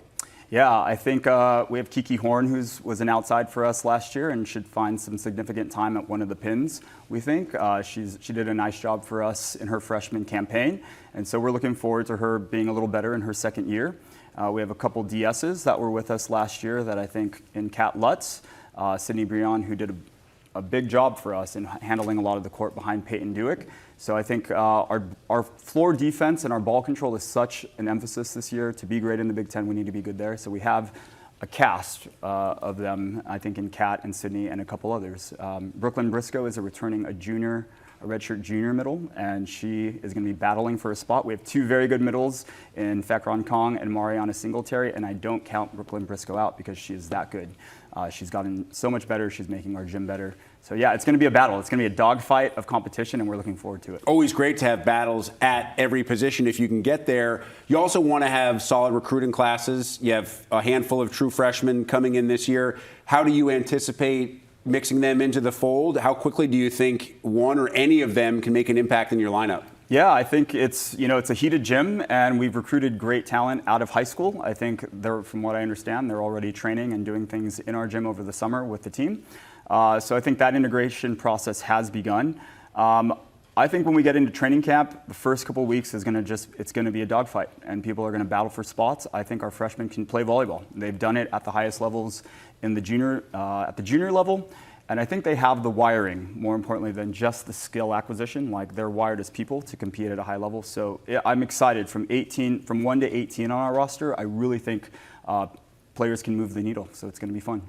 Yeah, I think we have Kiki Horn, who was an outside for us last year and should find some significant time at one of the pins, we think. She did a nice job for us in her freshman campaign, and so we're looking forward to her being a little better in her second year. We have a couple DSs that were with us last year that I think in Kat Lutz, Sydney Brion, who did a big job for us in handling a lot of the court behind Peyton Dewick. So I think our floor defense and our ball control is such an emphasis this year. To be great in the Big Ten, we need to be good there. So we have a cast of them, I think, in Kat and Sydney and a couple others. Brooklyn Briscoe is a redshirt junior middle, and she is going to be battling for a spot. We have 2 very good middles in Fekron Kong and Mariana Singletary, and I don't count Brooklyn Briscoe out because she is that good. She's gotten so much better. She's making our gym better. So yeah, it's going to be a battle. It's going to be a dogfight of competition, and we're looking forward to it. Always great to have battles at every position if you can get there. You also want to have solid recruiting classes. You have a handful of true freshmen coming in this year. How do you anticipate mixing them into the fold? How quickly do you think one or any of them can make an impact in your lineup? Yeah, I think it's a heated gym, and we've recruited great talent out of high school. I think from what I understand, they're already training and doing things in our gym over the summer with the team. So I think that integration process has begun. I think when we get into training camp, the first couple of weeks it's going to be a dogfight, and people are going to battle for spots. I think our freshmen can play volleyball. They've done it at the highest levels in the junior level. And I think they have the wiring, more importantly than just the skill acquisition. Like, they're wired as people to compete at a high level. So yeah, I'm excited. From 1 to 18 on our roster, I really think players can move the needle. So it's going to be fun.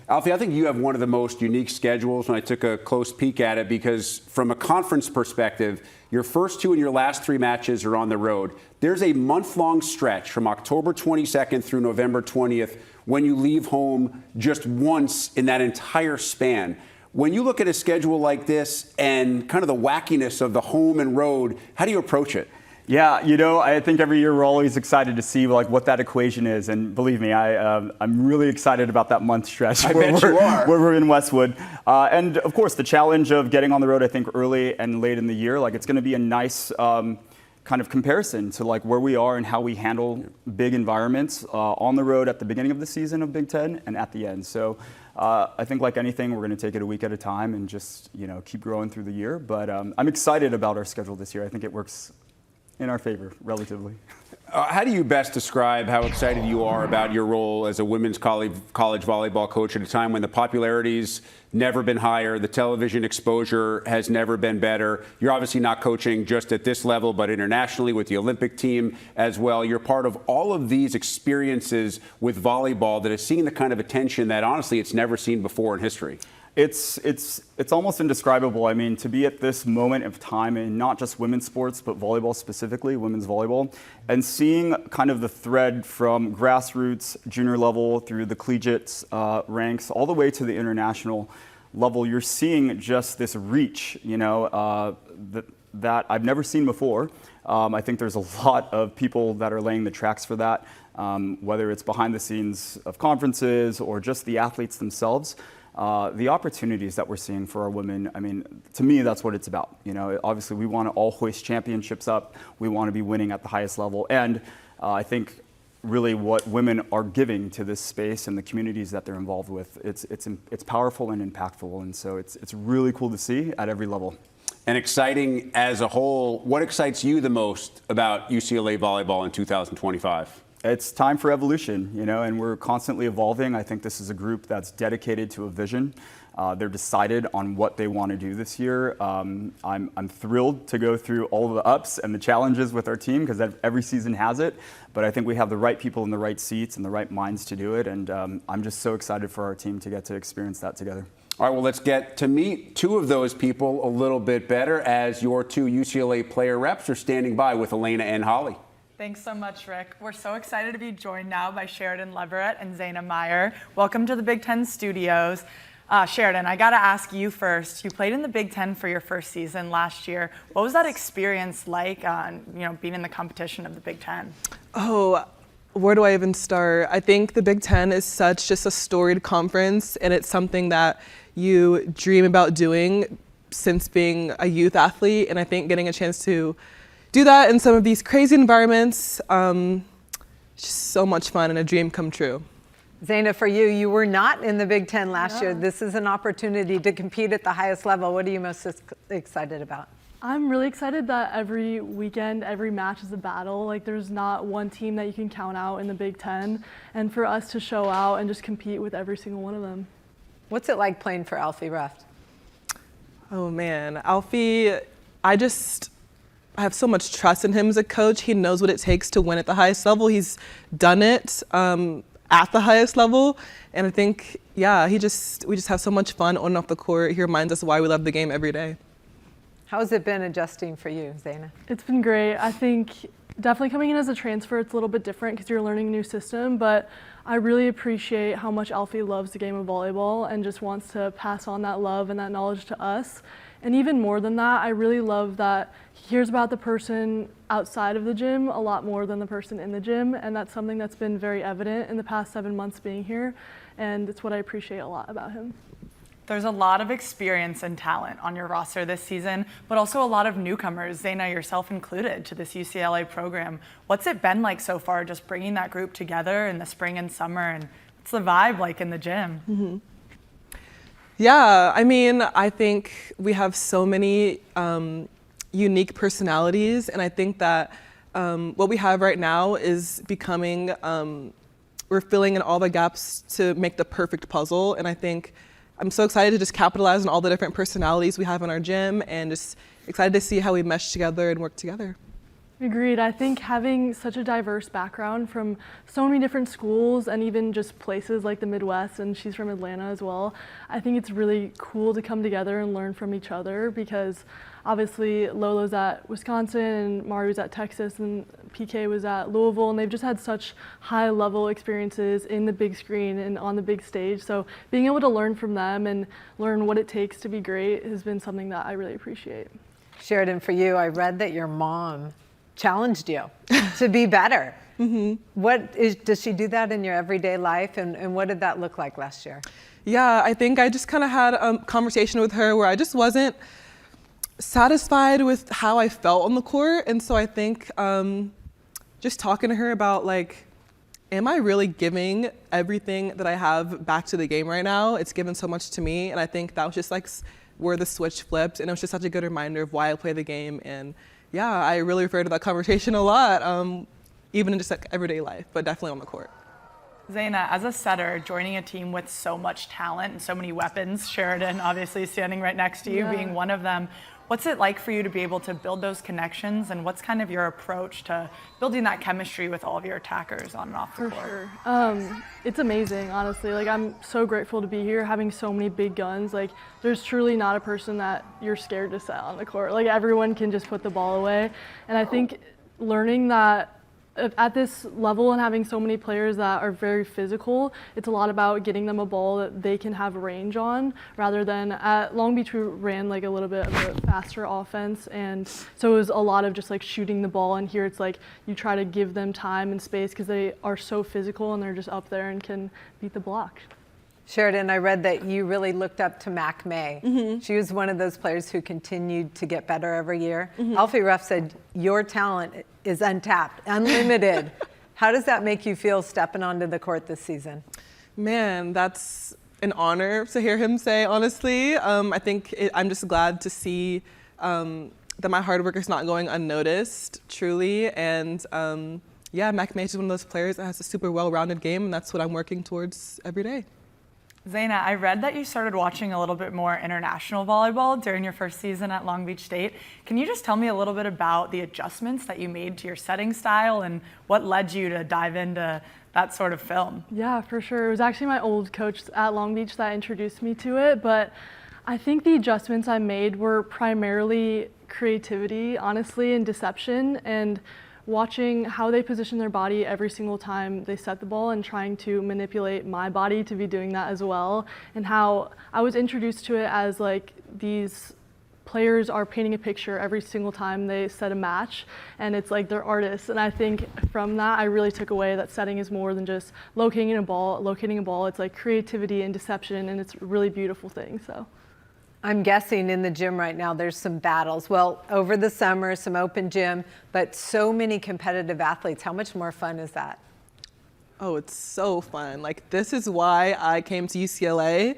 Alfee, I think you have one of the most unique schedules when I took a close peek at it, because from a conference perspective, your first 2 and your last 3 matches are on the road. There's a month-long stretch from October 22nd through November 20th when you leave home just once in that entire span. When you look at a schedule like this and kind of the wackiness of the home and road, how do you approach it? Yeah, I think every year we're always excited to see like what that equation is, and believe me, I'm really excited about that month stretch where we're in Westwood. And of course, the challenge of getting on the road, I think, early and late in the year, like it's going to be a nice kind of comparison to like where we are and how we handle big environments on the road at the beginning of the season of Big Ten and at the end. So I think like anything, we're going to take it a week at a time and just keep growing through the year. But I'm excited about our schedule this year. I think it works in our favor, relatively. How do you best describe how excited you are about your role as a women's college volleyball coach at a time when the popularity's never been higher, the television exposure has never been better? You're obviously not coaching just at this level, but internationally with the Olympic team as well. You're part of all of these experiences with volleyball that is seeing the kind of attention that honestly it's never seen before in history. It's almost indescribable. I mean, to be at this moment of time in not just women's sports, but volleyball specifically, women's volleyball, and seeing kind of the thread from grassroots, junior level, through the collegiate ranks, all the way to the international level, you're seeing just this reach, that I've never seen before. I think there's a lot of people that are laying the tracks for that, whether it's behind the scenes of conferences or just the athletes themselves. The opportunities that we're seeing for our women, I mean, to me, that's what it's about. Obviously, we want to all hoist championships up. We want to be winning at the highest level. And I think really what women are giving to this space and the communities that they're involved with, it's powerful and impactful. And so it's really cool to see at every level. And exciting as a whole. What excites you the most about UCLA volleyball in 2025? It's time for evolution, and we're constantly evolving. I think this is a group that's dedicated to a vision. They're decided on what they want to do this year. I'm thrilled to go through all of the ups and the challenges with our team, because every season has it. But I think we have the right people in the right seats and the right minds to do it. And I'm just so excited for our team to get to experience that together. All right, well, let's get to meet 2 of those people a little bit better as your 2 UCLA player reps are standing by with Elena and Holly. Thanks so much, Rick. We're so excited to be joined now by Cheridyn Leverette and Zayna Meyer. Welcome to the Big Ten studios. Cheridyn, I got to ask you first. You played in the Big Ten for your first season last year. What was that experience like, being in the competition of the Big Ten? Oh, where do I even start? I think the Big Ten is such just a storied conference, and it's something that you dream about doing since being a youth athlete. And I think getting a chance to do that in some of these crazy environments, just so much fun and a dream come true. Zayna, for you, you were not in the Big Ten last year. This is an opportunity to compete at the highest level. What are you most excited about? I'm really excited that every weekend, every match is a battle. Like, there's not one team that you can count out in the Big Ten. And for us to show out and just compete with every single one of them. What's it like playing for Alfee Reft? Oh man, Alfee, I have so much trust in him as a coach. He knows what it takes to win at the highest level. He's done it at the highest level. And I think, we just have so much fun on and off the court. He reminds us why we love the game every day. How has it been adjusting for you, Zayna? It's been great. I think definitely coming in as a transfer, it's a little bit different because you're learning a new system, but I really appreciate how much Alfee loves the game of volleyball and just wants to pass on that love and that knowledge to us. And even more than that, I really love that he hears about the person outside of the gym a lot more than the person in the gym, and that's something that's been very evident in the past 7 months being here, and it's what I appreciate a lot about him. There's a lot of experience and talent on your roster this season, but also a lot of newcomers, Zayna yourself included, to this UCLA program. What's it been like so far, just bringing that group together in the spring and summer, and what's the vibe like in the gym? Mm-hmm. Yeah, I mean, I think we have so many unique personalities, and I think that what we have right now is becoming, we're filling in all the gaps to make the perfect puzzle, and I think I'm so excited to just capitalize on all the different personalities we have in our gym and just excited to see how we mesh together and work together. Agreed. I think having such a diverse background from so many different schools and even just places like the Midwest, and she's from Atlanta as well, I think it's really cool to come together and learn from each other because obviously Lolo's at Wisconsin and Mari's at Texas and PK was at Louisville, and they've just had such high level experiences in the big screen and on the big stage. So being able to learn from them and learn what it takes to be great has been something that I really appreciate. Cheridyn, for you, I read that your mom challenged you to be better. Does she do that in your everyday life, and what did that look like last year? Yeah, I think I just kind of had a conversation with her where I just wasn't satisfied with how I felt on the court, and so I think just talking to her about like, am I really giving everything that I have back to the game right now? It's given so much to me, and I think that was just like where the switch flipped, and it was just such a good reminder of why I play the game. And yeah, I really refer to that conversation a lot, even in just like everyday life, but definitely on the court. Zayna, as a setter, joining a team with so much talent and so many weapons, Cheridyn obviously standing right next to you, being one of them, what's it like for you to be able to build those connections, and what's kind of your approach to building that chemistry with all of your attackers on and off the court? For sure. It's amazing, honestly. Like, I'm so grateful to be here, having so many big guns. Like, there's truly not a person that you're scared to set on the court. Like, everyone can just put the ball away. And I think learning that at this level and having so many players that are very physical, it's a lot about getting them a ball that they can have range on, rather than at Long Beach we ran like a little bit of a faster offense, and so it was a lot of just like shooting the ball, and here it's like you try to give them time and space because they are so physical and they're just up there and can beat the block. Cheridyn, I read that you really looked up to Mac May. She was one of those players who continued to get better every year. Alfee Reft said, your talent is untapped, unlimited. How does that make you feel stepping onto the court this season? Man, that's an honor to hear him say, honestly. I think I'm just glad to see that my hard work is not going unnoticed, truly. And yeah, Mac May is one of those players that has a super well-rounded game, and that's what I'm working towards every day. Zayna, I read that you started watching a little bit more international volleyball during your first season at Long Beach State. Can you just tell me a little bit about the adjustments that you made to your setting style and what led you to dive into that sort of film? Yeah, for sure. It was actually my old coach at Long Beach that introduced me to it, but I think the adjustments I made were primarily creativity, honestly, and deception, and watching how they position their body every single time they set the ball and trying to manipulate my body to be doing that as well, and how I was introduced to it as like these players are painting a picture every single time they set a match, and it's like they're artists. And I think from that I really took away that setting is more than just locating a ball. It's like creativity and deception, and it's a really beautiful thing. So I'm guessing in the gym right now there's some battles. Well, over the summer, some open gym, but so many competitive athletes. How much more fun is that? Oh, it's so fun. Like, this is why I came to UCLA.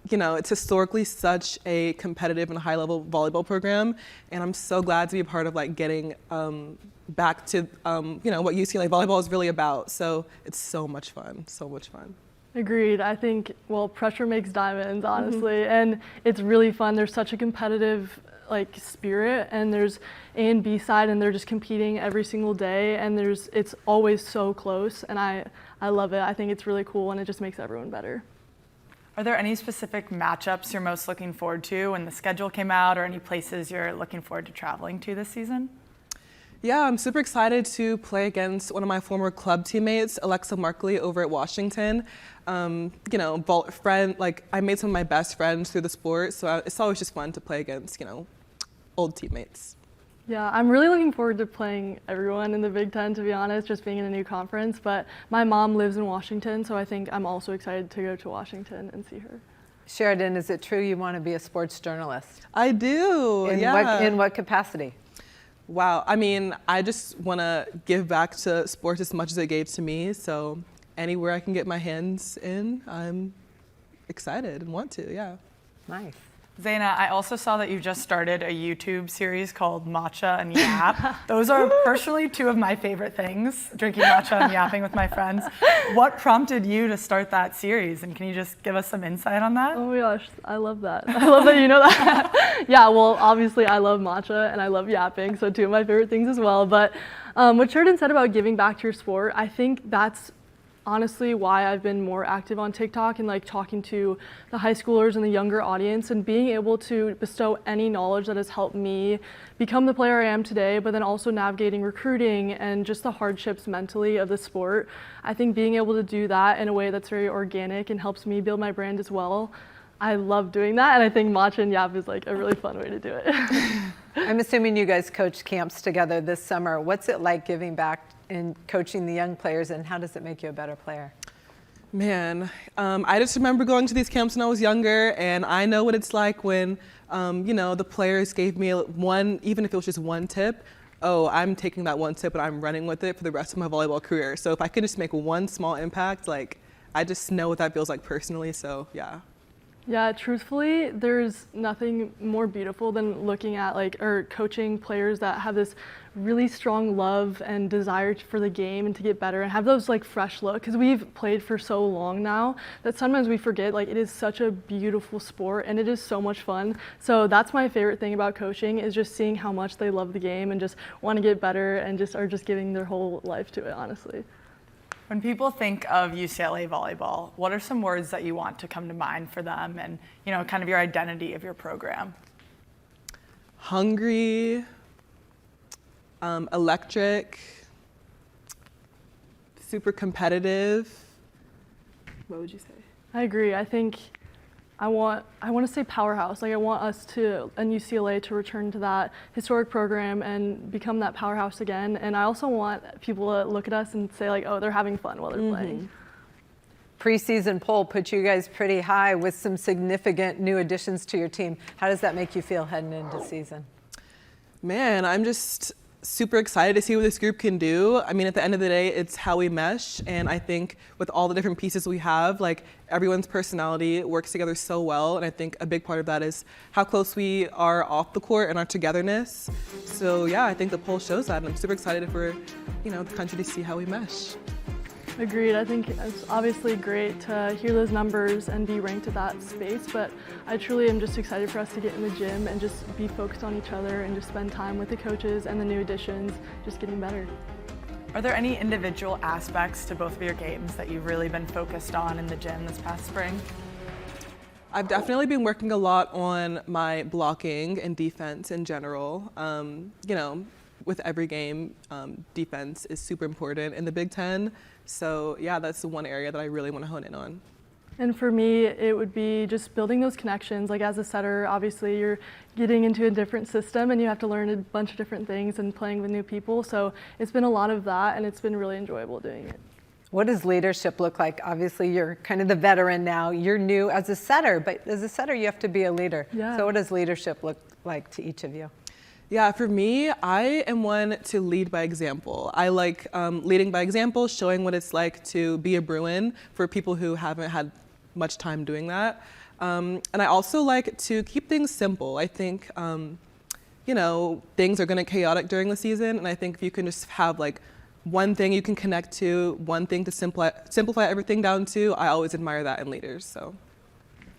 You know, it's historically such a competitive and high-level volleyball program, and I'm so glad to be a part of like getting back to you know, what UCLA volleyball is really about. So it's so much fun, so much fun. Agreed. I think, well, pressure makes diamonds, honestly, and it's really fun. There's such a competitive like spirit, and there's A and B side, and they're just competing every single day, and it's always so close, and I love it. I think it's really cool, and it just makes everyone better. Are there any specific matchups you're most looking forward to when the schedule came out, or any places you're looking forward to traveling to this season? Yeah, I'm super excited to play against one of my former club teammates, Alexa Markley, over at Washington. You know, like I made some of my best friends through the sport, so it's always just fun to play against, you know, old teammates. Yeah, I'm really looking forward to playing everyone in the Big Ten, to be honest, just being in a new conference. But my mom lives in Washington, so I think I'm also excited to go to Washington and see her. Cheridyn, is it true you want to be a sports journalist? I do, In what capacity? Wow, I mean, I just want to give back to sports as much as it gave to me, so anywhere I can get my hands in, I'm excited and want to, yeah. Nice. Zayna, I also saw that you just started a YouTube series called Matcha and Yap. Those are personally two of my favorite things, drinking matcha and yapping with my friends. What prompted you to start that series? And can you just give us some insight on that? Oh my gosh, I love that. I love that you know that. Yeah, well, obviously I love matcha and I love yapping, so two of my favorite things as well. But what Cheridyn said about giving back to your sport, I think that's honestly why I've been more active on TikTok and like talking to the high schoolers and the younger audience and being able to bestow any knowledge that has helped me become the player I am today, but then also navigating recruiting and just the hardships mentally of the sport. I think being able to do that in a way that's very organic and helps me build my brand as well. I love doing that, and I think Matcha and Yap is like a really fun way to do it. I'm assuming you guys coached camps together this summer. What's it like giving back and coaching the young players, and how does it make you a better player? Man, I just remember going to these camps when I was younger, and I know what it's like when, you know, the players gave me one, even if it was just one tip. Oh, I'm taking that one tip and I'm running with it for the rest of my volleyball career. So if I could just make one small impact, like, I just know what that feels like personally, so yeah. Yeah, truthfully, there's nothing more beautiful than looking at or coaching players that have this really strong love and desire for the game and to get better and have those fresh look, because we've played for so long now that sometimes we forget it is such a beautiful sport and it is so much fun. So that's my favorite thing about coaching, is just seeing how much they love the game and just want to get better and just are just giving their whole life to it, honestly. When people think of UCLA volleyball, what are some words that you want to come to mind for them and, you know, kind of your identity of your program? Hungry, electric, super competitive. What would you say? I agree. I think I want to say powerhouse. I want us in UCLA to return to that historic program and become that powerhouse again. And I also want people to look at us and say oh, they're having fun while they're playing. Preseason poll put you guys pretty high with some significant new additions to your team. How does that make you feel heading into season? Man, I'm just super excited to see what this group can do. I mean, at the end of the day, it's how we mesh. And I think with all the different pieces we have, everyone's personality works together so well. And I think a big part of that is how close we are off the court and our togetherness. So yeah, I think the poll shows that. And I'm super excited for, the country to see how we mesh. Agreed. I think it's obviously great to hear those numbers and be ranked at that space, but I truly am just excited for us to get in the gym and just be focused on each other and just spend time with the coaches and the new additions, just getting better. Are there any individual aspects to both of your games that you've really been focused on in the gym this past spring? I've definitely been working a lot on my blocking and defense in general. With every game, defense is super important in the Big Ten. So yeah, that's the one area that I really want to hone in on. And for me, it would be just building those connections. As a setter, obviously you're getting into a different system and you have to learn a bunch of different things and playing with new people. So it's been a lot of that and it's been really enjoyable doing it. What does leadership look like? Obviously you're kind of the veteran now. You're new as a setter, but as a setter you have to be a leader. Yeah. So what does leadership look like to each of you? Yeah, for me, I am one to lead by example. I like leading by example, showing what it's like to be a Bruin for people who haven't had much time doing that. And I also like to keep things simple. I think, things are going to chaotic during the season, and I think if you can just have one thing you can connect to, one thing to simplify everything down to, I always admire that in leaders. So.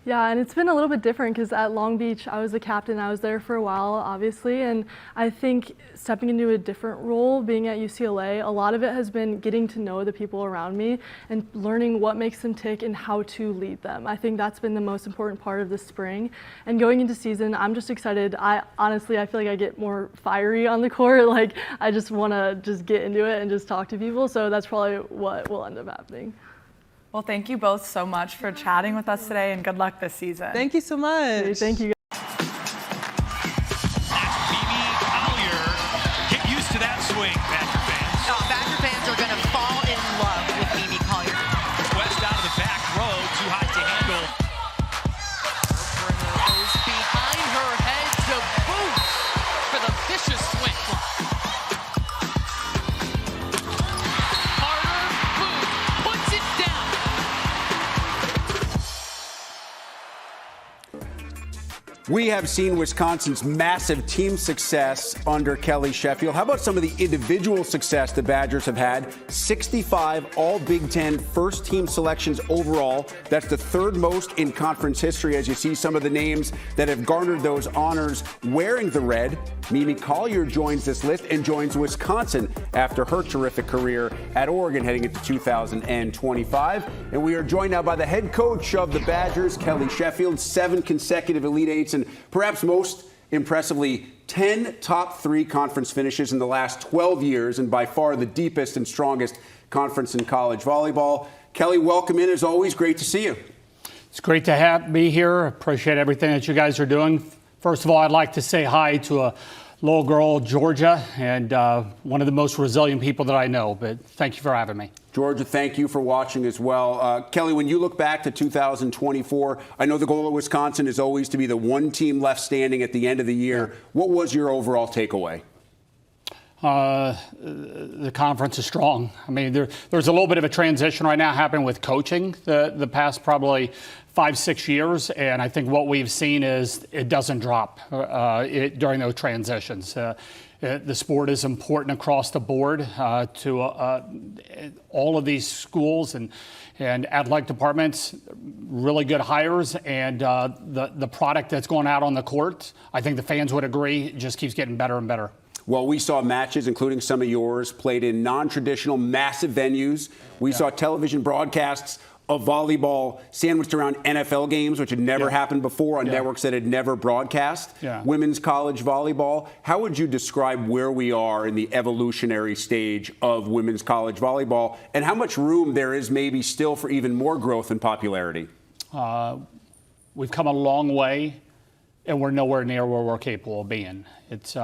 Yeah, and it's been a little bit different because at Long Beach, I was the captain. I was there for a while, obviously, and I think stepping into a different role, being at UCLA, a lot of it has been getting to know the people around me and learning what makes them tick and how to lead them. I think that's been the most important part of this spring. And going into season, I'm just excited. I feel like I get more fiery on the court. I just want to just get into it and just talk to people. So that's probably what will end up happening. Well, thank you both so much for chatting with us today, and good luck this season. Thank you so much. Thank you. Colyer, get used to that swing, Badger fans. Badger fans are going to fall in love with Evie Colyer. West out of the back row, too hot to handle. Her bringer goes behind her head to boot for the vicious swing. We have seen Wisconsin's massive team success under Kelly Sheffield. How about some of the individual success the Badgers have had? 65 all Big Ten first team selections overall. That's the third most in conference history, as you see some of the names that have garnered those honors wearing the red. Mimi Colyer joins this list and joins Wisconsin after her terrific career at Oregon heading into 2025. And we are joined now by the head coach of the Badgers, Kelly Sheffield, 7 consecutive Elite Eights, and perhaps most impressively, 10 top 3 conference finishes in the last 12 years, and by far the deepest and strongest conference in college volleyball. Kelly, welcome in. As always, great to see you. It's great to be here. Appreciate everything that you guys are doing. First of all, I'd like to say hi to a little girl, Georgia, and one of the most resilient people that I know. But thank you for having me. Georgia, thank you for watching as well. Kelly, when you look back to 2024, I know the goal of Wisconsin is always to be the one team left standing at the end of the year. What was your overall takeaway? The conference is strong. I mean, there's a little bit of a transition right now happening with coaching the past probably 5-6 years, and I think what we've seen is it doesn't drop during those transitions. The sport is important across the board to all of these schools and athletic departments, really good hires, and the product that's going out on the court, I think the fans would agree, it just keeps getting better and better. Well, we saw matches, including some of yours, played in non-traditional, massive venues. We saw television broadcasts of volleyball sandwiched around NFL games, which had never happened before on networks that had never broadcast women's college volleyball. How would you describe where we are in the evolutionary stage of women's college volleyball, and how much room there is maybe still for even more growth and popularity? We've come a long way, and we're nowhere near where we're capable of being. It's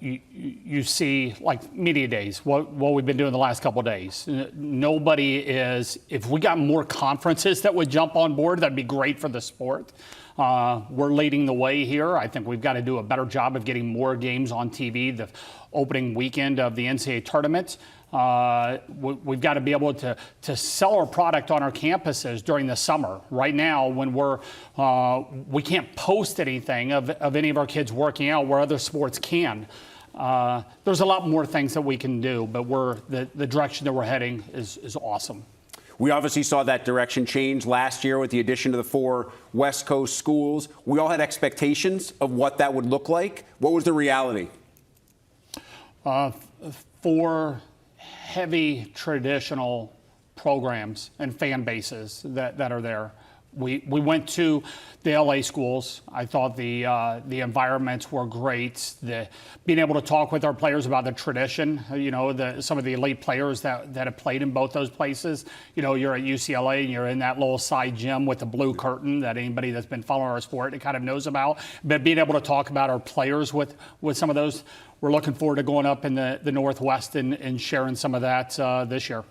you see, like, media days, what we've been doing the last couple of days. Nobody is, if we got more conferences that would jump on board, that'd be great for the sport. We're leading the way here. I think we've got to do a better job of getting more games on TV the opening weekend of the NCAA tournament. We've got to be able to sell our product on our campuses during the summer. Right now, when we can't post anything of any of our kids working out where other sports can. There's a lot more things that we can do, but the direction that we're heading is awesome. We obviously saw that direction change last year with the addition of the 4 West Coast schools. We all had expectations of what that would look like. What was the reality? 4 heavy traditional programs and fan bases that are there. We went to the LA schools. I thought the environments were great. Being able to talk with our players about the tradition, some of the elite players that have played in both those places. You're at UCLA and you're in that little side gym with the blue curtain that anybody that's been following our sport kind of knows about. But being able to talk about our players with some of those, we're looking forward to going up in the Northwest and sharing some of that this year.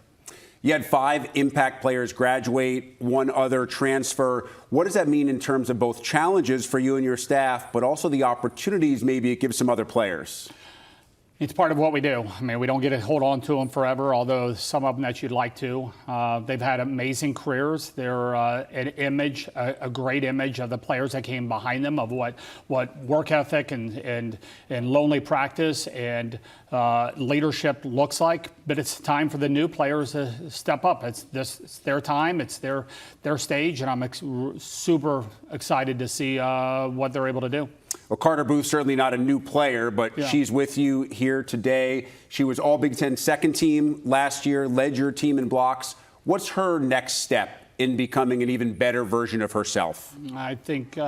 You had 5 impact players graduate, 1 other transfer. What does that mean in terms of both challenges for you and your staff, but also the opportunities maybe it gives some other players? It's part of what we do. I mean, we don't get to hold on to them forever, although some of them that you'd like to. They've had amazing careers. They're an image, a great image of the players that came behind them, of what work ethic and lonely practice and leadership looks like. But it's time for the new players to step up. It's their time. It's their stage, and I'm super excited to see what they're able to do. Well, Carter Booth, certainly not a new player, but she's with you here today. She was all Big Ten second team last year, led your team in blocks. What's her next step in becoming an even better version of herself? I think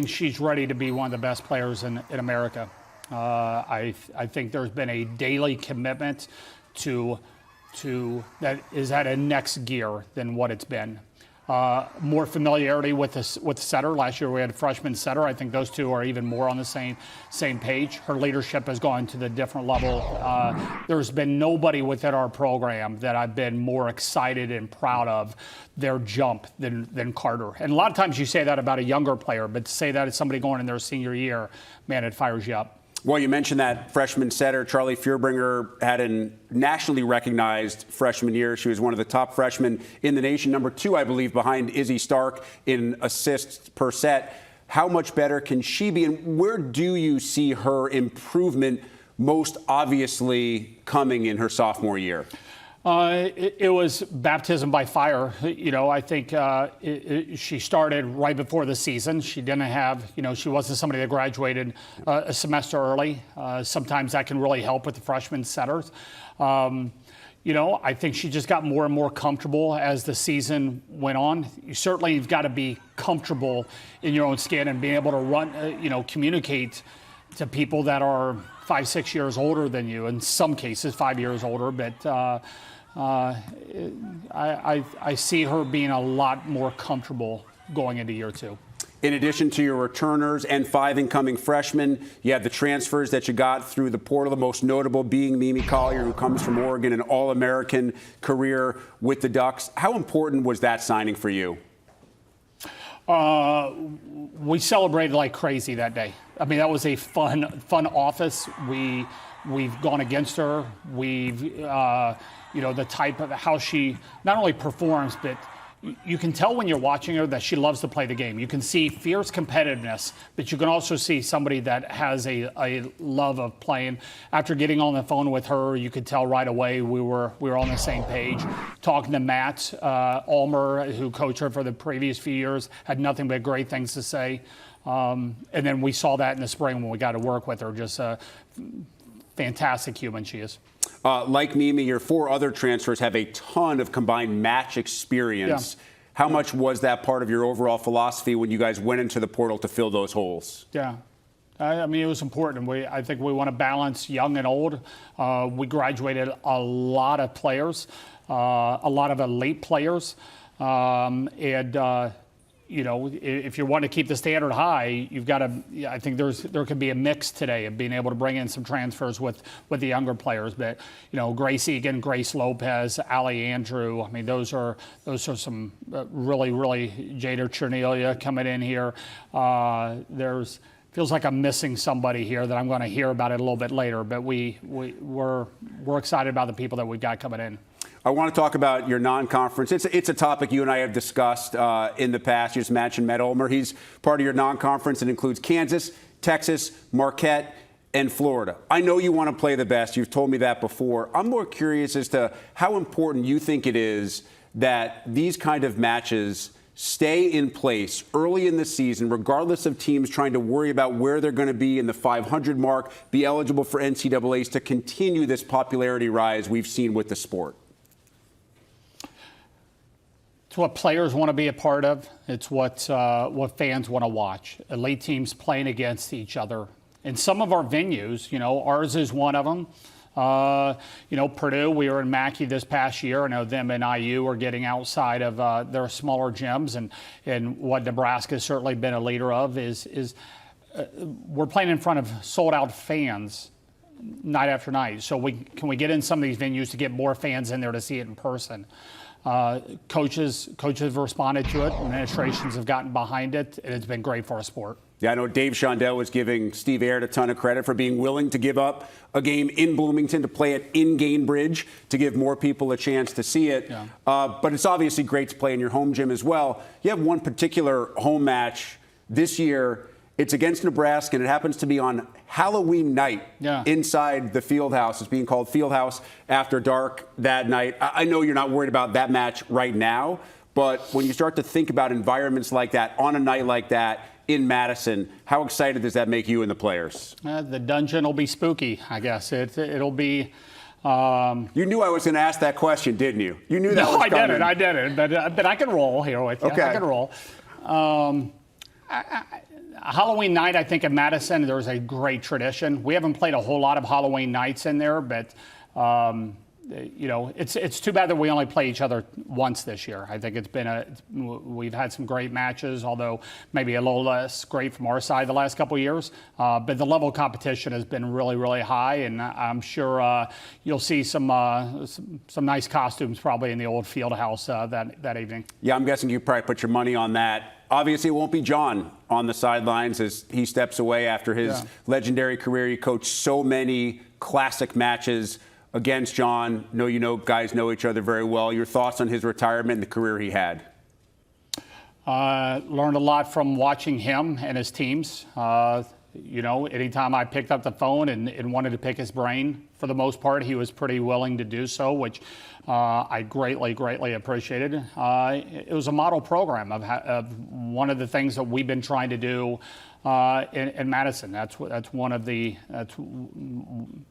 she's ready to be one of the best players in America. I think there's been a daily commitment to that is at a next gear than what it's been. More familiarity with the setter. Last year we had a freshman setter. I think those two are even more on the same page. Her leadership has gone to the different level. There's been nobody within our program that I've been more excited and proud of their jump than Carter. And a lot of times you say that about a younger player, but to say that as somebody going in their senior year, man, it fires you up. Well, you mentioned that freshman setter, Charlie Fierbringer, had a nationally recognized freshman year. She was one of the top freshmen in the nation, number 2, I believe, behind Izzy Stark in assists per set. How much better can she be, and where do you see her improvement most obviously coming in her sophomore year? It was baptism by fire. I think she started right before the season. She didn't have, she wasn't somebody that graduated a semester early. Sometimes that can really help with the freshman setters. I think she just got more and more comfortable as the season went on. You've got to be comfortable in your own skin and being able to run, communicate to people that are 5-6 years older than you, in some cases 5 years older, but I see her being a lot more comfortable going into year 2. In addition to your returners and 5 incoming freshmen, you have the transfers that you got through the portal, the most notable being Mimi Colyer, who comes from Oregon, an All-American career with the Ducks. How important was that signing for you? We celebrated like crazy that day. I mean, that was a fun office. We've gone against her. The type of how she not only performs, but you can tell when you're watching her that she loves to play the game. You can see fierce competitiveness, but you can also see somebody that has a love of playing. After getting on the phone with her, you could tell right away we were on the same page. Talking to Matt Ulmer, who coached her for the previous few years, had nothing but great things to say. And then we saw that in the spring when we got to work with her. Just a fantastic human she is. Like Mimi, your 4 other transfers have a ton of combined match experience. Yeah. How much was that part of your overall philosophy when you guys went into the portal to fill those holes? Yeah. I mean, it was important. I think we want to balance young and old. We graduated a lot of players, a lot of elite players. If you want to keep the standard high, you've got to. I think there could be a mix today of being able to bring in some transfers with the younger players. But Grace Egan, Grace Lopez, Allie Andrew. I mean, those are some really Jada Chernelia coming in here. Feels like I'm missing somebody here that I'm going to hear about it a little bit later. But we're excited about the people that we've got coming in. I want to talk about your non-conference. It's a topic you and I have discussed in the past. You just mentioned Matt Ulmer. He's part of your non-conference. It includes Kansas, Texas, Marquette, and Florida. I know you want to play the best. You've told me that before. I'm more curious as to how important you think it is that these kind of matches stay in place early in the season, regardless of teams trying to worry about where they're going to be in the 500 mark, be eligible for NCAAs to continue this popularity rise we've seen with the sport. It's what players want to be a part of. It's what fans want to watch. Elite teams playing against each other. In some of our venues, ours is one of them. Purdue, we were in Mackey this past year. I know them and IU are getting outside of their smaller gyms. And what Nebraska's certainly been a leader of is we're playing in front of sold-out fans night after night. So can we get in some of these venues to get more fans in there to see it in person? Coaches have responded to it. Administrations have gotten behind it, and it's been great for our sport. Yeah, I know Dave Shondell was giving Steve Aird a ton of credit for being willing to give up a game in Bloomington to play it in Gainbridge to give more people a chance to see it. Yeah. But it's obviously great to play in your home gym as well. You have one particular home match this year. It's against Nebraska, and it happens to be on Halloween night inside the Fieldhouse. It's being called Fieldhouse After Dark that night. I know you're not worried about that match right now, but when you start to think about environments like that on a night like that in Madison, how excited does that make you and the players? The dungeon will be spooky, I guess. It'll be... You knew I was going to ask that question, didn't you? You knew that was coming. No, I didn't. But I can roll here with you. Okay. I can roll. Halloween night, I think in Madison, there's a great tradition. We haven't played a whole lot of Halloween nights in there, but it's too bad that we only play each other once this year. I think we've had some great matches, although maybe a little less great from our side the last couple of years. But the level of competition has been really, really high, and I'm sure you'll see some nice costumes probably in the old field house that evening. Yeah, I'm guessing you probably put your money on that Obviously, it won't be John on the sidelines as he steps away after his legendary career. He coached so many classic matches against John. Guys know each other very well. Your thoughts on his retirement and the career he had? Learned a lot from watching him and his teams. Anytime I picked up the phone and wanted to pick his brain, for the most part, he was pretty willing to do so, which I greatly appreciated. It was a model program of one of the things that we've been trying to do in Madison. That's one of the,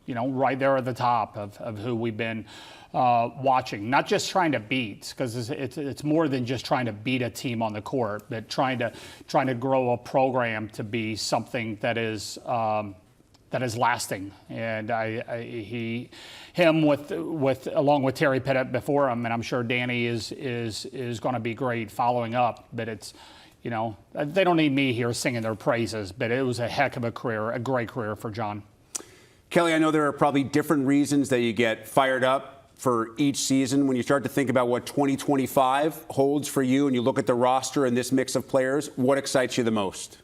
right there at the top of who we've been watching. Not just trying to beat, because it's more than just trying to beat a team on the court, but trying to grow a program to be something that is lasting. And him along with Terry Pettit before him, and I'm sure Danny is going to be great following up. But it's, they don't need me here singing their praises, but it was a heck of a career, a great career for John. Kelly, I know there are probably different reasons that you get fired up for each season. When you start to think about what 2025 holds for you and you look at the roster and this mix of players, what excites you the most?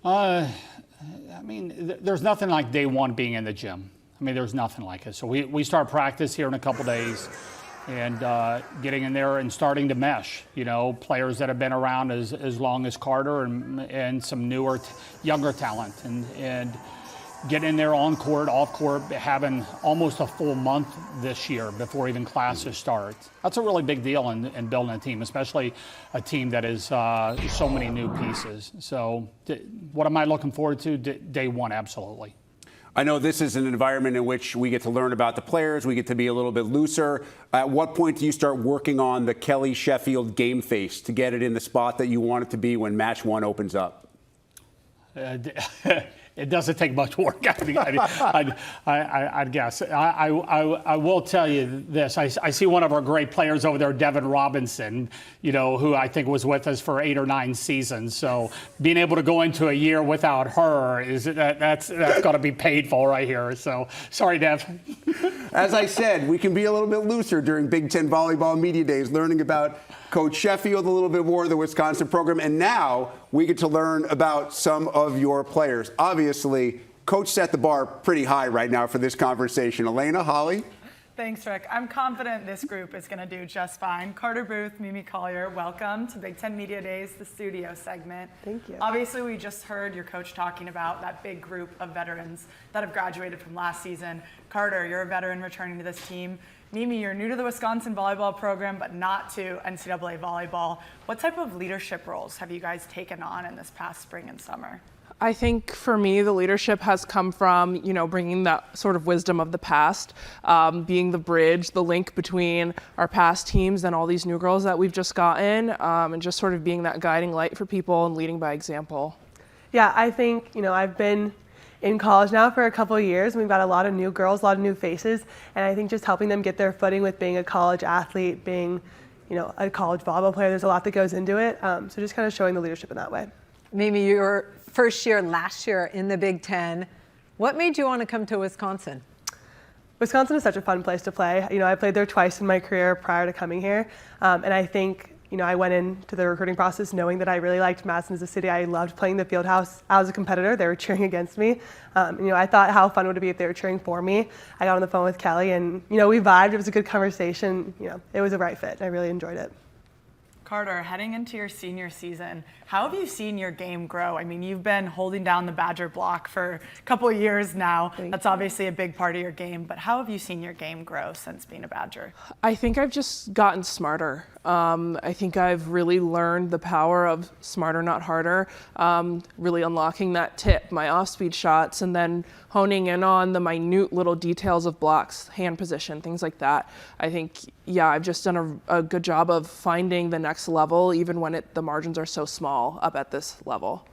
There's nothing like day one being in the gym. There's nothing like it. So we start practice here in a couple days and getting in there and starting to mesh. Players that have been around as long as Carter and some newer, younger talent. And getting in there on court, off court, having almost a full month this year before even classes start. That's a really big deal in building a team, especially a team that is so many new pieces. So what am I looking forward to? Day one, absolutely. I know this is an environment in which we get to learn about the players. We get to be a little bit looser. At what point do you start working on the Kelly Sheffield game face to get it in the spot that you want it to be when match one opens up? It doesn't take much work. I'd guess. I will tell you this. I see one of our great players over there, Devin Robinson, who I think was with us for 8 or 9 seasons. So being able to go into a year without her, that's got to be painful right here. So sorry, Dev. As I said, we can be a little bit looser during Big Ten Volleyball Media Days, learning about Coach Sheffield a little bit more, the Wisconsin program, and now we get to learn about some of your players. Obviously, Coach set the bar pretty high right now for this conversation. Elena, Holly? Thanks, Rick. I'm confident this group is going to do just fine. Carter Booth, Mimi Colyer, welcome to Big Ten Media Days, the studio segment. Thank you. Obviously, we just heard your coach talking about that big group of veterans that have graduated from last season. Carter, you're a veteran returning to this team. Mimi, you're new to the Wisconsin volleyball program, but not to NCAA volleyball. What type of leadership roles have you guys taken on in this past spring and summer? I think for me, the leadership has come from, bringing that sort of wisdom of the past, being the bridge, the link between our past teams and all these new girls that we've just gotten, and just sort of being that guiding light for people and leading by example. Yeah, I think, I've been in college now for a couple of years. We've got a lot of new girls, a lot of new faces, and I think just helping them get their footing with being a college athlete, being, a college volleyball player, there's a lot that goes into it. So just kind of showing the leadership in that way. Mimi, your first year last year in the Big Ten. What made you want to come to Wisconsin? Wisconsin is such a fun place to play. I played there twice in my career prior to coming here, and I think I went into the recruiting process knowing that I really liked Madison as a city. I loved playing the field house. I was a competitor. They were cheering against me. I thought how fun would it be if they were cheering for me. I got on the phone with Kelly and, we vibed. It was a good conversation. It was a right fit. I really enjoyed it. Carter, heading into your senior season, how have you seen your game grow? You've been holding down the Badger block for a couple of years now. That's obviously a big part of your game, but how have you seen your game grow since being a Badger? I think I've just gotten smarter. I think I've really learned the power of smarter, not harder, really unlocking that tip, my off-speed shots, and then honing in on the minute little details of blocks, hand position, things like that. I think, I've just done a good job of finding the next level, even when the margins are so small up at this level.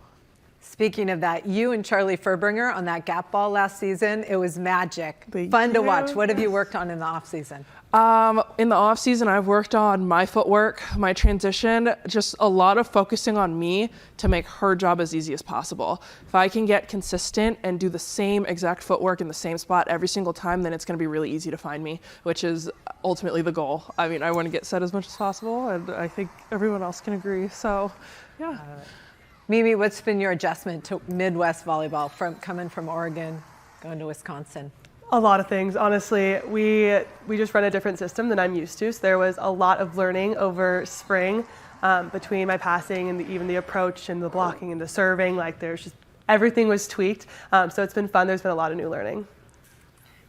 Speaking of that, you and Charlie Furbringer on that gap ball last season, it was magic. Fun to watch. What have you worked on in the off season? In the off season, I've worked on my footwork, my transition, just a lot of focusing on me to make her job as easy as possible. If I can get consistent and do the same exact footwork in the same spot every single time, then it's going to be really easy to find me, which is ultimately the goal. I mean, I want to get set as much as possible, and I think everyone else can agree. So, yeah. Mimi, what's been your adjustment to Midwest volleyball from coming from Oregon, going to Wisconsin? A lot of things, honestly. We just run a different system than I'm used to, so there was a lot of learning over spring between my passing and even the approach and the blocking and the serving. Like there's just everything was tweaked, so it's been fun. There's been a lot of new learning.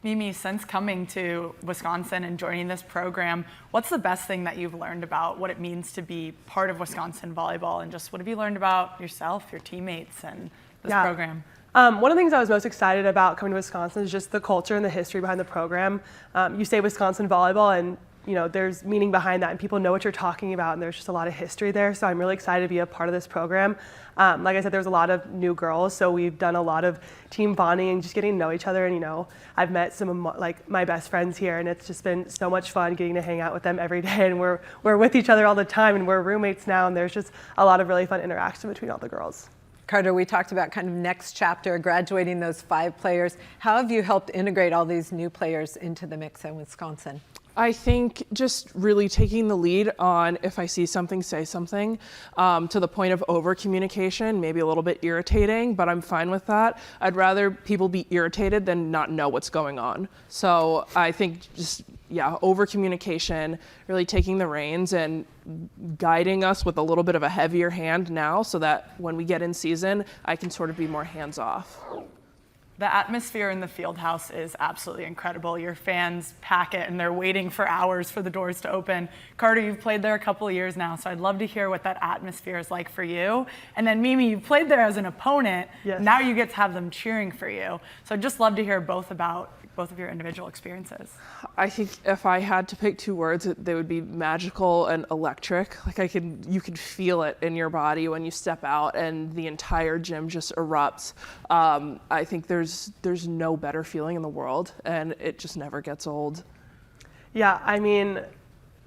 Mimi, since coming to Wisconsin and joining this program, what's the best thing that you've learned about what it means to be part of Wisconsin volleyball, and just what have you learned about yourself, your teammates, and this program? One of the things I was most excited about coming to Wisconsin is just the culture and the history behind the program. You say Wisconsin volleyball, and there's meaning behind that, and people know what you're talking about, and there's just a lot of history there. So I'm really excited to be a part of this program. Like I said, there's a lot of new girls, so we've done a lot of team bonding and just getting to know each other. And I've met some of my best friends here, and it's just been so much fun getting to hang out with them every day. And we're with each other all the time, and we're roommates now. And there's just a lot of really fun interaction between all the girls. Carter, we talked about kind of next chapter, graduating those 5 players. How have you helped integrate all these new players into the mix in Wisconsin? I think just really taking the lead on if I see something, say something, to the point of over communication, maybe a little bit irritating, but I'm fine with that. I'd rather people be irritated than not know what's going on. So I think just, over communication, really taking the reins and guiding us with a little bit of a heavier hand now so that when we get in season, I can sort of be more hands off. The atmosphere in the field house is absolutely incredible. Your fans pack it and they're waiting for hours for the doors to open. Carter, you've played there a couple of years now, so I'd love to hear what that atmosphere is like for you. And then Mimi, you've played there as an opponent. Yes. Now you get to have them cheering for you. So I'd just love to hear both of your individual experiences. I think if I had to pick 2 words, they would be magical and electric. Like you could feel it in your body when you step out and the entire gym just erupts. I think there's no better feeling in the world, and it just never gets old. Yeah, I mean,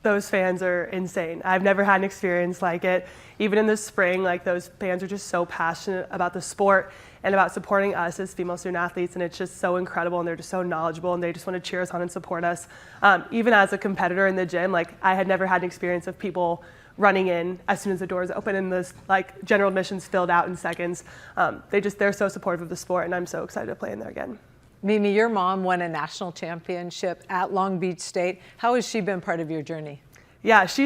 those fans are insane. I've never had an experience like it. Even in the spring, those fans are just so passionate about the sport and about supporting us as female student athletes, and it's just so incredible, and they're just so knowledgeable, and they just want to cheer us on and support us. Even as a competitor in the gym, I had never had an experience of people running in as soon as the doors open and the general admissions filled out in seconds. They're so supportive of the sport, and I'm so excited to play in there again. Mimi, your mom won a national championship at Long Beach State. How has she been part of your journey? Yeah, she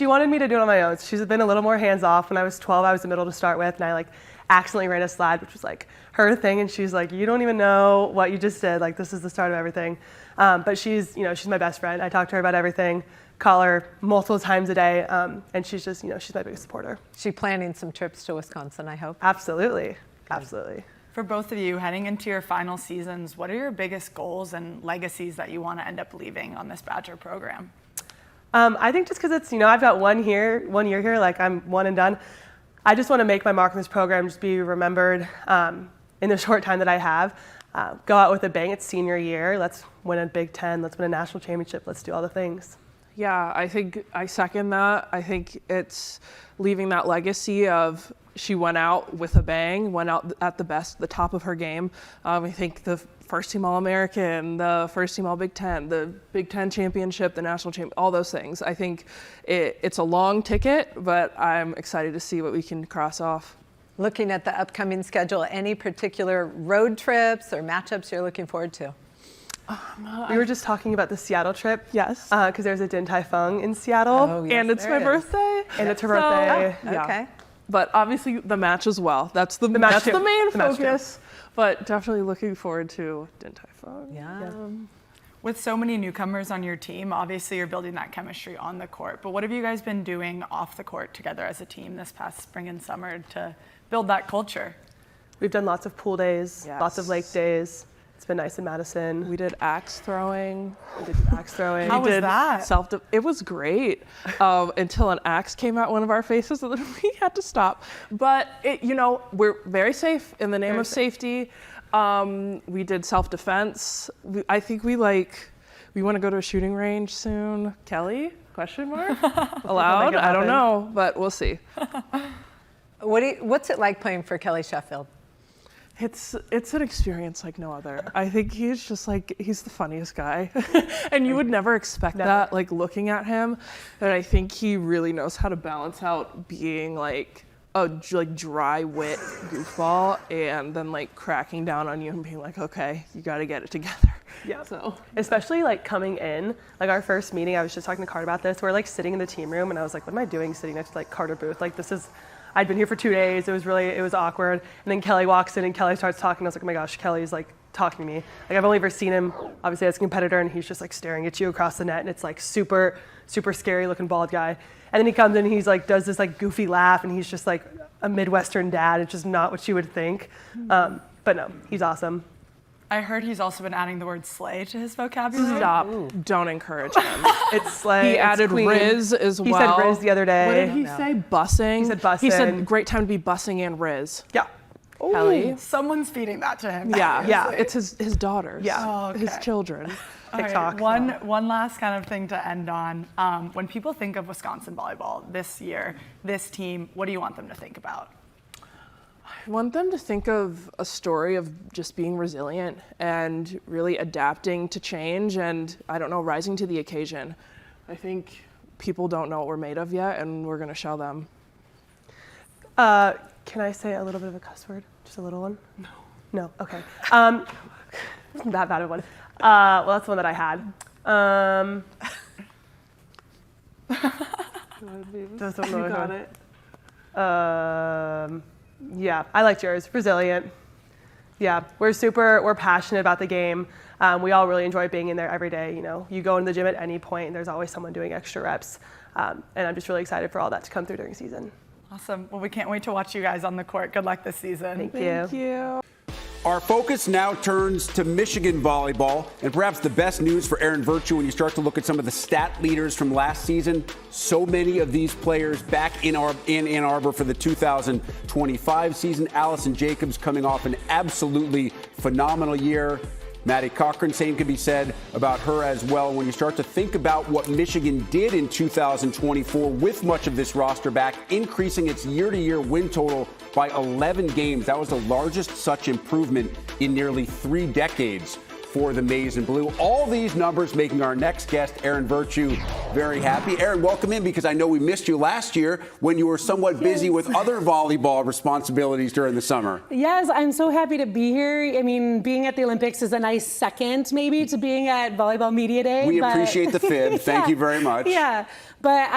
wanted me to do it on my own. She's been a little more hands off. When I was 12, I was the middle to start with, and I accidentally ran a slide, which was her thing, and she's like, you don't even know what you just did. This is the start of everything. But she's my best friend. I talk to her about everything, call her multiple times a day, and she's just, she's my biggest supporter. She planning some trips to Wisconsin, I hope. Absolutely, absolutely. For both of you, heading into your final seasons, what are your biggest goals and legacies that you want to end up leaving on this Badger program? I think just because it's, I've got 1 year here, I'm one and done. I just want to make my mark in this program, just be remembered in the short time that I have. Go out with a bang. It's senior year. Let's win a Big Ten. Let's win a national championship. Let's do all the things. Yeah, I think I second that. I think it's leaving that legacy of she went out with a bang, went out at the top of her game. I think the first team All-American, the first team All-Big Ten, the Big Ten championship, the national champ, all those things. I think it's a long ticket, but I'm excited to see what we can cross off. Looking at the upcoming schedule, any particular road trips or matchups you're looking forward to? We were just talking about the Seattle trip. Yes. Because there's a Din Tai Fung in Seattle. Oh, yes, and it's my birthday. And it's her birthday. Yeah. Okay. But obviously the match as well. That's the main focus. But definitely looking forward to Din Tai Fung. Yeah. With so many newcomers on your team, obviously you're building that chemistry on the court. But what have you guys been doing off the court together as a team this past spring and summer to build that culture? We've done lots of pool days, lots of lake days. It's been nice in Madison. We did axe throwing. How was that? It was great until an axe came out one of our faces and then we had to stop. But we're very safe in the name of safety. We did self-defense. I think we want to go to a shooting range soon. Kelly? Question mark? Allowed? I don't know, but we'll see. What's it like playing for Kelly Sheffield? It's an experience like no other. I think he's just he's the funniest guy. And you would never expect that, looking at him. And I think he really knows how to balance out being a dry wit goofball and then cracking down on you and being okay, you got to get it together. Yeah. So especially coming in, our first meeting, I was just talking to Carter about this. We're sitting in the team room and I was what am I doing sitting next to Carter Booth? I'd been here for 2 days. It was awkward. And then Kelly walks in and Kelly starts talking. I was oh my gosh, Kelly's talking to me. I've only ever seen him obviously as a competitor and he's just staring at you across the net and it's super, super scary looking bald guy. And then he comes in and he's does this goofy laugh and he's just a Midwestern dad. It's just not what you would think. But no, he's awesome. I heard he's also been adding the word slay to his vocabulary. Stop. Don't encourage him. It's slay. He added queen. Riz as well. He said Riz the other day. What did he say? Bussing? He said bussing. He said great time to be bussing and Riz. Yeah. Kelly. Someone's feeding that to him. Yeah. It's his daughters. Yeah. Oh, okay. His children. TikTok. Right, one last kind of thing to end on. When people think of Wisconsin volleyball this year, this team, what do you want them to think about? I want them to think of a story of just being resilient and really adapting to change and, rising to the occasion. I think people don't know what we're made of yet, and we're going to show them. Can I say a little bit of a cuss word? Just a little one? No. No? Okay. That bad of one. Well, that's the one that I had. That's what you got it. Yeah, I liked yours. Resilient. Yeah, we're passionate about the game. We all really enjoy being in there every day. You go in the gym at any point and there's always someone doing extra reps. And I'm just really excited for all that to come through during season. Awesome. Well, we can't wait to watch you guys on the court. Good luck this season. Thank you. Our focus now turns to Michigan volleyball, and perhaps the best news for Erin Virtue when you start to look at some of the stat leaders from last season. So many of these players back in Ann Arbor for the 2025 season. Allison Jacobs coming off an absolutely phenomenal year. Maddi Cochran, same could be said about her as well. When you start to think about what Michigan did in 2024 with much of this roster back, increasing its year-to-year win total by 11 games. That was the largest such improvement in nearly 3 decades for the Maize and Blue. All these numbers making our next guest, Erin Virtue, very happy. Erin, welcome in, because I know we missed you last year when you were somewhat busy with other volleyball responsibilities during the summer. Yes, I'm so happy to be here. I mean, being at the Olympics is a nice second, maybe, to being at Volleyball Media Day. We appreciate the fib. Thank you very much. Yeah, but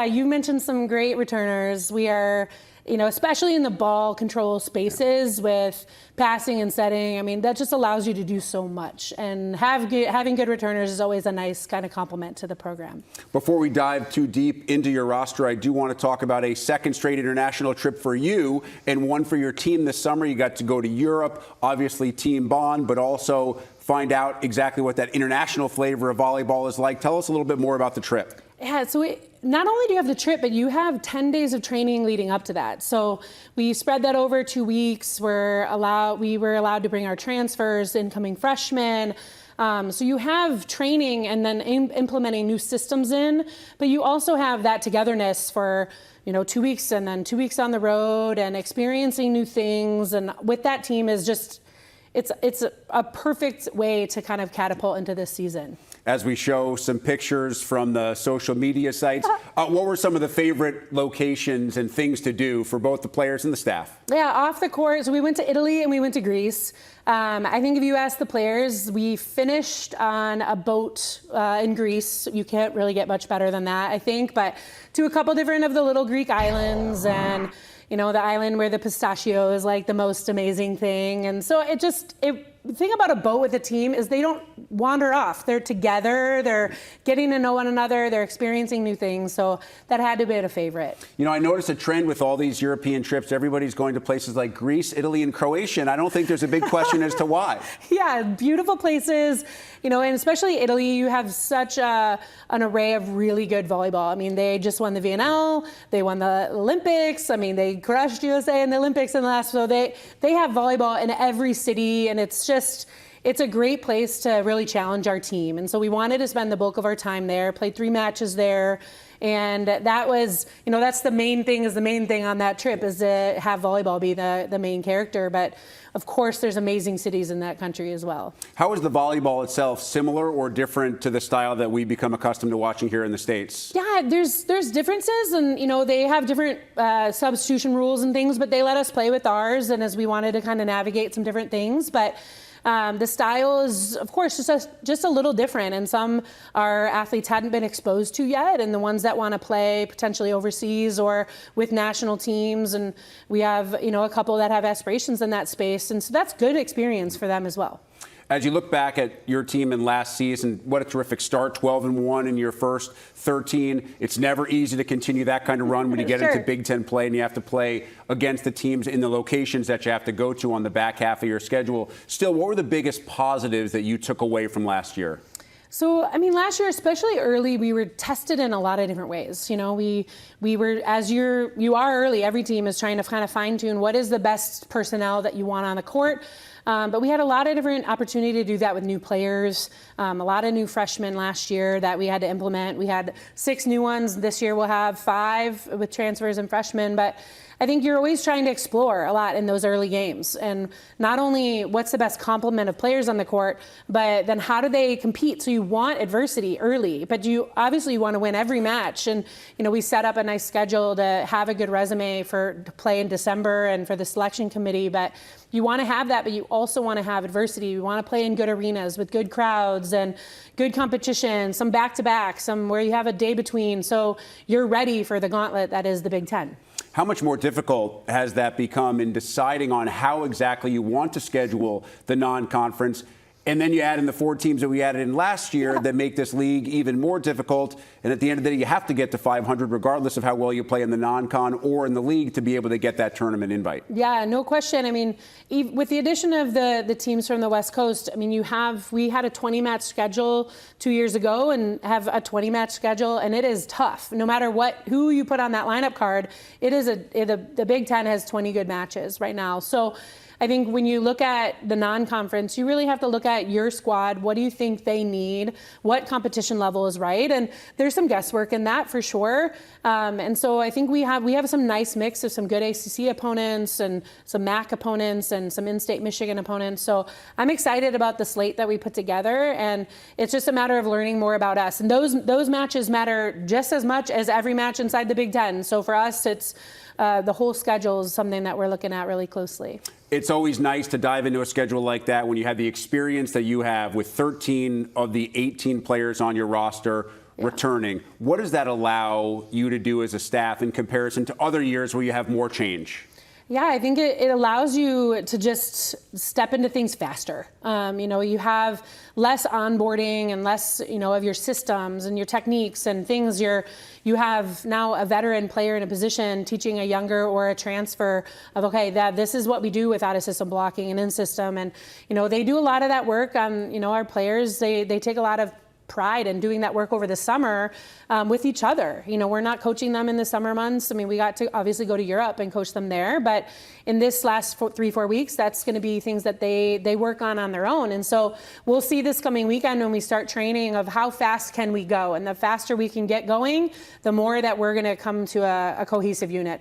you mentioned some great returners. We are, especially in the ball control spaces with passing and setting. I mean, that just allows you to do so much. And having good returners is always a nice kind of compliment to the program. Before we dive too deep into your roster, I do want to talk about a second straight international trip for you and one for your team this summer. You got to go to Europe, obviously Team Bond, but also find out exactly what that international flavor of volleyball is like. Tell us a little bit more about the trip. Yeah, so not only do you have the trip, but you have 10 days of training leading up to that. So we spread that over 2 weeks. We were allowed to bring our transfers, incoming freshmen. So you have training and then implementing new systems in, but you also have that togetherness for 2 weeks and then 2 weeks on the road and experiencing new things. And with that team is just, it's a perfect way to kind of catapult into this season. As we show some pictures from the social media sites, what were some of the favorite locations and things to do for both the players and the staff? Yeah, off the court, so we went to Italy and we went to Greece. I think if you ask the players, we finished on a boat in Greece. You can't really get much better than that, I think, but to a couple different of the little Greek islands and the island where the pistachio is like the most amazing thing. And so thing about a boat with a team is they don't wander off. They're together, they're getting to know one another, they're experiencing new things. So that had to be a favorite. You know, I noticed a trend with all these European trips. Everybody's going to places like Greece, Italy, and Croatia. And I don't think there's a big question as to why. Yeah, beautiful places, you know, and especially Italy, you have such an array of really good volleyball. I mean, they just won the VNL, they won the Olympics. I mean, they crushed USA in the Olympics in the last, so they have volleyball in every city, and it's a great place to really challenge our team. And so we wanted to spend the bulk of our time there, played 3 matches there. And that was, you know, that's the main thing on that trip, is to have volleyball be the main character. But of course, there's amazing cities in that country as well. How is the volleyball itself similar or different to the style that we become accustomed to watching here in the States? Yeah, there's differences, and you know, they have different substitution rules and things, but they let us play with ours, and as we wanted to kind of navigate some different things. But the style is, of course, just a little different, and some our athletes hadn't been exposed to yet, and the ones that want to play potentially overseas or with national teams, and we have, you know, a couple that have aspirations in that space, and so that's good experience for them as well. As you look back at your team in last season, what a terrific start, 12-1 in your first 13. It's never easy to continue that kind of run when you get into Big Ten play and you have to play against the teams in the locations that you have to go to on the back half of your schedule. Still, what were the biggest positives that you took away from last year? So, I mean, last year, especially early, we were tested in a lot of different ways. You know, we were, as you are early, every team is trying to kind of fine tune what is the best personnel that you want on the court. But we had a lot of different opportunity to do that with new players, a lot of new freshmen last year that we had to implement. We had 6 new ones. This year we'll have 5 with transfers and freshmen. But I think you're always trying to explore a lot in those early games. And not only what's the best complement of players on the court, but then how do they compete? So you want adversity early, but you obviously want to win every match. And, you know, we set up a nice schedule to have a good resume to play in December and for the selection committee. But you want to have that, but you also want to have adversity. You want to play in good arenas with good crowds and good competition, some back-to-back, some where you have a day between. So you're ready for the gauntlet that is the Big Ten. How much more difficult has that become in deciding on how exactly you want to schedule the non-conference? And then you add in the 4 teams that we added in last year that make this league even more difficult. And at the end of the day, you have to get to 500 regardless of how well you play in the non-con or in the league to be able to get that tournament invite. Yeah, no question. I mean, with the addition of the teams from the West Coast, I mean, we had a 20-match schedule 2 years ago and have a 20-match schedule, and it is tough. No matter who you put on that lineup card, the Big Ten has 20 good matches right now. So I think when you look at the non-conference, you really have to look at your squad. What do you think they need? What competition level is right? And there's some guesswork in that for sure. And so I think we have some nice mix of some good ACC opponents and some MAC opponents and some in-state Michigan opponents. So I'm excited about the slate that we put together, and it's just a matter of learning more about us. And those matches matter just as much as every match inside the Big Ten. So for us, it's the whole schedule is something that we're looking at really closely. It's always nice to dive into a schedule like that when you have the experience that you have with 13 of the 18 players on your roster returning. What does that allow you to do as a staff in comparison to other years where you have more change? Yeah, I think it allows you to just step into things faster. You have less onboarding and less, of your systems and your techniques and things. You have now a veteran player in a position teaching a younger or a transfer of, okay, this is what we do without a system blocking and in system. And, they do a lot of that work. Our players, they take a lot of pride in doing that work over the summer with each other. We're not coaching them in the summer months. I mean, we got to obviously go to Europe and coach them there, but in this last 3-4 weeks, that's going to be things that they work on their own. And so we'll see this coming weekend when we start training of how fast can we go. And the faster we can get going, the more that we're going to come to a cohesive unit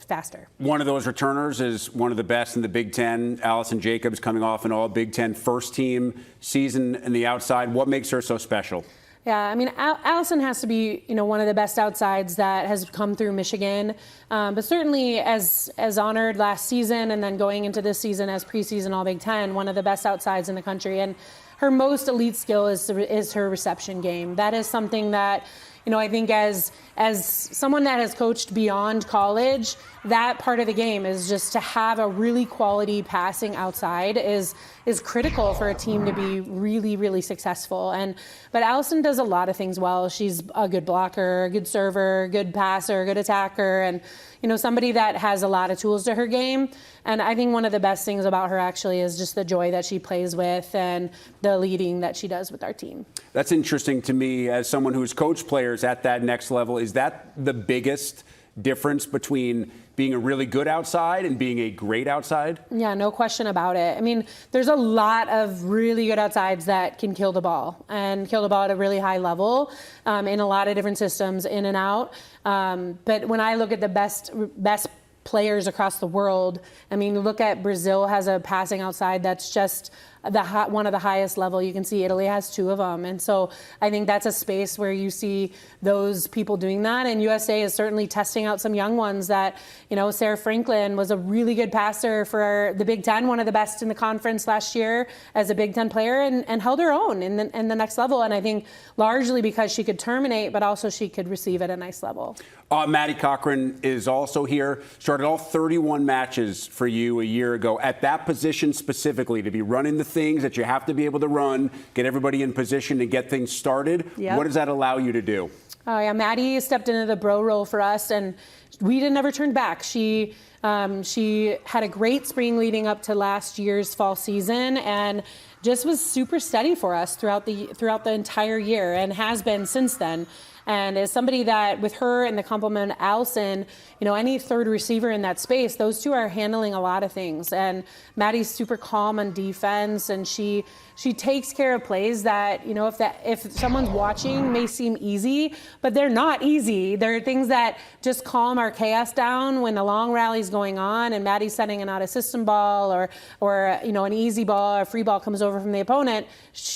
faster. One of those returners is one of the best in the Big Ten. Allison Jacobs coming off an all Big Ten first team season in the outside. What makes her so special? Yeah, I mean, Allison has to be, one of the best outsides that has come through Michigan. But certainly as honored last season and then going into this season as preseason all Big Ten, one of the best outsides in the country. And her most elite skill is her reception game. That is something that, I think as someone that has coached beyond college, that part of the game is just to have a really quality passing outside is critical for a team to be really, really successful. But Allison does a lot of things well. She's a good blocker, a good server, good passer, good attacker, and somebody that has a lot of tools to her game. And I think one of the best things about her actually is just the joy that she plays with and the leading that she does with our team. That's interesting to me as someone who's coached players at that next level. Is that the biggest difference between being a really good outside and being a great outside? Yeah, no question about it. I mean, there's a lot of really good outsides that can kill the ball and kill the ball at a really high level in a lot of different systems, in and out. But when I look at the best players across the world, I mean, look at Brazil has a passing outside that's just one of the highest level. You can see Italy has 2 of them. And so I think that's a space where you see those people doing that. And USA is certainly testing out some young ones that, Sarah Franklin was a really good passer for the Big Ten, one of the best in the conference last year as a Big Ten player, and held her own in the next level. And I think largely because she could terminate, but also she could receive at a nice level. Maddi Cochran is also here. Started all 31 matches for you a year ago. At that position specifically, to be running the things that you have to be able to run, get everybody in position and get things started, Yep. What does that allow you to do? Oh yeah, Maddi stepped into the bro role for us, and we never turned back. She had a great spring leading up to last year's fall season, and just was super steady for us throughout the entire year, and has been since then. And as somebody that, with her and the complement of Allison, any third receiver in that space, those two are handling a lot of things. And Maddi's super calm on defense, and she takes care of plays that, if someone's watching may seem easy, but they're not easy. There are things that just calm our chaos down when the long rally's going on and Maddi's setting an out-of-system ball or an easy ball or a free ball comes over from the opponent.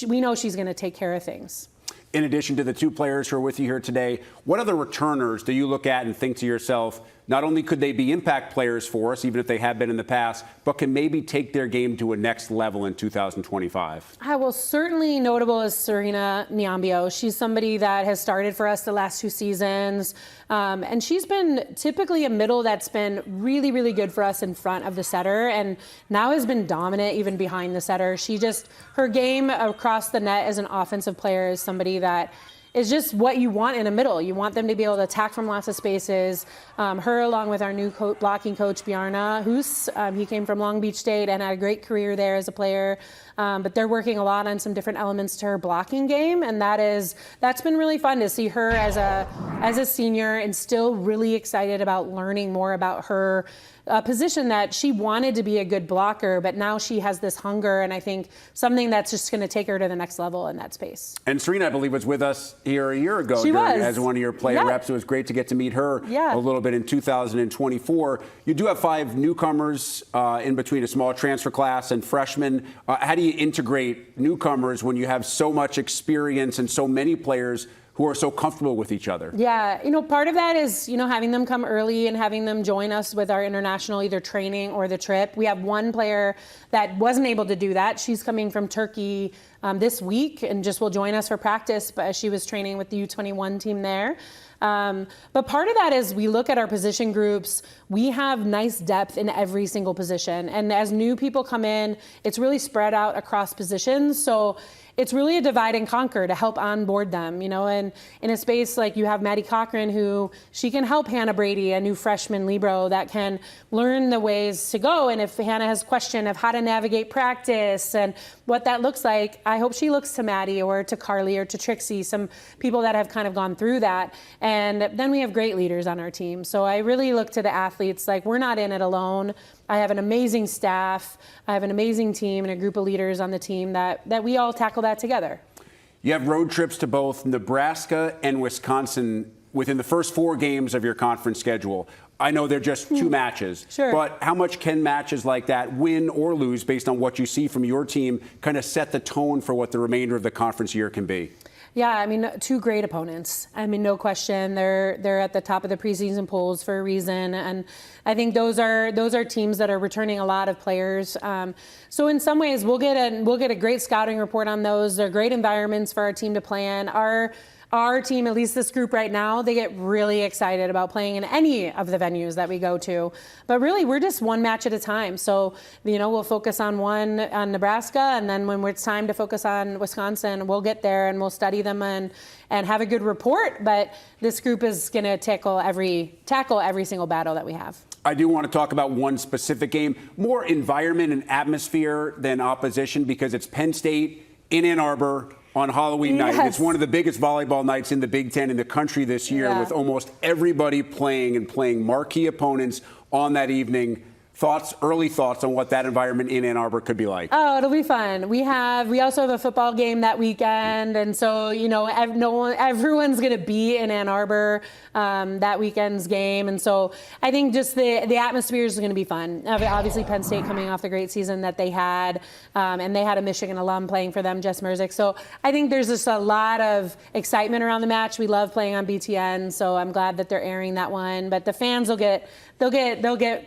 We know she's going to take care of things. In addition to the 2 players who are with you here today, what other returners do you look at and think to yourself, not only could they be impact players for us, even if they have been in the past, but can maybe take their game to a next level in 2025? Well, certainly notable is Serena Niambio. She's somebody that has started for us the last 2 seasons. And she's been typically a middle that's been really, really good for us in front of the setter, and now has been dominant even behind the setter. Her game across the net as an offensive player is somebody that is just what you want in a middle. You want them to be able to attack from lots of spaces. Her, along with our new blocking coach, Bjarna Hus, he came from Long Beach State and had a great career there as a player. But they're working a lot on some different elements to her blocking game, and that's been really fun to see her as a senior, and still really excited about learning more about her position that she wanted to be a good blocker, but now she has this hunger, and I think something that's just going to take her to the next level in that space. And Serena, I believe, was with us here a year ago as one of your player reps. It was great to get to meet her a little bit in 2024. You do have 5 newcomers in between a small transfer class and freshmen. How do you integrate newcomers when you have so much experience and so many players who are so comfortable with each other? Yeah, part of that is, having them come early and having them join us with our international either training or the trip. We have one player that wasn't able to do that. She's coming from Turkey this week and just will join us for practice, but she was training with the U21 team there. But part of that is we look at our position groups. We have nice depth in every single position. And as new people come in, it's really spread out across positions. So it's really a divide and conquer to help onboard them, and in a space like you have Maddi Cochran, who she can help Hannah Brady, a new freshman libero that can learn the ways to go. And if Hannah has a question of how to navigate practice and what that looks like, I hope she looks to Maddi or to Carly or to Trixie, some people that have kind of gone through that. And then we have great leaders on our team. So I really look to the athletes like we're not in it alone. I have an amazing staff. I have an amazing team and a group of leaders on the team that we all tackle that together. You have road trips to both Nebraska and Wisconsin within the first 4 games of your conference schedule. I know they're just 2 matches, but how much can matches like that, win or lose, based on what you see from your team, kind of set the tone for what the remainder of the conference year can be? Yeah, I mean, two great opponents. I mean, no question. They're at the top of the preseason polls for a reason, and I think those are teams that are returning a lot of players. So in some ways, we'll get a great scouting report on those. They're great environments for our team to play in. Our team, at least this group right now, they get really excited about playing in any of the venues that we go to. But really, we're just one match at a time. So, we'll focus on Nebraska, and then when it's time to focus on Wisconsin, we'll get there and we'll study them and have a good report. But this group is going to tackle every single battle that we have. I do want to talk about one specific game, more environment and atmosphere than opposition, because it's Penn State in Ann Arbor on Halloween night. It's one of the biggest volleyball nights in the Big Ten in the country this year, with almost everybody playing marquee opponents on that evening. Early thoughts on what that environment in Ann Arbor could be like? Oh, it'll be fun. We also have a football game that weekend, and so everyone's going to be in Ann Arbor that weekend's game, and so I think just the atmosphere is going to be fun. Obviously, Penn State coming off the great season that they had, and they had a Michigan alum playing for them, Jess Merzick. So I think there's just a lot of excitement around the match. We love playing on BTN, so I'm glad that they're airing that one. But the fans will get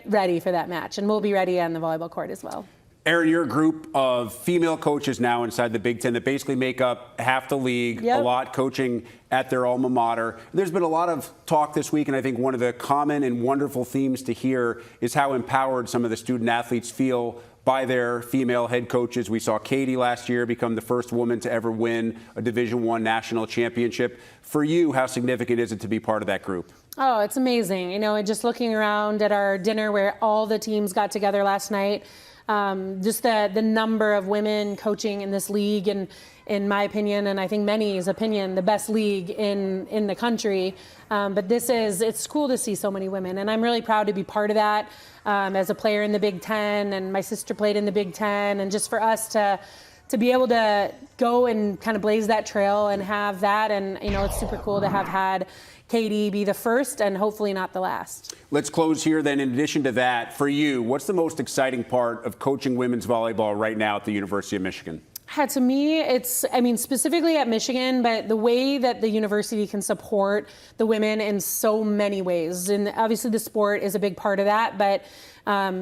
ready for that match, and we'll be ready on the volleyball court as well. Erin, you're a group of female coaches now inside the Big Ten that basically make up half the league, a lot coaching at their alma mater. There's been a lot of talk this week, and I think one of the common and wonderful themes to hear is how empowered some of the student athletes feel by their female head coaches. We saw Katie last year become the first woman to ever win a Division I national championship. For you, how significant is it to be part of that group? Oh, it's amazing. Just looking around at our dinner where all the teams got together last night, just the number of women coaching in this league, and in my opinion, and I think many's opinion, the best league in the country. But it's cool to see so many women, and I'm really proud to be part of that as a player in the Big Ten, and my sister played in the Big Ten, and just for us to be able to go and kind of blaze that trail and have that, and it's super cool to have had Katie be the first and hopefully not the last. Let's close here then. In addition to that, for you, what's the most exciting part of coaching women's volleyball right now at the University of Michigan? To me, specifically at Michigan, but the way that the university can support the women in so many ways. And obviously the sport is a big part of that, but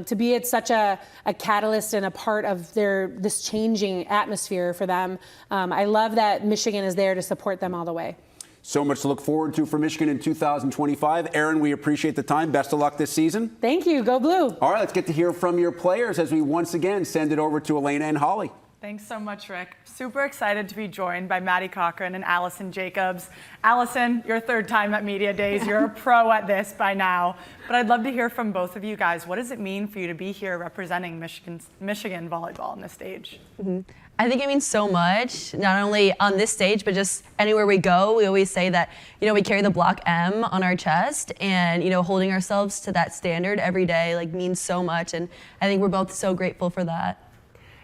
to be at such a catalyst and a part of this changing atmosphere for them, I love that Michigan is there to support them all the way. So much to look forward to for Michigan in 2025. Erin, we appreciate the time. Best of luck this season. Thank you. Go Blue. All right, let's get to hear from your players as we once again send it over to Elena and Holly. Thanks so much, Rick. Super excited to be joined by Maddi Cochran and Allison Jacobs. Allison, your third time at Media Days. You're a pro at this by now. But I'd love to hear from both of you guys. What does it mean for you to be here representing Michigan volleyball on this stage? I think it means so much, not only on this stage, but just anywhere we go. We always say that, we carry the block M on our chest, and, holding ourselves to that standard every day, means so much. And I think we're both so grateful for that.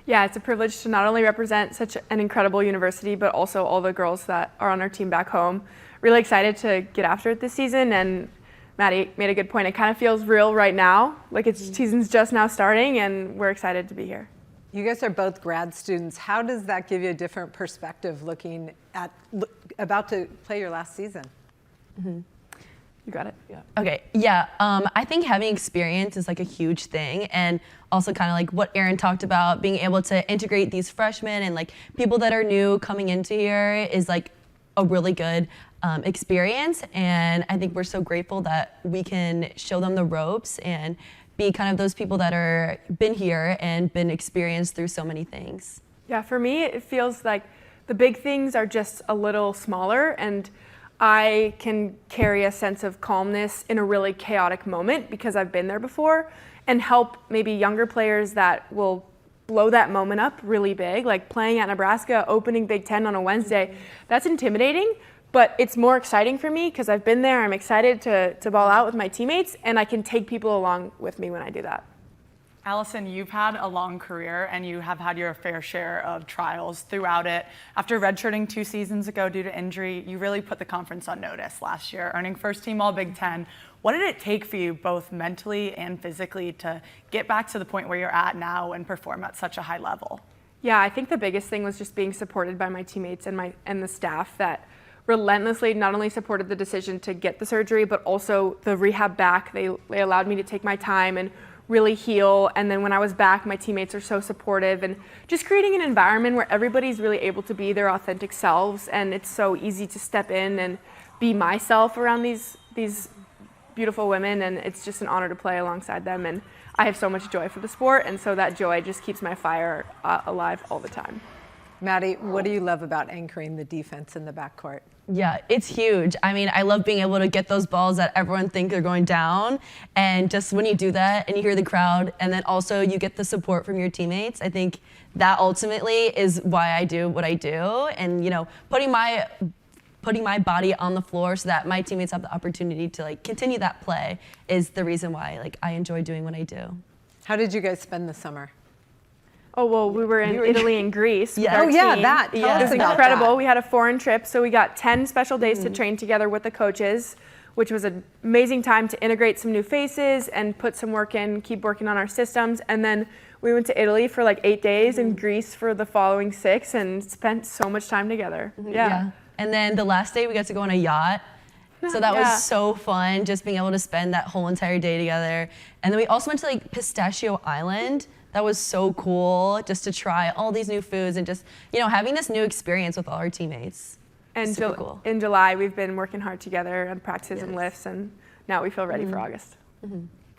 Yeah, it's a privilege to not only represent such an incredible university, but also all the girls that are on our team back home. Really excited to get after it this season, and Maddi made a good point. It kind of feels real right now, season's just now starting, and we're excited to be here. You guys are both grad students. How does that give you a different perspective looking at about to play your last season? You got it. Yeah. Okay. Yeah. I think having experience is a huge thing, and also kind of what Erin talked about, being able to integrate these freshmen and people that are new coming into here is a really good experience. And I think we're so grateful that we can show them the ropes and be kind of those people that are been here and been experienced through so many things. Yeah, for me, it feels like the big things are just a little smaller, and I can carry a sense of calmness in a really chaotic moment because I've been there before, and help maybe younger players that will blow that moment up really big, like playing at Nebraska, opening Big Ten on a Wednesday. That's intimidating, but it's more exciting for me because I've been there. I'm excited to ball out with my teammates, and I can take people along with me when I do that. Allison, you've had a long career, and you have had your fair share of trials throughout it. After redshirting 2 seasons ago due to injury, you really put the conference on notice last year, earning first team All Big Ten. What did it take for you, both mentally and physically, to get back to the point where you're at now and perform at such a high level? Yeah, I think the biggest thing was just being supported by my teammates and the staff that relentlessly not only supported the decision to get the surgery, but also the rehab back. They allowed me to take my time and really heal. And then when I was back, my teammates are so supportive and just creating an environment where everybody's really able to be their authentic selves. And it's so easy to step in and be myself around these beautiful women. And it's just an honor to play alongside them. And I have so much joy for the sport. And so that joy just keeps my fire alive all the time. Maddi, what do you love about anchoring the defense in the backcourt? Yeah, it's huge. I mean, I love being able to get those balls that everyone thinks are going down. And just when you do that and you hear the crowd and then also you get the support from your teammates, I think that ultimately is why I do what I do. And, you know, putting my body on the floor so that my teammates have the opportunity to like continue that play is the reason why like I enjoy doing what I do. How did you guys spend the summer? Oh, well, we were in Italy and Greece. Yeah. With our team. That. It was incredible. We had a foreign trip, so we got 10 special days to train together with the coaches, which was an amazing time to integrate some new faces and put some work in, keep working on our systems. And then we went to Italy for like 8 days and Greece for the following 6 and spent so much time together. Yeah. And then the last day we got to go on a yacht. So that was so fun, just being able to spend that whole entire day together. And then we also went to like Pistachio Island. That was so cool, just to try all these new foods and just, you know, having this new experience with all our teammates. And super cool. In July, we've been working hard together on practices and lifts, and now we feel ready for August.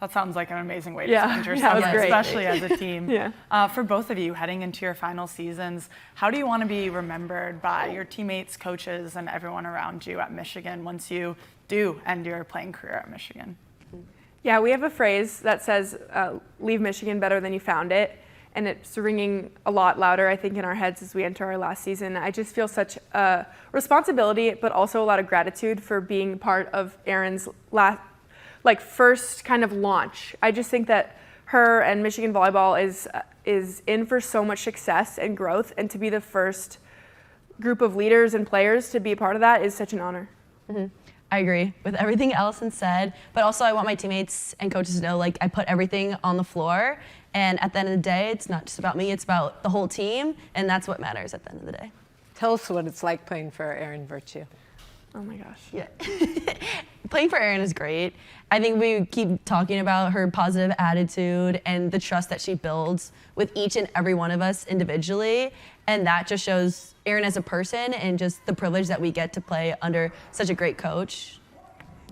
That sounds like an amazing way to spend your that summer, was great. especially as a team. Yeah. For both of you, heading into your final seasons, how do you want to be remembered by your teammates, coaches, and everyone around you at Michigan once you do end your playing career at Michigan? Yeah, we have a phrase that says, leave Michigan better than you found it. And it's ringing a lot louder, I think, in our heads as we enter our last season. I just feel such a responsibility, but also a lot of gratitude for being part of Erin's first kind of launch. I just think that her and Michigan volleyball is in for so much success and growth, and to be the first group of leaders and players to be a part of that is such an honor. I agree with everything Allison said, but also I want my teammates and coaches to know, like, I put everything on the floor, and at the end of the day, it's not just about me, it's about the whole team, and that's what matters at the end of the day. Tell us what it's like playing for Erin Virtue. Oh my gosh. Yeah. Playing for Erin is great. I think we keep talking about her positive attitude and the trust that she builds with each and every one of us individually. And that just shows Erin as a person and just the privilege that we get to play under such a great coach.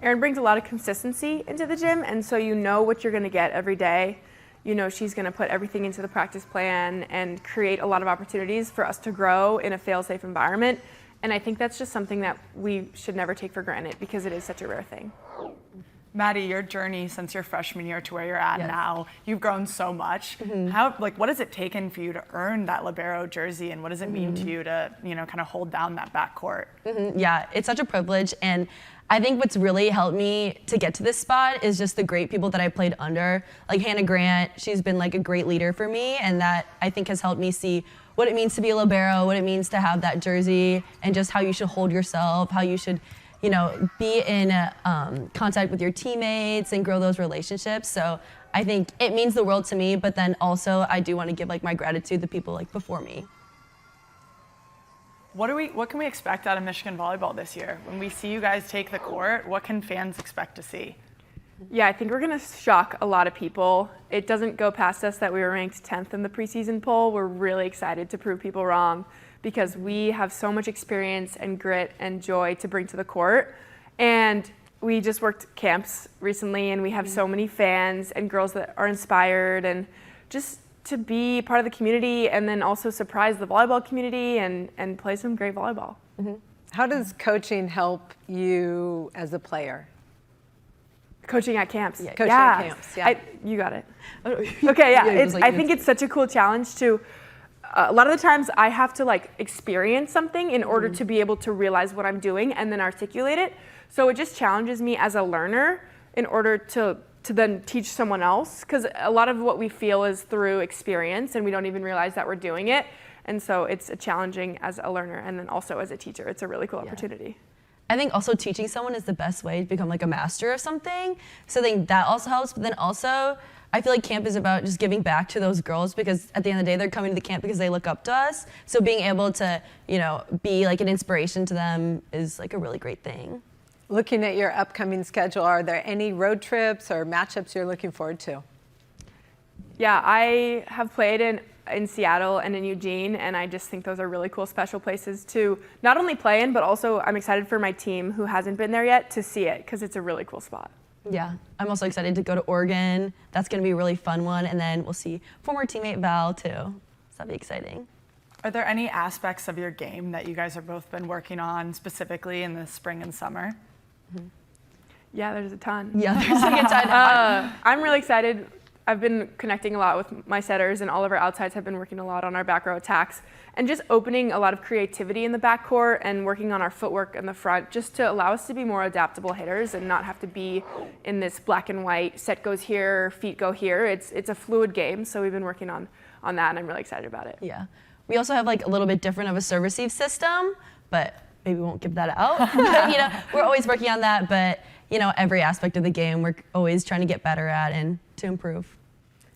Erin brings a lot of consistency into the gym, and so you know what you're going to get every day. You know she's going to put everything into the practice plan and create a lot of opportunities for us to grow in a fail-safe environment. And I think that's just something that we should never take for granted because it is such a rare thing. Maddi, your journey since your freshman year to where you're at now, you've grown so much. What has it taken for you to earn that libero jersey, and what does it mean to you to, kind of hold down that backcourt? Yeah, it's such a privilege, and I think what's really helped me to get to this spot is just the great people that I played under, like Hannah Grant. She's been like a great leader for me, and that I think has helped me see what it means to be a libero, what it means to have that jersey, and just how you should hold yourself, how you should be in contact with your teammates and grow those relationships. So I think it means the world to me, but then also I do want to give my gratitude to people before me. What can we expect out of Michigan volleyball this year? When we see you guys take the court, what can fans expect to see? Yeah, I think we're going to shock a lot of people. It doesn't go past us that we were ranked 10th in the preseason poll. We're really excited to prove people wrong because we have so much experience and grit and joy to bring to the court. And we just worked camps recently, and we have so many fans and girls that are inspired, and just to be part of the community and then also surprise the volleyball community and play some great volleyball. How does coaching help you as a player? Coaching at camps. Coaching at camps, yeah. You got it. Okay, yeah. I think it's such a cool challenge to, a lot of the times I have to experience something in order to be able to realize what I'm doing and then articulate it. So it just challenges me as a learner in order to then teach someone else, because a lot of what we feel is through experience and we don't even realize that we're doing it. And so it's challenging as a learner and then also as a teacher. It's a really cool opportunity. I I think also teaching someone is the best way to become like a master of something. So I think that also helps. But then also, I feel like camp is about just giving back to those girls because at the end of the day, they're coming to the camp because they look up to us. So being able to, be like an inspiration to them is like a really great thing. Looking at your upcoming schedule, are there any road trips or matchups you're looking forward to? Yeah, I have played in Seattle and in Eugene, and I just think those are really cool, special places to not only play in, but also I'm excited for my team who hasn't been there yet to see it because it's a really cool spot. Yeah, I'm also excited to go to Oregon. That's going to be a really fun one, and then we'll see former teammate Val too. So that'll be exciting. Are there any aspects of your game that you guys have both been working on specifically in the spring and summer? Mm-hmm. Yeah, there's a ton. Yeah, there's like a ton. I'm really excited. I've been connecting a lot with my setters, and all of our outsides have been working a lot on our back row attacks and just opening a lot of creativity in the backcourt and working on our footwork in the front just to allow us to be more adaptable hitters and not have to be in this black and white, set goes here, feet go here. It's a fluid game, so we've been working on that, and I'm really excited about it. Yeah. We also have like a little bit different of a serve-receive system, but maybe we won't give that out. We're always working on that, but every aspect of the game we're always trying to get better at and to improve.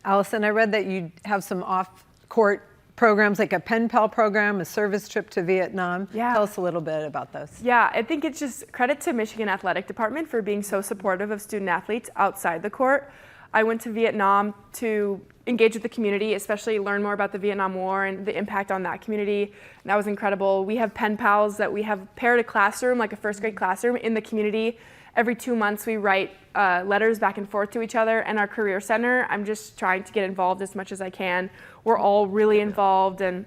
Allison, I read that you have some off-court programs like a pen pal program, a service trip to Vietnam. Yeah. Tell us a little bit about those. Yeah, I think it's just credit to Michigan Athletic Department for being so supportive of student athletes outside the court. I went to Vietnam to engage with the community, especially learn more about the Vietnam War and the impact on that community. And that was incredible. We have pen pals that we have paired a classroom, like a first grade classroom in the community. Every 2 months we write letters back and forth to each other, and our career center, I'm just trying to get involved as much as I can. We're all really involved, and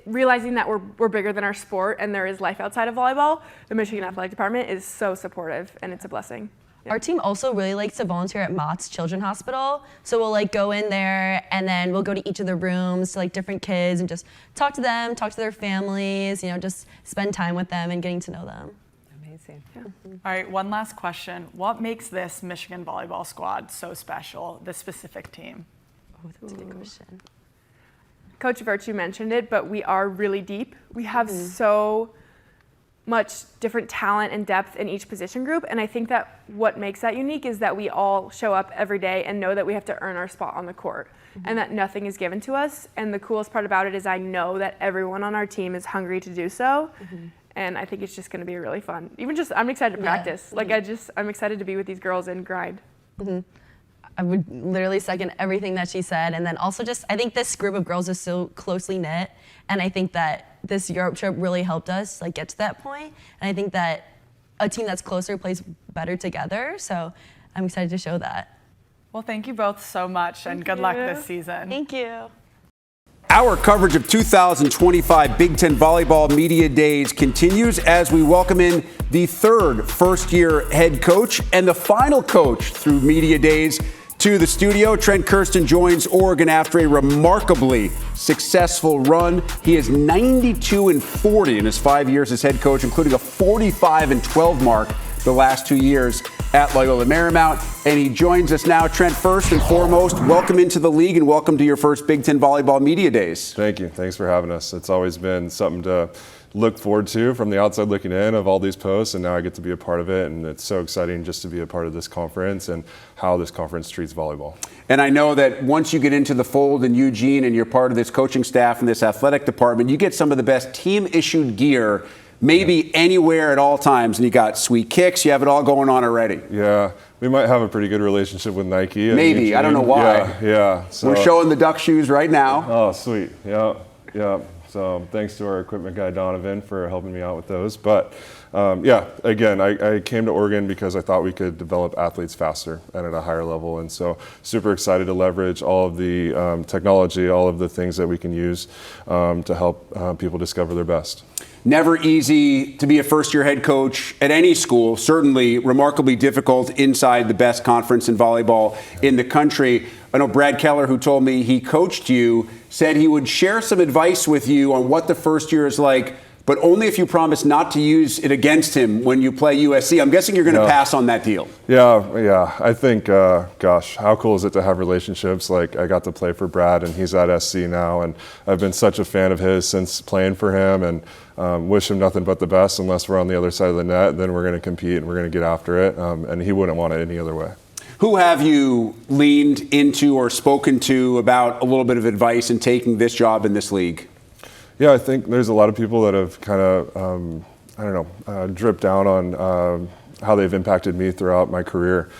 realizing that we're bigger than our sport and there is life outside of volleyball, the Michigan Athletic Department is so supportive, and it's a blessing. Yeah. Our team also really likes to volunteer at Mott's Children's Hospital. So we'll like go in there and then we'll go to each of the rooms to like different kids and just talk to them, talk to their families, just spend time with them and getting to know them. Amazing. Yeah. All right, one last question. What makes this Michigan volleyball squad so special, this specific team? Oh, that's a good question. Coach Virtue mentioned it, but we are really deep. We have so much different talent and depth in each position group, and I think that what makes that unique is that we all show up every day and know that we have to earn our spot on the court and that nothing is given to us. And the coolest part about it is I know that everyone on our team is hungry to do so. And I think it's just going to be really fun. I'm excited to practice. I'm excited to be with these girls and grind. I would literally second everything that she said. And then also I think this group of girls is so closely knit. And I think that this Europe trip really helped us get to that point. And I think that a team that's closer plays better together. So I'm excited to show that. Well, thank you both so much, and good luck this season. Thank you. Our coverage of 2025 Big Ten Volleyball Media Days continues as we welcome in the third first-year head coach and the final coach through Media Days to the studio. Trent Kierstyn joins Oregon after a remarkably successful run. He is 92-40 in his 5 years as head coach, including a 45-12 mark the last 2 years at Loyola Marymount. And he joins us now. Trent, first and foremost, welcome into the league and welcome to your first Big Ten Volleyball Media Days. Thank you. Thanks for having us. It's always been something to look forward to from the outside looking in of all these posts, and now I get to be a part of it, and it's so exciting just to be a part of this conference and how this conference treats volleyball. And I know that once you get into the fold in Eugene and you're part of this coaching staff and this athletic department, you get some of the best team-issued gear maybe anywhere at all times, and you got sweet kicks, you have it all going on already. Yeah, we might have a pretty good relationship with Nike. Maybe, Eugene. I don't know why. Yeah. So, we're showing the duck shoes right now. Oh, sweet, yeah. So thanks to our equipment guy, Donovan, for helping me out with those. But again, I came to Oregon because I thought we could develop athletes faster and at a higher level. And so super excited to leverage all of the technology, all of the things that we can use to help people discover their best. Never easy to be a first-year head coach at any school, certainly remarkably difficult inside the best conference in volleyball in the country. I know Brad Keller, who told me he coached you, said he would share some advice with you on what the first year is like but only if you promise not to use it against him when you play USC. I'm guessing you're going to pass on that deal. Yeah. I think, gosh, how cool is it to have relationships? Like, I got to play for Brad, and he's at SC now, and I've been such a fan of his since playing for him, and wish him nothing but the best. Unless we're on the other side of the net, then we're going to compete and we're going to get after it, and he wouldn't want it any other way. Who have you leaned into or spoken to about a little bit of advice in taking this job in this league? Yeah, I think there's a lot of people that have kind of, dripped down on how they've impacted me throughout my career.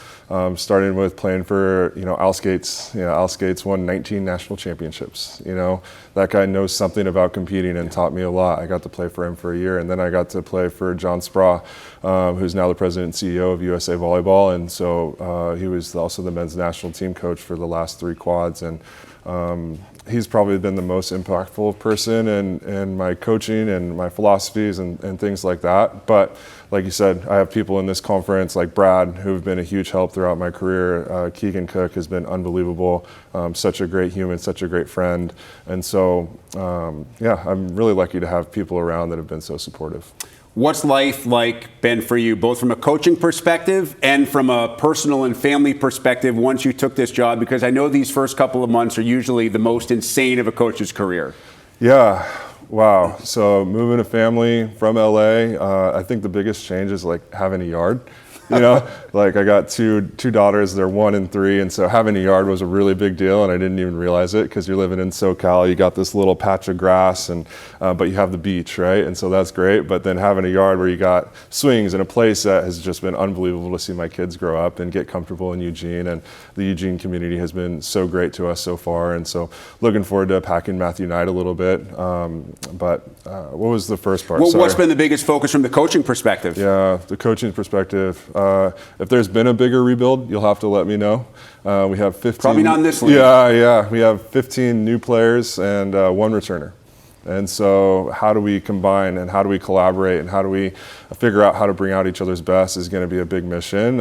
Starting with playing for, Al Skates. Al Skates won 19 national championships. That guy knows something about competing and taught me a lot. I got to play for him for a year, and then I got to play for John Spraw, who's now the president and CEO of USA Volleyball. And so he was also the men's national team coach for the last 3 quads. And he's probably been the most impactful person in my coaching and my philosophies and things like that. But like you said, I have people in this conference like Brad who've been a huge help throughout my career. Keegan Cook has been unbelievable, such a great human, such a great friend. And so, I'm really lucky to have people around that have been so supportive. What's life like been for you, both from a coaching perspective and from a personal and family perspective once you took this job? Because I know these first couple of months are usually the most insane of a coach's career. Yeah. Wow. So moving a family from LA, I think the biggest change is like having a yard. Like I got two daughters, they're 1 and 3, and so having a yard was a really big deal, and I didn't even realize it because you're living in SoCal, you got this little patch of grass, and but you have the beach, right? And so that's great. But then having a yard where you got swings and a place that has just been unbelievable to see my kids grow up and get comfortable in Eugene, and the Eugene community has been so great to us so far, and so looking forward to packing Matthew Knight a little bit. But what was the first part? Well, what's been the biggest focus from the coaching perspective? Yeah, the coaching perspective. If there's been a bigger rebuild, you'll have to let me know. We have 15. Probably not in this league. Yeah. We have 15 new players and 1 returner. And so how do we combine and how do we collaborate and how do we figure out how to bring out each other's best is going to be a big mission.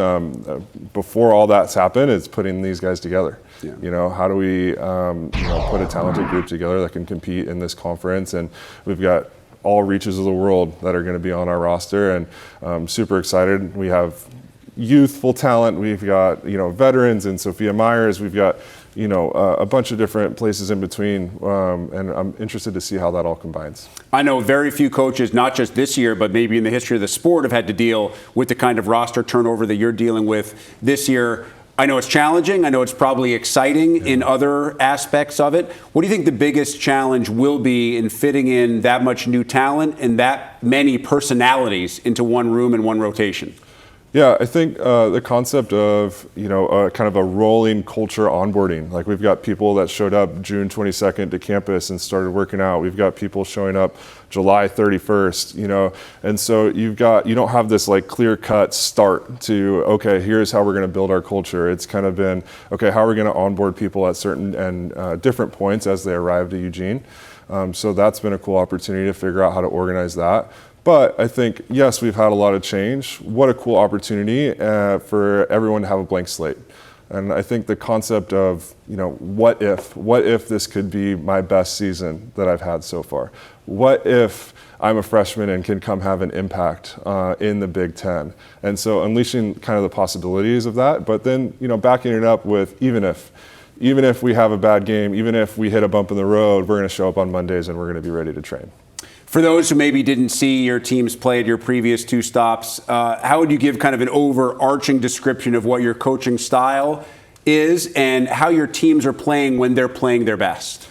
Before all that's happened, it's putting these guys together. Yeah. How do we put a talented group together that can compete in this conference? And we've got all reaches of the world that are going to be on our roster, and I'm super excited. We have youthful talent. We've got veterans and Sophia Myers. We've got a bunch of different places in between, and I'm interested to see how that all combines. I know very few coaches, not just this year, but maybe in the history of the sport, have had to deal with the kind of roster turnover that you're dealing with this year. I know it's challenging. I know it's probably exciting in other aspects of it. What do you think the biggest challenge will be in fitting in that much new talent and that many personalities into one room and one rotation? Yeah, I think the concept of, kind of a rolling culture onboarding. Like we've got people that showed up June 22nd to campus and started working out. We've got people showing up July 31st, and so you don't have this like clear cut start to, okay, here's how we're going to build our culture. It's kind of been, okay, how are we going to onboard people at certain and different points as they arrive to Eugene. So that's been a cool opportunity to figure out how to organize that. But I think, yes, we've had a lot of change. What a cool opportunity for everyone to have a blank slate. And I think the concept of, what if this could be my best season that I've had so far? What if I'm a freshman and can come have an impact in the Big Ten? And so unleashing kind of the possibilities of that, but then, backing it up with even if we have a bad game, even if we hit a bump in the road, we're going to show up on Mondays and we're going to be ready to train. For those who maybe didn't see your teams play at your previous 2 stops, how would you give kind of an overarching description of what your coaching style is and how your teams are playing when they're playing their best?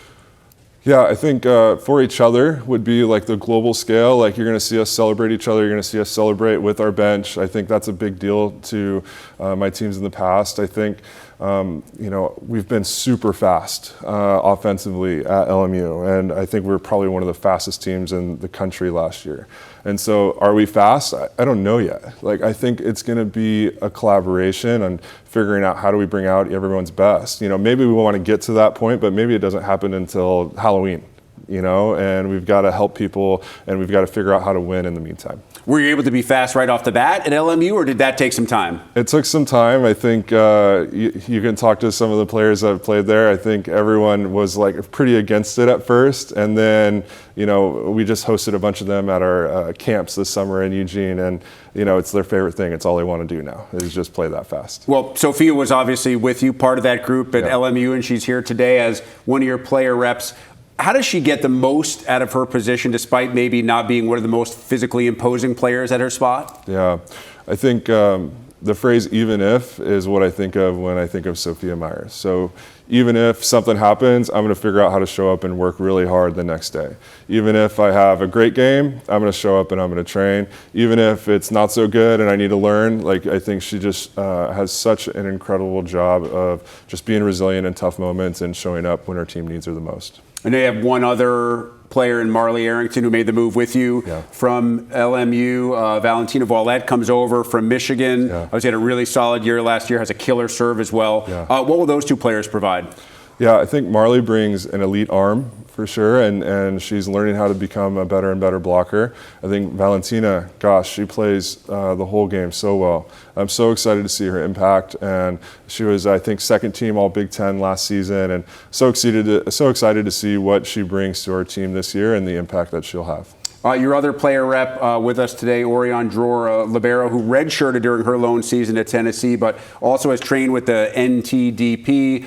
Yeah, I think for each other would be like the global scale. Like you're going to see us celebrate each other. You're going to see us celebrate with our bench. I think that's a big deal to my teams in the past. I think, we've been super fast offensively at LMU. And I think we're probably one of the fastest teams in the country last year. And so are we fast? I don't know yet. Like I think it's going to be a collaboration and figuring out how do we bring out everyone's best. Maybe we want to get to that point, but maybe it doesn't happen until Halloween. you know, and we've got to help people and we've got to figure out how to win in the meantime. Were you able to be fast right off the bat at LMU, or did that take some time? It took some time. I think you can talk to some of the players that have played there. I think everyone was like pretty against it at first, and then, you know, we just hosted a bunch of them at our camps this summer in Eugene, and, you know, it's their favorite thing. It's all they want to do now is just play that fast. Well, Sophia was obviously with you, part of that group at LMU, and she's here today as one of your player reps. How does she get the most out of her position despite maybe not being one of the most physically imposing players at her spot? Yeah, I think the phrase "even if" is what I think of when I think of Sophia Meyer. So even if something happens, I'm going to figure out how to show up and work really hard the next day. Even if I have a great game, I'm going to show up and I'm going to train. Even if it's not so good and I need to learn, like, I think she just has such an incredible job of just being resilient in tough moments and showing up when her team needs her the most. I know you have one other player in Marley Arrington who made the move with you from LMU. Valentina Valette comes over from Michigan. Obviously had a really solid year last year, has a killer serve as well. What will those two players provide? Yeah, I think Marley brings an elite arm for sure, and she's learning how to become a better and better blocker. I think Valentina, gosh, she plays the whole game so well. I'm so excited to see her impact, and she was, I think, second team All Big Ten last season, and so excited to see what she brings to our team this year and the impact that she'll have. Your other player rep with us today, Orion Dror, libero, who redshirted during her lone season at Tennessee, but also has trained with the NTDP.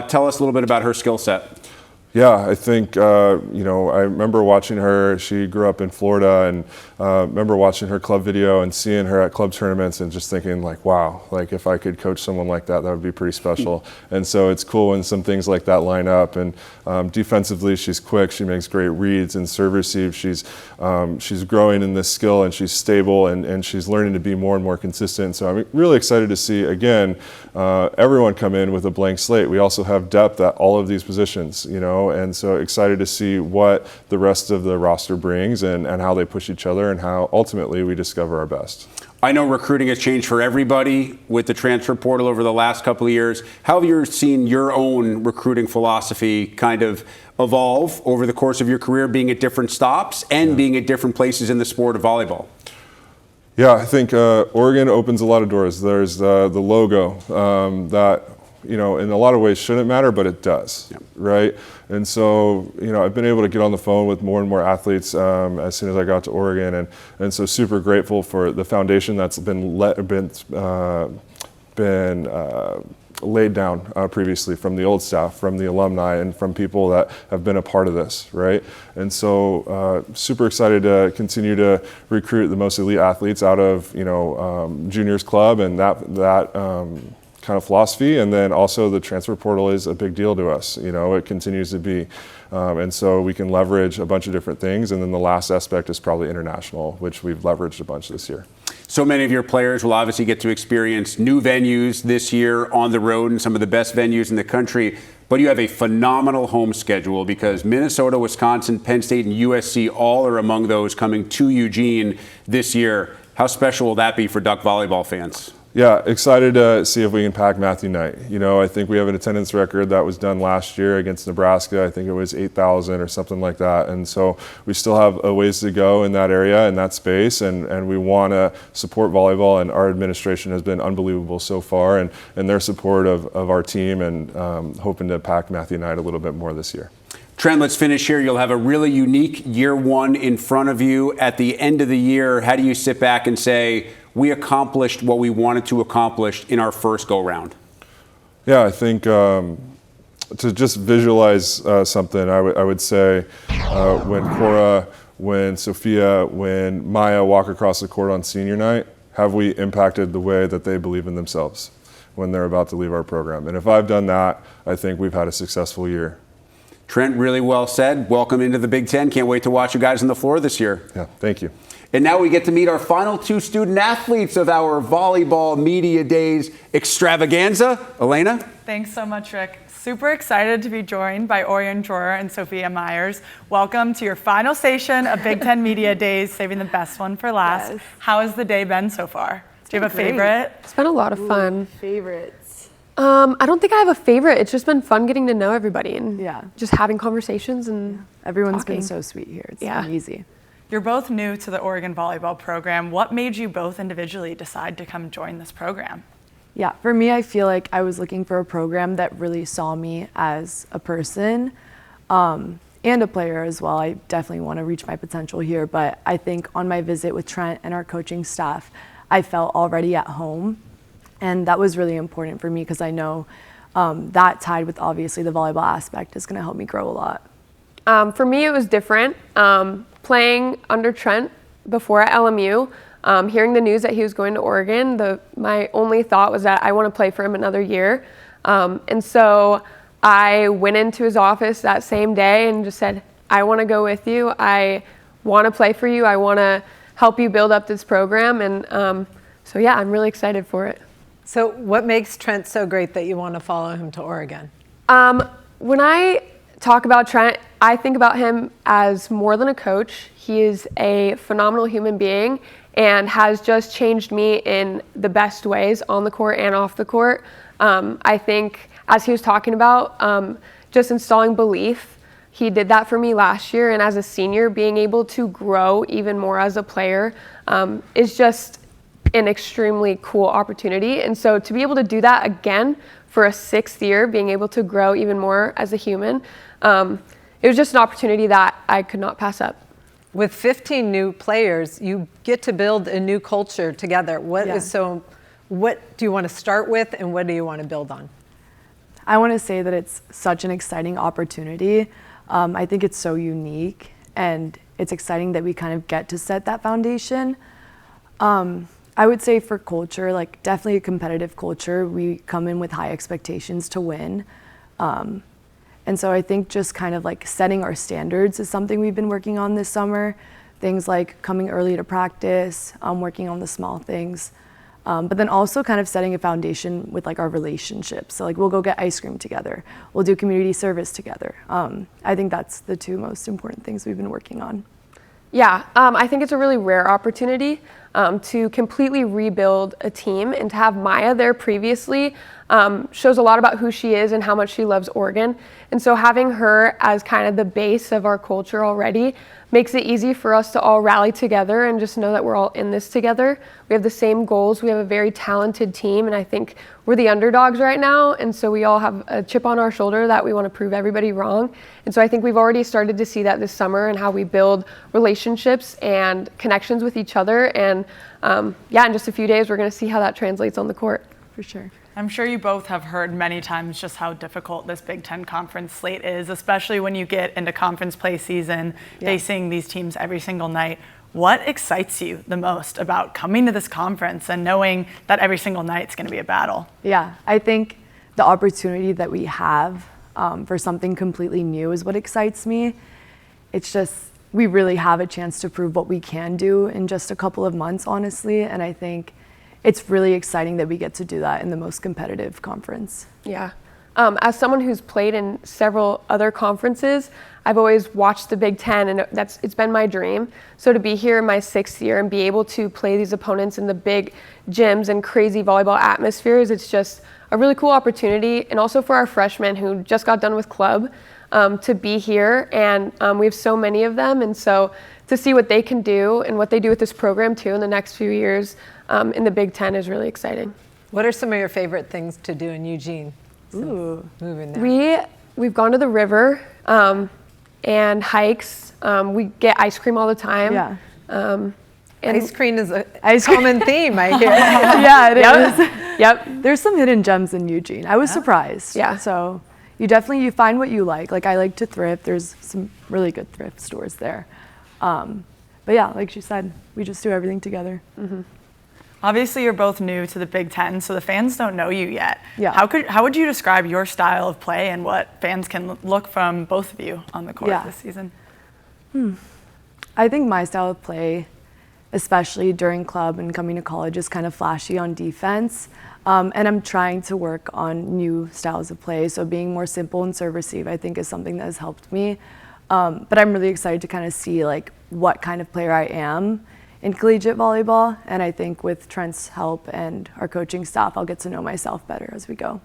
Tell us a little bit about her skill set. Yeah, I think, you know, I remember watching her. She grew up in Florida, and remember watching her club video and seeing her at club tournaments and just thinking, like, wow, like if I could coach someone like that, that would be pretty special. And so it's cool when some things like that line up. And defensively, she's quick. She makes great reads and serve receive. She's growing in this skill, and she's stable, and she's learning to be more and more consistent. So I'm really excited to see, again, everyone come in with a blank slate. We also have depth at all of these positions, you know, and so excited to see what the rest of the roster brings and how they push each other and how ultimately we discover our best. I know recruiting has changed for everybody with the transfer portal over the last couple of years. How have you seen your own recruiting philosophy kind of evolve over the course of your career, being at different stops and being at different places in the sport of volleyball? Yeah, I think Oregon opens a lot of doors. There's the logo that, you know, in a lot of ways shouldn't matter, but it does, right? And so, you know, I've been able to get on the phone with more and more athletes as soon as I got to Oregon, and so super grateful for the foundation that's been laid down previously from the old staff, from the alumni, and from people that have been a part of this, right? And so super excited to continue to recruit the most elite athletes out of, you know, juniors club and that kind of philosophy. And then also the transfer portal is a big deal to us. You know, it continues to be. And so we can leverage a bunch of different things. And then the last aspect is probably international, which we've leveraged a bunch this year. So many of your players will obviously get to experience new venues this year on the road and some of the best venues in the country. But you have a phenomenal home schedule because Minnesota, Wisconsin, Penn State, and USC all are among those coming to Eugene this year. How special will that be for Duck volleyball fans? Yeah, excited to see if we can pack Matthew Knight. You know, I think we have an attendance record that was done last year against Nebraska. I think it was 8,000 or something like that. And so we still have a ways to go in that area, in that space, and we want to support volleyball, and our administration has been unbelievable so far, and their support of our team, and hoping to pack Matthew Knight a little bit more this year. Trent, let's finish here. You'll have a really unique year one in front of you. At the end of the year, how do you sit back and say, we accomplished what we wanted to accomplish in our first go-round? Yeah, I think to just visualize something, I would say when Cora, when Sophia, when Maya walk across the court on senior night, have we impacted the way that they believe in themselves when they're about to leave our program? And if I've done that, I think we've had a successful year. Trent, really well said. Welcome into the Big Ten. Can't wait to watch you guys on the floor this year. Yeah, thank you. And now we get to meet our final two student athletes of our Volleyball Media Days extravaganza. Elena? Thanks so much, Rick. Super excited to be joined by Orion Dror and Sophia Myers. Welcome to your final station of Big Ten Media Days, saving the best one for last. Yes. How has the day been so far? Do you have a favorite? It's been a lot of fun. Favorites. I don't think I have a favorite. It's just been fun getting to know everybody and just having conversations and everyone's talking. been so sweet here. It's been easy. You're both new to the Oregon volleyball program. What made you both individually decide to come join this program? Yeah, for me, I feel like I was looking for a program that really saw me as a person and a player as well. I definitely want to reach my potential here, but I think on my visit with Trent and our coaching staff, I felt already at home. And that was really important for me because I know that tied with obviously the volleyball aspect is going to help me grow a lot. For me, it was different. Playing under Trent before at LMU, hearing the news that he was going to Oregon, my only thought was that I want to play for him another year. And so I went into his office that same day and just said, I want to go with you. I want to play for you. I want to help you build up this program. And so, yeah, I'm really excited for it. So what makes Trent so great that you want to follow him to Oregon? When I talk about Trent, I think about him as more than a coach. He is a phenomenal human being and has just changed me in the best ways on the court and off the court. I think, as he was talking about, just installing belief, he did that for me last year. And as a senior, being able to grow even more as a player is just an extremely cool opportunity. And so to be able to do that again for a 6th year, being able to grow even more as a human, it was just an opportunity that I could not pass up. With 15 new players, you get to build a new culture together. What do you want to start with and what do you want to build on? I want to say that it's such an exciting opportunity. I think it's so unique and it's exciting that we kind of get to set that foundation. I would say for culture, like definitely a competitive culture. We come in with high expectations to win. And so I think just kind of like setting our standards is something we've been working on this summer. Things like coming early to practice, working on the small things. But then also kind of setting a foundation with like our relationships. So like we'll go get ice cream together. We'll do community service together. I think that's the 2 most important things we've been working on. Yeah, I think it's a really rare opportunity to completely rebuild a team, and to have Maya there previously shows a lot about who she is and how much she loves Oregon. And so having her as kind of the base of our culture already makes it easy for us to all rally together and just know that we're all in this together. We have the same goals. We have a very talented team, and I think we're the underdogs right now. And so we all have a chip on our shoulder that we want to prove everybody wrong. And so I think we've already started to see that this summer and how we build relationships and connections with each other. And in just a few days, we're going to see how that translates on the court. For sure. I'm sure you both have heard many times just how difficult this Big Ten conference slate is, especially when you get into conference play season, facing these teams every single night. What excites you the most about coming to this conference and knowing that every single night is going to be a battle? Yeah, I think the opportunity that we have for something completely new is what excites me. It's just, we really have a chance to prove what we can do in just a couple of months, honestly. And I think it's really exciting that we get to do that in the most competitive conference. Yeah. As someone who's played in several other conferences, I've always watched the Big Ten, and it's been my dream. So to be here in my 6th year and be able to play these opponents in the big gyms and crazy volleyball atmospheres, it's just a really cool opportunity. And also for our freshmen who just got done with club, to be here. And we have so many of them. And so to see what they can do and what they do with this program too in the next few years in the Big Ten is really exciting. What are some of your favorite things to do in Eugene? Moving there. We've gone to the river and hikes. We get ice cream all the time. Yeah. And ice cream is a common theme, I hear. Yeah, it is. Yep. There's some hidden gems in Eugene. I was surprised. Yeah. So you find what you like. Like I like to thrift. There's some really good thrift stores there. But yeah, like she said, we just do everything together. Mm-hmm. Obviously, you're both new to the Big Ten, so the fans don't know you yet. Yeah. How would you describe your style of play and what fans can look from both of you on the court this season? I think my style of play, especially during club and coming to college, is kind of flashy on defense. And I'm trying to work on new styles of play. So being more simple and serve receive, I think, is something that has helped me. But I'm really excited to kind of see like what kind of player I am in collegiate volleyball. And I think with Trent's help and our coaching staff, I'll get to know myself better as we go.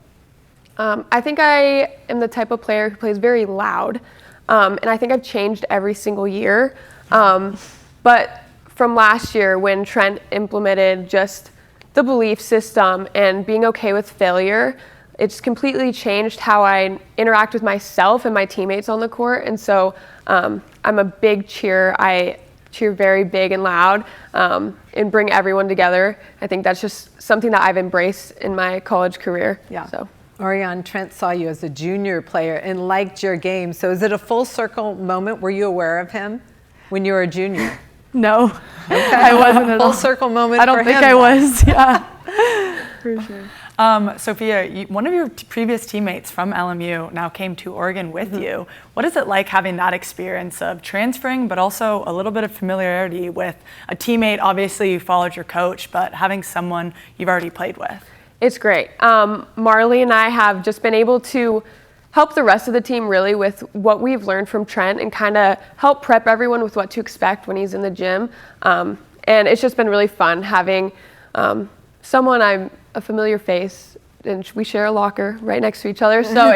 I think I am the type of player who plays very loud, and I think I've changed every single year. But from last year when Trent implemented just the belief system and being okay with failure, it's completely changed how I interact with myself and my teammates on the court. And so I'm a big cheer. I cheer very big and loud and bring everyone together. I think that's just something that I've embraced in my college career. Yeah. So. Orion, Trent saw you as a junior player and liked your game. So is it a full circle moment? Were you aware of him when you were a junior? No, okay. I wasn't at all. Full circle moment. I don't for think him, I then. was. Yeah, for sure. Sophia, one of your previous teammates from LMU now came to Oregon with you. What is it like having that experience of transferring, but also a little bit of familiarity with a teammate? Obviously, you followed your coach, but having someone you've already played with. It's great. Marley and I have just been able to help the rest of the team really with what we've learned from Trent and kind of help prep everyone with what to expect when he's in the gym. And it's just been really fun having someone I'm a familiar face, and we share a locker right next to each other. So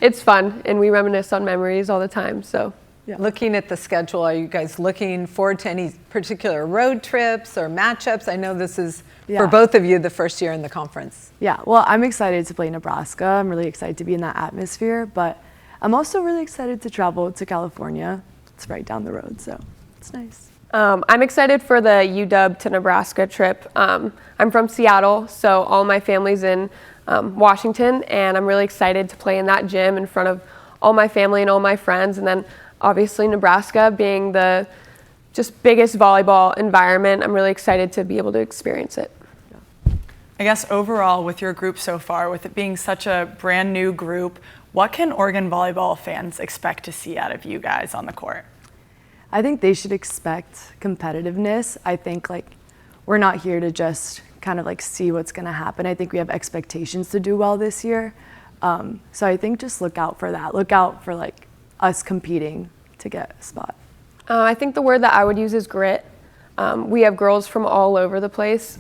it's fun, and we reminisce on memories all the time. So. Yeah. Looking at the schedule, are you guys looking forward to any particular road trips or matchups? I know this is, for both of you, the first year in the conference. Yeah, well, I'm excited to play Nebraska. I'm really excited to be in that atmosphere, but I'm also really excited to travel to California. It's right down the road, so it's nice. I'm excited for the UW to Nebraska trip. I'm from Seattle, so all my family's in Washington, and I'm really excited to play in that gym in front of all my family and all my friends. And then obviously Nebraska being the just biggest volleyball environment, I'm really excited to be able to experience it. I guess overall with your group so far, with it being such a brand new group, what can Oregon volleyball fans expect to see out of you guys on the court? I think they should expect competitiveness. I think we're not here to just kind of see what's going to happen. I think we have expectations to do well this year. So I think just look out for that. Look out for us competing to get a spot. I think the word that I would use is grit. We have girls from all over the place.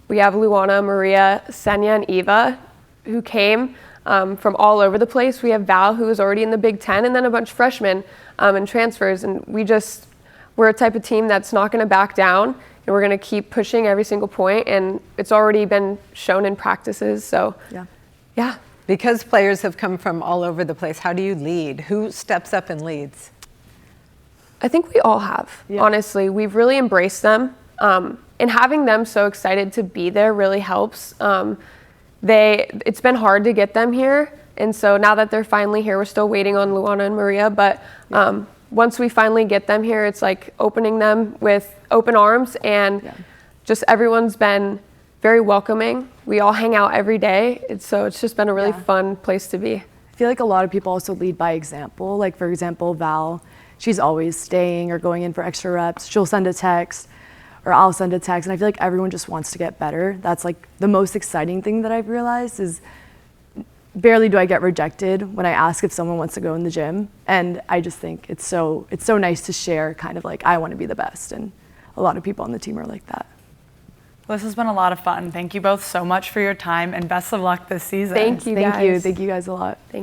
We have Luana, Maria, Senya, and Eva who came from all over the place. We have Val, who is already in the Big Ten, and then a bunch of freshmen and transfers. And we're a type of team that's not going to back down, and we're going to keep pushing every single point. And it's already been shown in practices. So, yeah. Because players have come from all over the place, how do you lead? Who steps up and leads? I think we all have, honestly. We've really embraced them. And having them so excited to be there really helps. It's been hard to get them here. And so now that they're finally here, we're still waiting on Luana and Maria. But once we finally get them here, it's like opening them with open arms. And just everyone's been very welcoming. We all hang out every day. It's just been a really fun place to be. I feel like a lot of people also lead by example. Like, for example, Val, she's always staying or going in for extra reps. She'll send a text, or I'll send a text, and I feel like everyone just wants to get better. That's the most exciting thing that I've realized is barely do I get rejected when I ask if someone wants to go in the gym. And I just think it's so nice to share kind of I want to be the best. And a lot of people on the team are like that. Well, this has been a lot of fun. Thank you both so much for your time, and best of luck this season. Thank you, guys. Thank you guys a lot. Thank you.